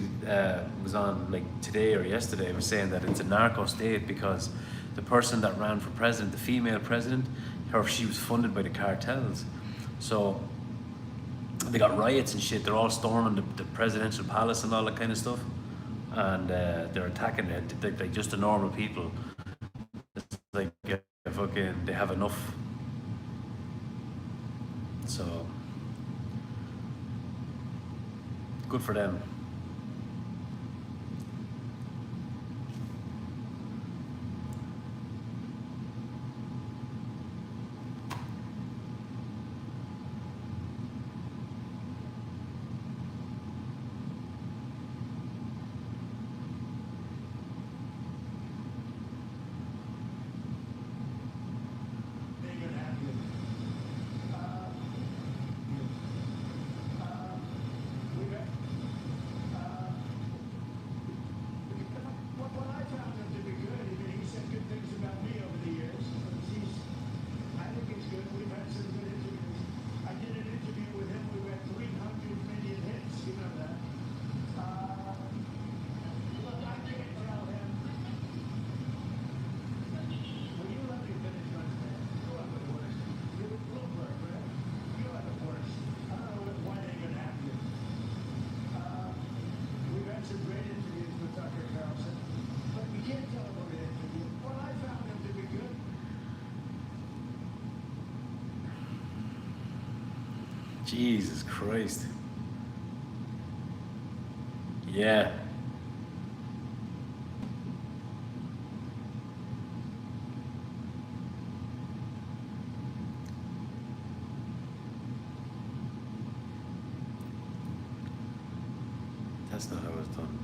was on like today or yesterday was saying that it's a narco state because the person that ran for president, the female president, she was funded by the cartels. So they got riots and shit. They're all storming the presidential palace and all that kind of stuff, and they're attacking it. Like just the normal people. It's like fucking they have enough. So good for them. Jesus Christ. Yeah. That's not how it's done.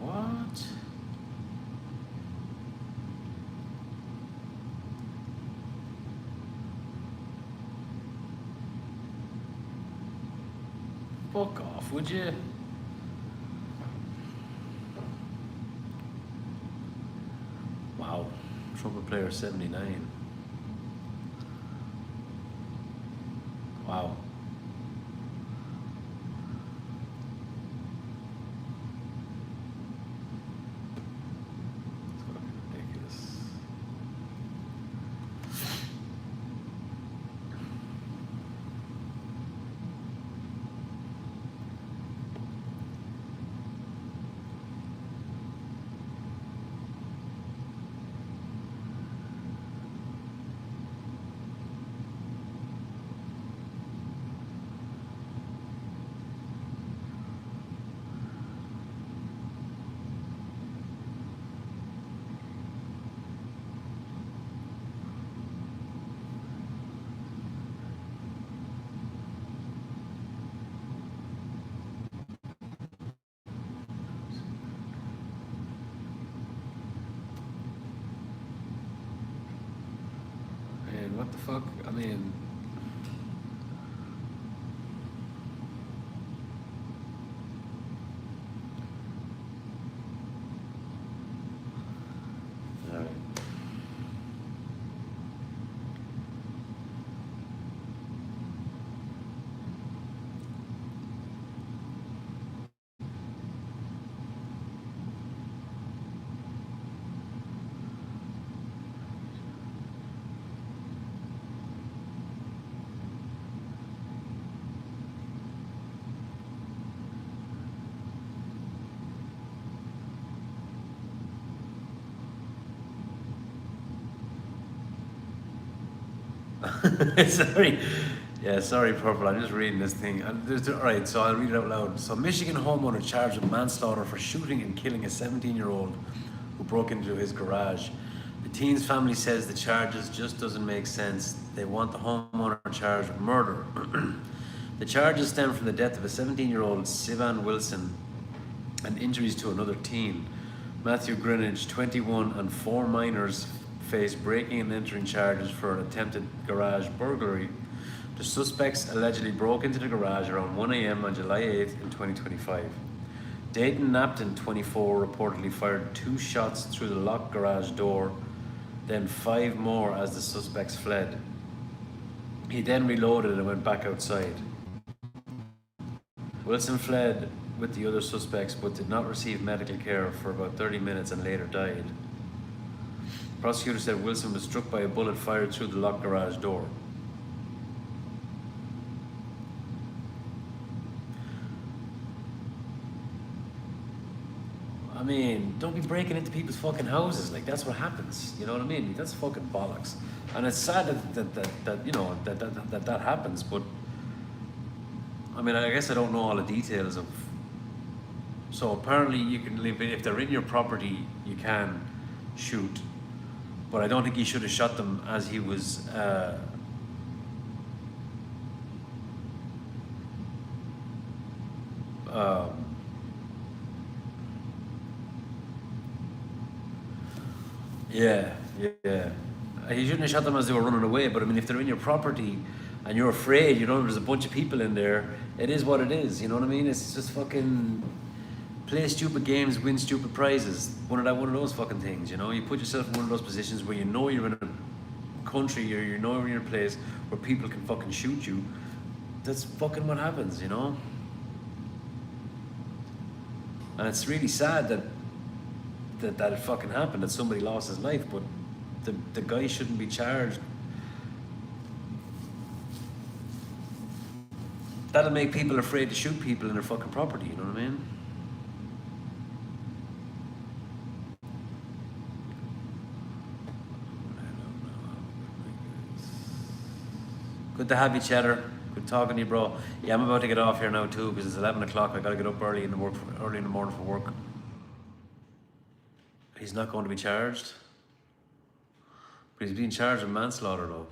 What? Fuck off, would you? Wow. Trumpet player 79. Wow. It's fucking ridiculous. Man, what the fuck? I mean, alright. Sorry. Yeah, sorry, Purple. I'm just reading this thing. All right, so I'll read it out loud. So, Michigan homeowner charged with manslaughter for shooting and killing a 17-year-old who broke into his garage. The teen's family says the charges just doesn't make sense. They want the homeowner charged with murder. The charges stem from the death of a 17-year-old Sivan Wilson and injuries to another teen. Matthew Greenidge, 21, and 4 minors face breaking and entering charges for an attempted garage burglary. The suspects allegedly broke into the garage around 1 a.m. on July 8th in 2025. Dayton Napton, 24, reportedly fired 2 shots through the locked garage door, then 5 more as the suspects fled. He then reloaded and went back outside. Wilson fled with the other suspects but did not receive medical care for about 30 minutes and later died. Prosecutors said Wilson was struck by a bullet fired through the locked garage door. I mean, don't be breaking into people's fucking houses. Like, that's what happens. You know what I mean? That's fucking bollocks. And it's sad that you know, that happens, but I mean, I guess I don't know all the details of. So apparently you can live, if they're in your property, you can shoot. But I don't think he should have shot them as he was yeah. He shouldn't have shot them as they were running away, but I mean, if they're in your property and you're afraid, you know, there's a bunch of people in there, it is what it is, you know what I mean? It's just fucking play stupid games, win stupid prizes. One of those fucking things, you know? You put yourself in one of those positions where you know you're in a country or you know you're in a place where people can fucking shoot you. That's fucking what happens, you know? And it's really sad that it fucking happened, that somebody lost his life, but the guy shouldn't be charged. That'll make people afraid to shoot people in their fucking property, you know what I mean? Good to have you, Cheddar. Good talking to you, bro. Yeah, I'm about to get off here now too because it's 11 o'clock. I gotta get up early in the morning for work. He's not going to be charged, but he's being charged with manslaughter though.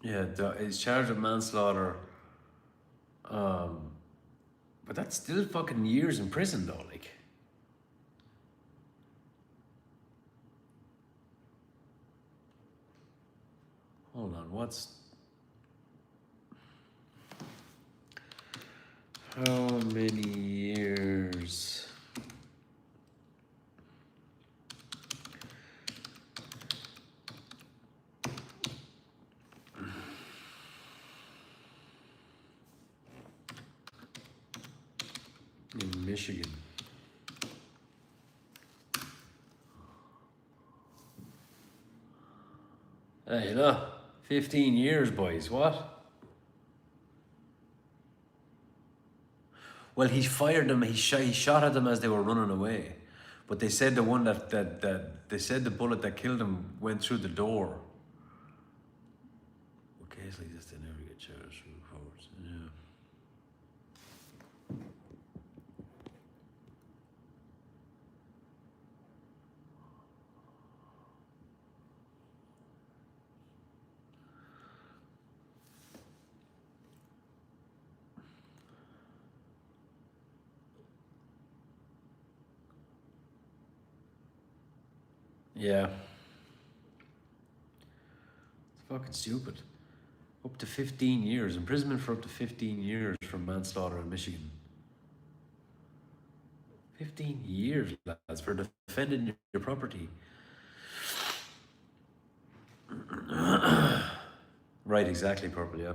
Yeah, he's charged with manslaughter. But that's still fucking years in prison though, like. Hold on, how many years? In Michigan. Hey, look, 15 years, boys. What? Well, he fired them. He shot at them as they were running away, but they said the one that they said the bullet that killed him went through the door. Well, case like this, they never get charged for reports. Yeah. Yeah. It's fucking stupid. Up to 15 years. Imprisonment for up to 15 years for manslaughter in Michigan. 15 years, lads, for defending your property. Right, exactly, Purple, yeah.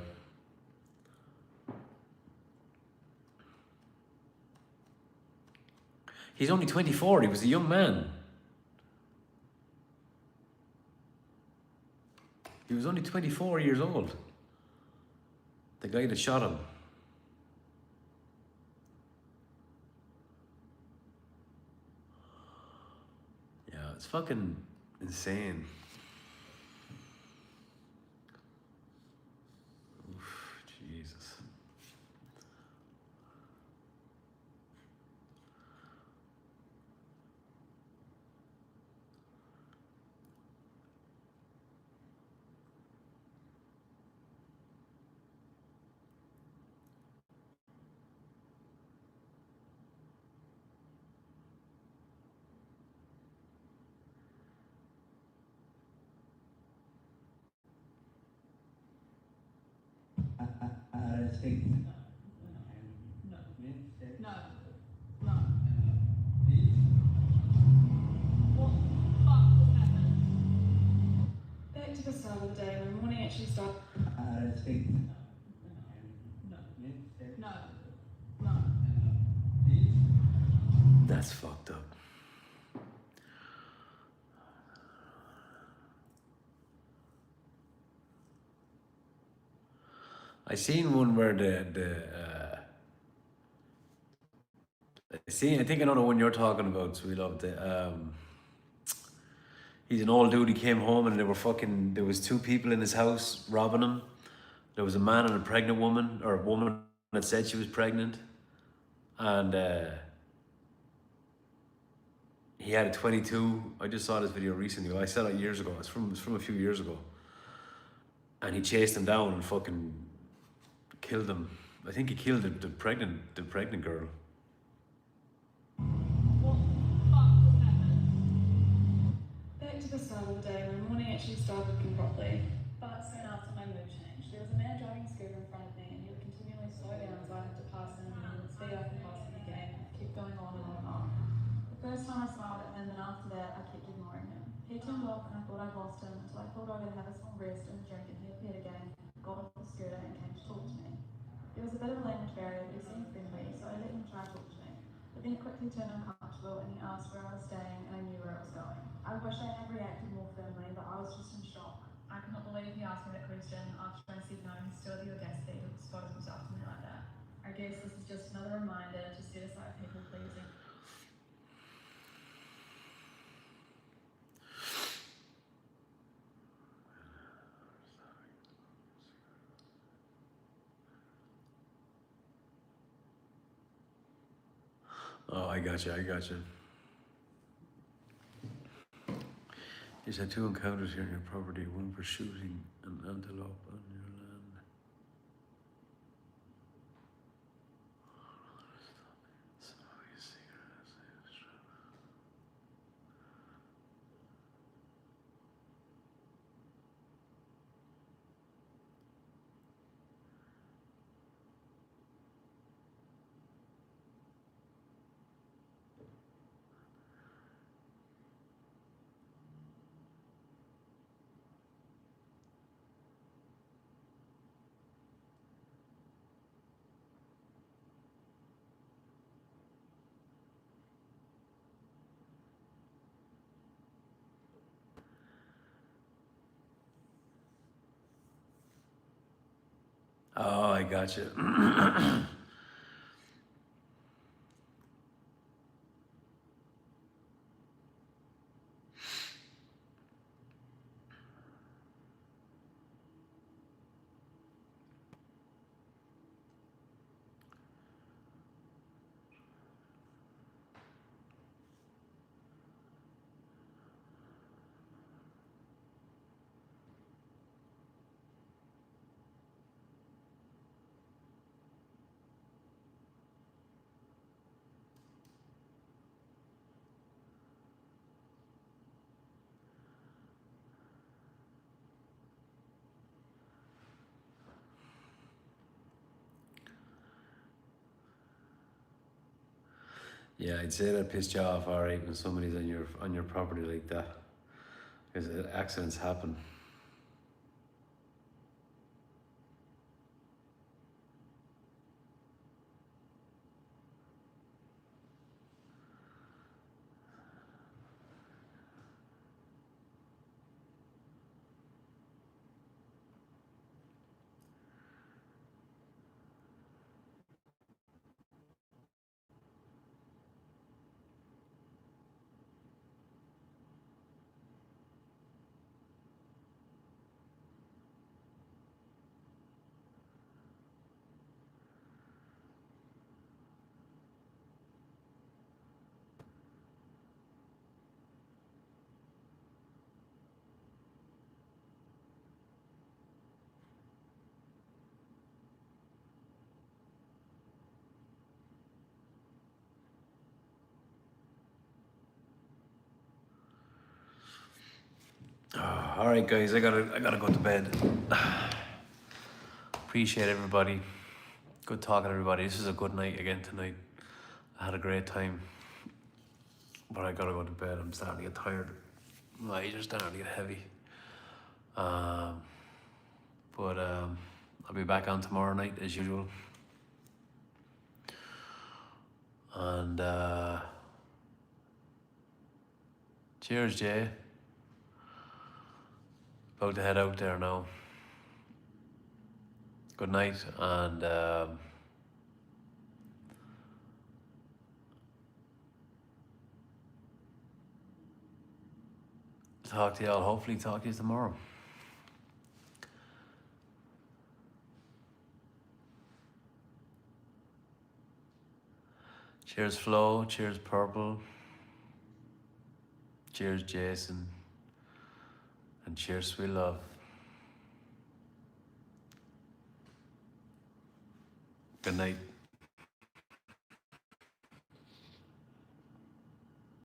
He's only 24. He was a young man. He was only 24 years old. The guy that shot him. Yeah, it's fucking insane. Oof, Jesus. Back to the start of the day. My morning actually started. That's fucked up. I seen one where I think I know the one you're talking about, so we loved it. He's an old dude, he came home and there was two people in his house robbing him. There was a man and a pregnant woman, or a woman that said she was pregnant. And he had a 22. I just saw this video recently. I saw it years ago. It's from a few years ago. And he chased him down and fucking killed him. I think he killed the pregnant girl. Back to the start of the day. My morning actually started looking properly. But soon after, my mood changed. There was a man driving a scooter in front of me, and he would continually slow down as I had to pass him, and he would speed up and pass him again. It kept going on and on and on. The first time I smiled at him, and after that, I kept ignoring him. He turned off, and I thought I'd lost him until I pulled over to have a small rest and a drink, and he appeared again, got off the scooter, and came to talk to me. There was a bit of a language barrier, but he seemed friendly, so I let him try to talk to me. But then it quickly turned uncomfortable, and he asked where I was staying, and I knew where I was going. I wish I had reacted more firmly, but I was just in shock. I could not believe he asked me that question after I said no. He still had the audacity to expose himself to me like that. I guess this is just another reminder to set aside people pleasing. Oh, I gotcha. He's had two encounters here in your property, one for shooting an antelope on your land. Oh, I gotcha. Yeah, I'd say that pissed you off, alright, when somebody's on your property like that. Because accidents happen. All right, guys, I gotta go to bed. Appreciate everybody. Good talking to everybody. This is a good night again tonight. I had a great time, but I gotta go to bed. I'm starting to get tired. My eyes are starting to get heavy. But I'll be back on tomorrow night as usual. And cheers, Jay. About to head out there now. Good night, and talk to y'all. Hopefully, talk to you tomorrow. Cheers, Flo. Cheers, Purple. Cheers, Jason. And cheers, sweet love. Good night.